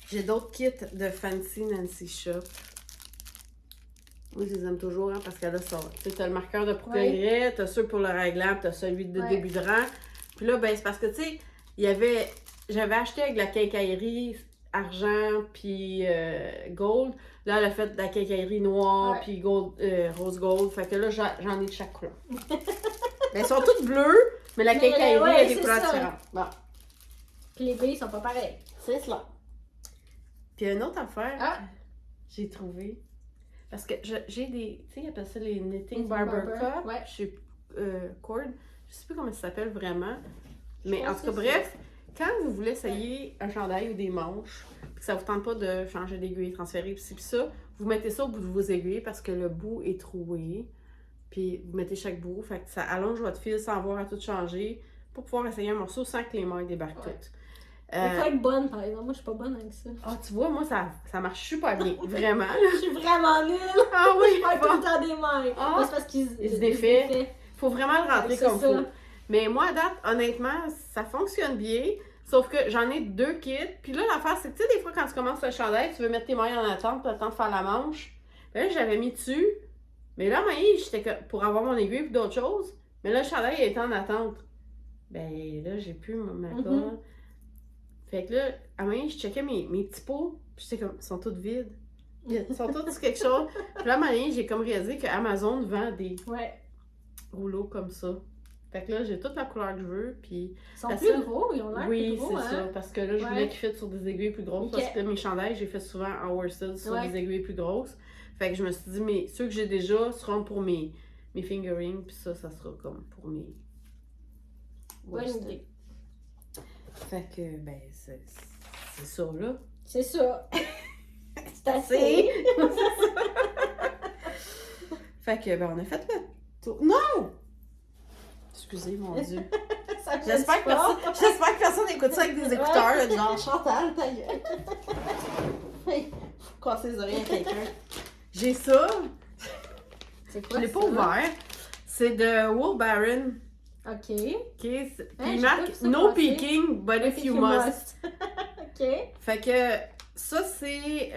S1: J'ai d'autres kits de Fancy Nancy Shop. Moi, je les aime toujours, hein, parce qu'elle a ça. Tu sais, t'as le marqueur de progrès, t'as ceux pour le réglant, t'as celui de début de rang. Puis là, ben, c'est parce que, tu sais, j'avais acheté avec la quincaillerie argent puis gold. Là, elle a fait de la quincaillerie noire puis gold, rose gold. Fait que là, j'en ai de chaque couleur. Ben, elles sont toutes bleues, mais la quincaillerie a des couleurs différentes. Bon.
S2: Puis les billes sont pas pareilles.
S1: C'est cela. Puis une autre affaire, j'ai trouvé. Parce que j'ai des. Tu sais, ils appellent ça les Knitting Barber Cup. Chez Cord. Je sais plus comment ça s'appelle vraiment. Mais en tout cas, bref, quand vous voulez essayer un chandail ou des manches, puis que ça vous tente pas de changer d'aiguille, transférer, puis ça, vous mettez ça au bout de vos aiguilles parce que le bout est troué. Puis vous mettez chaque bout. Fait que ça allonge votre fil sans avoir à tout changer pour pouvoir essayer un morceau sans que les mailles débarquent toutes.
S2: Il faut être bonne, par exemple. Moi, je suis pas bonne avec ça.
S1: Ah, tu vois, moi, ça marche super bien. Vraiment.
S2: Je suis vraiment nulle.
S1: Ah oui,
S2: je tout le temps des mailles.
S1: Ah,
S2: c'est parce qu'ils
S1: se défait. Faut vraiment le rentrer comme il faut. Mais moi, à date, honnêtement, ça fonctionne bien. Sauf que j'en ai 2 kits. Puis là, l'affaire, c'est que, tu sais, des fois, quand tu commences le chandail, tu veux mettre tes mailles en attente, tu as le temps de faire la manche. Puis là, j'avais mis dessus. Mais là, j'étais pour avoir mon aiguille et d'autres choses. Mais là, le chandail était en attente. Ben là, j'ai plus ma corde. Fait que là, à un moment, je checkais mes petits pots, puis j'étais comme, ils sont tous vides. Ils sont tous sur quelque chose. Puis là, à un moment, j'ai comme réalisé qu'Amazon vend des rouleaux comme ça. Fait que là, j'ai toute la couleur que je veux, puis...
S2: Ils sont plus gros, ils ont l'air plus gros,
S1: Oui, c'est ça, parce que là, je voulais qu'ils fitent sur des aiguilles plus grosses, parce que mes chandails, j'ai fait souvent en worsted sur des aiguilles plus grosses. Fait que je me suis dit, mais ceux que j'ai déjà seront pour mes fingerings, puis ça sera comme pour mes worsted. Fait que, ben, c'est ça, là.
S2: C'est ça. C'est assez.
S1: Fait que, ben, on a fait le tour. Non! Excusez, mon Dieu. J'espère que personne écoute ça avec des écouteurs, là, genre Chantal, ta gueule. Faut casser les oreilles à quelqu'un. J'ai ça.
S2: C'est quoi?
S1: Je l'ai pas ouvert. C'est de Wool Baron.
S2: OK.
S1: Puis il marque No peeking, but if you must.
S2: OK.
S1: Fait que ça, c'est.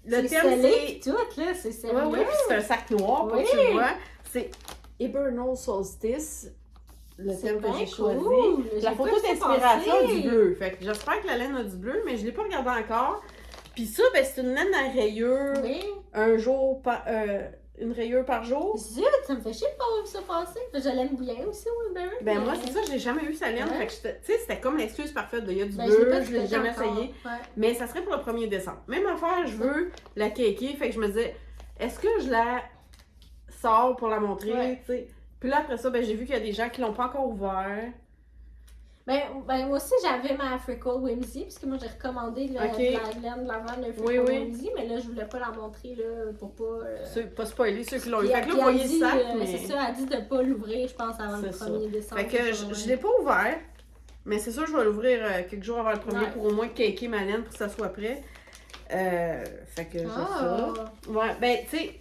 S1: Le
S2: terme, c'est. Tout, là, c'est sérieux.
S1: Oui, puis c'est un sac noir, pour que tu le vois. C'est Hibernal Solstice, le thème que j'ai choisi. La photo d'inspiration du bleu. Fait que j'espère que la laine a du bleu, mais je l'ai pas regardé encore. Puis ça, ben, c'est une laine à rayure. Un jour par. Une rayure par jour.
S2: Zut, ça me fait chier de pas avoir vu ça passer. Je l'aime bien aussi, Woolberry.
S1: Ben moi, c'est ça, j'ai jamais eu sa laine. Fait que tu sais, c'était comme l'excuse parfaite de il y a du bleu, je l'ai jamais essayé. Mais ça serait pour le 1er décembre. Même affaire, je veux la kéké. Fait que je me disais, est-ce que je la sors pour la montrer, tu sais. Puis là, après ça, ben j'ai vu qu'il y a des gens qui l'ont pas encore ouvert.
S2: Ben moi aussi, j'avais ma Africal Whimsy, parce que moi, j'ai recommandé la laine de la vente de Africal Whimsy, mais là, je voulais pas la montrer, là, pour pas...
S1: pas spoiler ceux qui l'ont eu. Fait que là, vous voyez le sac, mais...
S2: C'est ça, elle dit de pas l'ouvrir, je pense, avant le 1er décembre.
S1: Fait que je l'ai pas ouvert, mais c'est sûr, je vais l'ouvrir quelques jours avant le 1er pour au moins caker ma laine pour que ça soit prêt. Fait que j'ai ça. Ouais, ben, tu sais,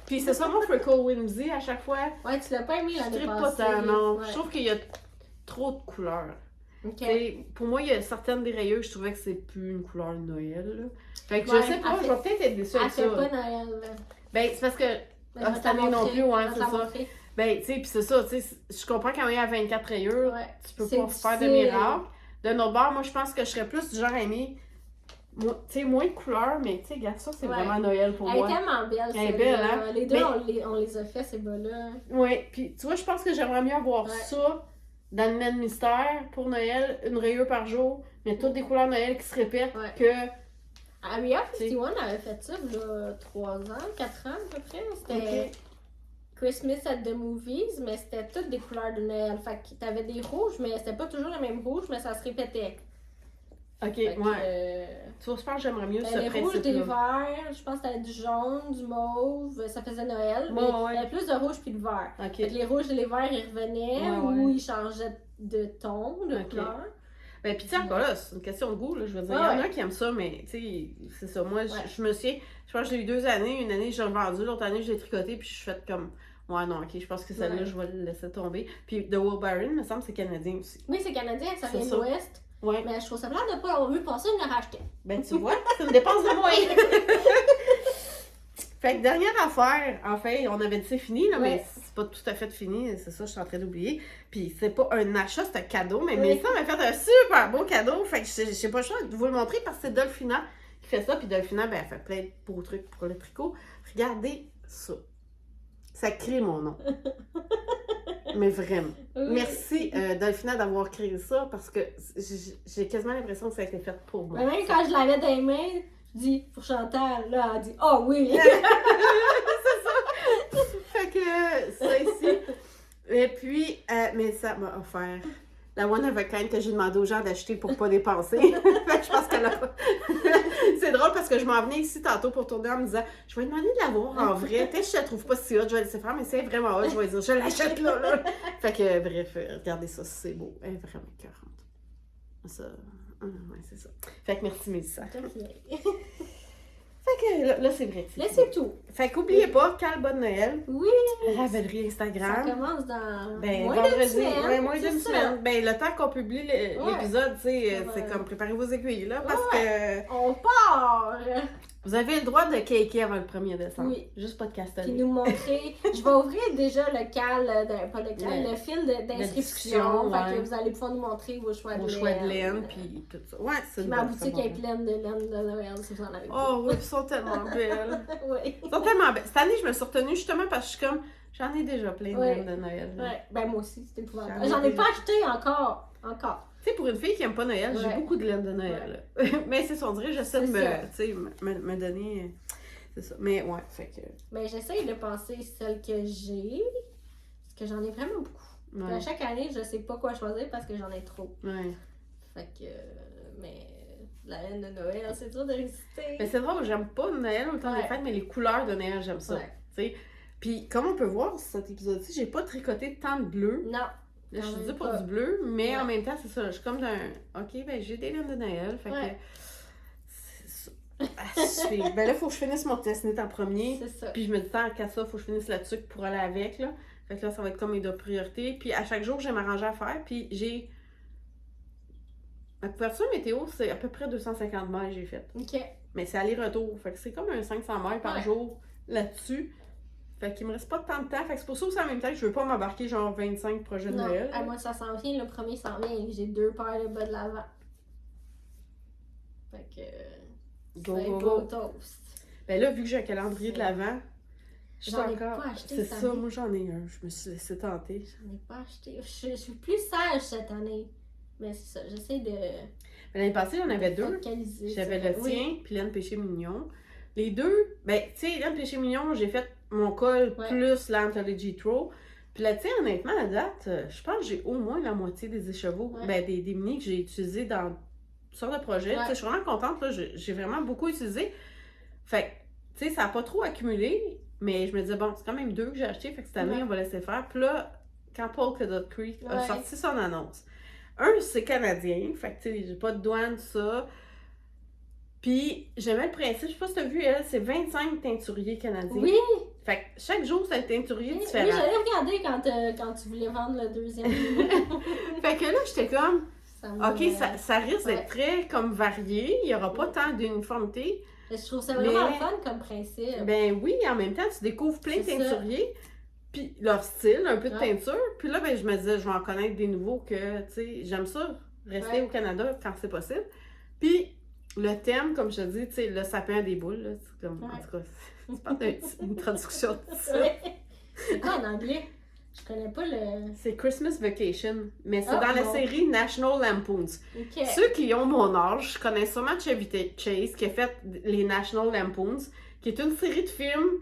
S1: pis c'est ça mon Africal Whimsy à chaque fois.
S2: Ouais, tu l'as pas aimé l'année passée.
S1: Pas tant, non. Je trouve qu'il y a trop de couleurs. Pour moi, il y a certaines des rayures, je trouvais que c'est plus une couleur de Noël. Là. Fait que je sais pas, je vais peut-être être déçue avec ça.
S2: Elle fait pas Noël.
S1: Ben, c'est parce que cette année non plus, ouais, c'est ça. Ben, tu sais, pis c'est ça, tu sais, je comprends quand il y a 24 rayures, tu peux pas faire de miracle. De notre bord, moi, je pense que je serais plus du genre à aimer, tu sais, moins de couleurs, mais tu sais, regarde ça, c'est vraiment Noël pour moi.
S2: Elle est tellement belle,
S1: elle est belle, hein?
S2: Les deux, on les a fait, ces bas-là.
S1: Oui, puis tu vois, je pense que j'aimerais mieux avoir ça dans le Naine Mystère pour Noël, une rayure par jour, mais toutes des couleurs Noël qui se répètent que
S2: Area 51 avait fait ça, là, 3 ans, 4 ans à peu près. C'était Christmas at the Movies, mais c'était toutes des couleurs de Noël. Fait que t'avais des rouges, mais c'était pas toujours le même rouge, mais ça se répétait.
S1: Ok,
S2: Fait que,
S1: tu vois, je pense que j'aimerais mieux ce
S2: les rouges, des
S1: principe-là.
S2: verts, je pense que t'avais du jaune, du mauve, ça faisait Noël. Mais
S1: Ouais.
S2: il y avait plus de rouge puis de vert.
S1: Ok.
S2: Fait que les rouges et les verts, ils revenaient ou ils changeaient de ton, de couleur.
S1: Ben, pis tu sais, encore là, c'est une question de goût, là. Je veux dire, il y en a qui aiment ça, mais tu sais, c'est ça. Moi, je me suis. Je pense que j'ai eu 2 années. Une année, j'ai vendu, l'autre année, j'ai tricoté, puis je suis faite comme. Ouais, non, ok, je pense que celle-là, je vais le laisser tomber. Puis The Wool Baron, me semble, c'est canadien aussi.
S2: Oui, c'est canadien, ça vient de l'Ouest.
S1: Ouais.
S2: Mais je trouve ça plate de pas l'avoir vu passer, de le racheter.
S1: Ben, tu vois, c'est une dépense de moins. Fait que dernière affaire, en fait, on avait dit c'est fini, là, mais c'est pas tout à fait fini, c'est ça, je suis en train d'oublier. Puis c'est pas un achat, c'est un cadeau, mais Mélissa m'a fait un super beau cadeau. Fait que j'ai pas le choix de vous le montrer parce que c'est Dolphina qui fait ça. Puis Dolphina, ben, elle fait plein de beaux trucs pour le tricot. Regardez ça. Ça crée mon nom. Mais vraiment.
S2: Oui.
S1: Merci Dolphina d'avoir créé ça parce que j'ai quasiment l'impression que ça a été fait pour moi.
S2: Mais même quand je l'avais dans les mains, je dis pour Chantal, là, elle dit « Oh oui! »
S1: C'est ça! Fait que ça ici. Et puis, mais ça m'a offert la one of a kind que j'ai demandé aux gens d'acheter pour pas dépenser. Fait que je pense qu'elle a pas. C'est drôle parce que je m'en venais ici tantôt pour tourner en me disant je vais demander de l'avoir en vrai. Peut-être que je la trouve pas si hot, je vais laisser faire, mais c'est vraiment hot, je vais dire je l'achète là. Fait que bref, regardez ça, c'est beau. Elle est vraiment écœurante. Ça. Ouais, c'est ça. Fait que merci Mélissa. Fait que là c'est vrai.
S2: Là, c'est tout.
S1: Fait qu'oubliez pas, quelle bonne Noël.
S2: Oui!
S1: Ravellerie Instagram.
S2: Ça commence dans
S1: Ben,
S2: moins
S1: vendredi,
S2: d'une semaine.
S1: ouais, moins d'une
S2: ça.
S1: semaine. Ben, le temps qu'on publie l'épisode, tu sais, c'est comme préparez vos aiguilles, là, parce que
S2: On part!
S1: vous avez le droit de caker avant le 1er décembre.
S2: Oui.
S1: Juste pas de
S2: Puis
S1: castaner.
S2: nous montrer. Je vais ouvrir déjà le pas le cal, le fil d'inscription. Fait que vous allez pouvoir nous montrer vos choix de laine.
S1: Vos choix de laine, puis tout ça. Ouais, c'est
S2: Puis ma boutique est pleine de laine de Noël, si vous en avez.
S1: Oh oui, ils sont tellement belles.
S2: Oui.
S1: Ils sont tellement belles. Cette année, je me suis retenue justement parce que je suis comme, j'en ai déjà plein de laine de Noël.
S2: Ouais. Ben moi aussi, c'était épouvantable. J'en ai pas acheté encore.
S1: Tu sais, pour une fille qui aime pas Noël, j'ai beaucoup de laine de Noël. Mais c'est ça, on dirait, j'essaie de me donner. C'est ça. Mais ouais, fait que.
S2: Ben j'essaie de penser celle que j'ai. Parce que j'en ai vraiment beaucoup.
S1: Ouais.
S2: À chaque année, je sais pas quoi choisir parce que j'en ai trop.
S1: Ouais.
S2: Fait que. Mais. La laine de Noël, c'est dur de résister.
S1: Mais c'est drôle, j'aime pas Noël au temps des fêtes, mais les couleurs de Noël, j'aime ça. Tu sais. Puis, comme on peut voir sur cet épisode-ci, j'ai pas tricoté tant de bleu.
S2: Non.
S1: Là, je suis dit pour du bleu, mais en même temps, c'est ça. Je suis comme d'un. Ok, ben j'ai des laines de Noël. Fait que. C'est ça. Ben là, faut que je finisse mon test net en premier.
S2: C'est ça.
S1: Puis je me dis, tant qu'à ça, faut que je finisse la tuque pour aller avec. Là. Fait que là, ça va être comme mes deux priorités. Puis à chaque jour, j'ai m'arranger à faire. Puis j'ai. Ma couverture météo, c'est à peu près 250 miles j'ai fait.
S2: OK.
S1: Mais c'est aller-retour. Fait que c'est comme un 500 miles par jour là-dessus. Fait qu'il me reste pas tant de temps. Fait que c'est pour ça aussi en même temps que je veux pas m'embarquer genre 25 projets de Noël.
S2: À moi, ça s'en vient. Le premier s'en vient. J'ai 2 paires de bas de l'avant. Fait que.
S1: Go.
S2: Toast.
S1: Ben là, vu que j'ai un calendrier de l'avant,
S2: J'en ai pas acheté.
S1: C'est ça, moi j'en ai un. Je me suis laissé tenter.
S2: J'en ai pas acheté. Je suis plus sage cette année. Mais c'est ça, j'essaie de.
S1: L'année passée, j'en avais 2. J'avais le tien, puis Laine Péché Mignon. Les deux, ben, tu sais, Laine Péché Mignon, j'ai fait mon col plus l'Anthology Throw. Puis là, tu sais, honnêtement, à date, je pense que j'ai au moins la moitié des écheveaux, ben, des mini que j'ai utilisés dans toutes sortes de projets. Je suis vraiment contente, là, j'ai vraiment beaucoup utilisé. Fait que, tu sais, ça n'a pas trop accumulé, mais je me disais, bon, c'est quand même 2 que j'ai acheté, fait que cette année, on va laisser faire. Puis là, quand Polka Dot Creek a sorti son annonce, c'est canadien, fait que, tu sais, j'ai pas de douane, tout ça. Puis, j'aimais le principe, je sais pas si tu as vu, elle, c'est 25 teinturiers canadiens.
S2: Oui!
S1: Fait que chaque jour, c'est un teinturier différent.
S2: Oui, j'allais regarder quand tu voulais vendre le deuxième.
S1: Fait que là, j'étais comme, ok, ça risque d'être très comme varié, il y aura pas tant d'uniformité.
S2: Je trouve ça vraiment fun comme principe.
S1: Ben oui, en même temps, tu découvres plein de teinturiers, puis leur style, un peu de teinture. Puis là, ben, je me disais, je vais en connaître des nouveaux que, tu sais, j'aime ça, rester au Canada quand c'est possible. Puis, le thème, comme je te dis, tu sais, le sapin des boules, là, c'est comme, en tout cas, c'est pas une traduction de ça.
S2: C'est quoi en anglais? Je connais pas le...
S1: C'est Christmas Vacation, mais c'est
S2: Ah,
S1: dans la
S2: bon.
S1: série National Lampoons.
S2: Ok.
S1: Ceux qui ont mon âge connaissent sûrement Chevy Chase qui a fait les National Lampoons, qui est une série de films.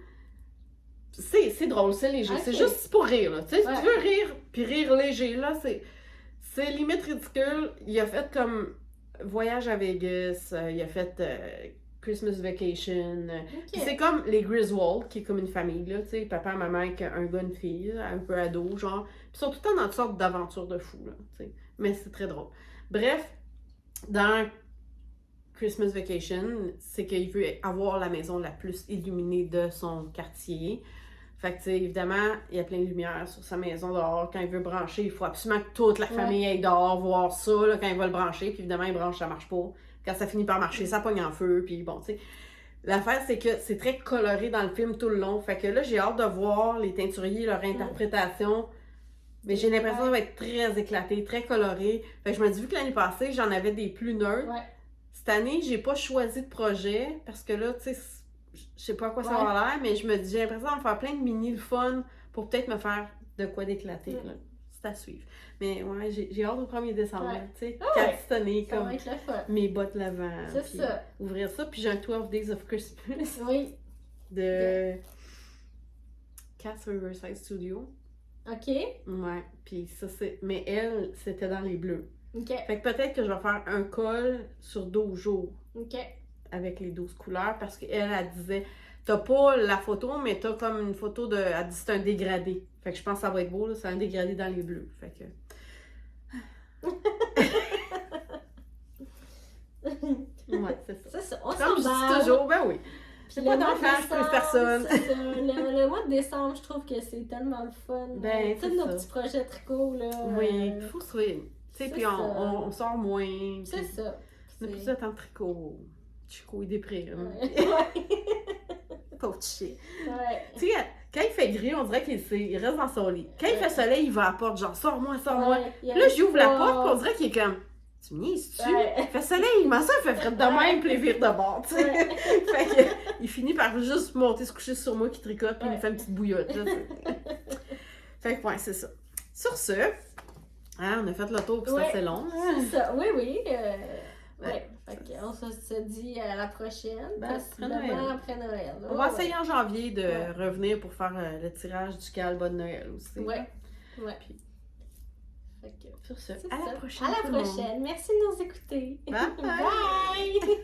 S1: C'est drôle, c'est léger.
S2: Ok.
S1: C'est juste pour rire, là. Tu sais, si
S2: Ouais.
S1: tu veux rire, puis rire léger, là, c'est limite ridicule. Il a fait comme Voyage à Vegas, il a fait Christmas Vacation. Puis
S2: Ok.
S1: c'est comme les Griswold, qui est comme une famille, là, tu sais, papa, maman, avec un gars, une fille, là, un peu ado, genre. Puis ils sont tout le temps dans une sorte d'aventure de fou, là, tu sais. Mais c'est très drôle. Bref, dans Christmas Vacation, c'est qu'il veut avoir la maison la plus illuminée de son quartier. Fait que, tu sais, évidemment, il y a plein de lumière sur sa maison dehors. Quand il veut brancher, il faut absolument que toute la famille aille dehors voir ça, là, quand il va le brancher. Puis évidemment, il branche, ça marche pas. Quand ça finit par marcher, ça pogne en feu. Puis bon, tu sais. L'affaire, c'est que c'est très coloré dans le film tout le long. Fait que là, j'ai hâte de voir les teinturiers, leur interprétation. Mais j'ai l'impression que ça va être très éclaté, très coloré. Fait que je me dis, vu que l'année passée, j'en avais des plus neutres.
S2: Ouais.
S1: Cette année, j'ai pas choisi de projet parce que là, tu sais, je sais pas à quoi ça va l'air, mais je me dis, j'ai l'impression d'en faire plein de mini le fun pour peut-être me faire de quoi d'éclater. Là. C'est à suivre. Mais ouais, j'ai hâte au 1er décembre,
S2: Ouais.
S1: tu sais,
S2: Ah ouais.
S1: castaner
S2: Ça
S1: comme
S2: va être le fun.
S1: mes bottes l'avant.
S2: C'est
S1: puis
S2: ça.
S1: Ouvrir ça, puis j'ai un 12 Days of Christmas
S2: Oui.
S1: de Cass Riverside Studio.
S2: Ok.
S1: Ouais, puis ça c'est. Mais elle, c'était dans les bleus.
S2: Ok.
S1: Fait que peut-être que je vais faire un col sur 12 jours.
S2: Ok.
S1: Avec les 12 couleurs parce qu'elle, elle disait t'as pas la photo, mais t'as comme une photo de. Elle dit c'est un dégradé. Fait que je pense que ça va être beau, là. C'est un dégradé dans les bleus. Fait que. Ouais, c'est ça.
S2: C'est ça. On
S1: Comme je
S2: s'emballe.
S1: dis toujours, ben oui.
S2: Puis
S1: pas
S2: le mois de
S1: d'enfant, je
S2: décembre,
S1: personne.
S2: c'est ça. Le mois de décembre, je trouve que c'est tellement le fun.
S1: Ben,
S2: Tous
S1: c'est
S2: nos
S1: ça.
S2: petits projets tricot, là.
S1: Oui, faut se Tu sais,
S2: c'est
S1: puis
S2: ça.
S1: on sort moins.
S2: C'est
S1: puis
S2: ça.
S1: On a plus de temps de tricot. Chico, il déprime.
S2: Ouais.
S1: Pauvre chien.
S2: Ouais.
S1: Tu sais, quand il fait gris, on dirait il reste dans son lit. Quand il fait soleil, il va à la porte, genre, sors-moi, sors-moi.
S2: Ouais, il y a
S1: Puis là,
S2: un
S1: j'ouvre la
S2: froid.
S1: porte, puis on dirait qu'il est comme, tu me niaises-tu?
S2: Ouais.
S1: Il fait soleil, il m'en ça, il fait frais de même, puis il vire de bord, tu sais.
S2: Ouais.
S1: Fait que, il finit par juste monter, se coucher sur moi, qui tricote, puis il me fait une petite bouillotte, là, tu sais. Fait que, ouais, c'est ça. Sur ce, hein, on a fait le tour, puis c'est
S2: Ouais.
S1: assez long.
S2: C'est ça. Oui, oui.
S1: Ouais.
S2: Ouais. Fait qu'on se dit à la prochaine.
S1: Ben, après
S2: possiblement
S1: Noël.
S2: après Noël.
S1: On va essayer en janvier de revenir pour faire le tirage du calba de Noël aussi.
S2: Ouais. Ouais.
S1: Puis,
S2: Fait que,
S1: sur ce,
S2: c'est
S1: à
S2: ça.
S1: la prochaine.
S2: À la
S1: tout le monde.
S2: prochaine. Merci de nous écouter.
S1: Bye.
S2: Bye.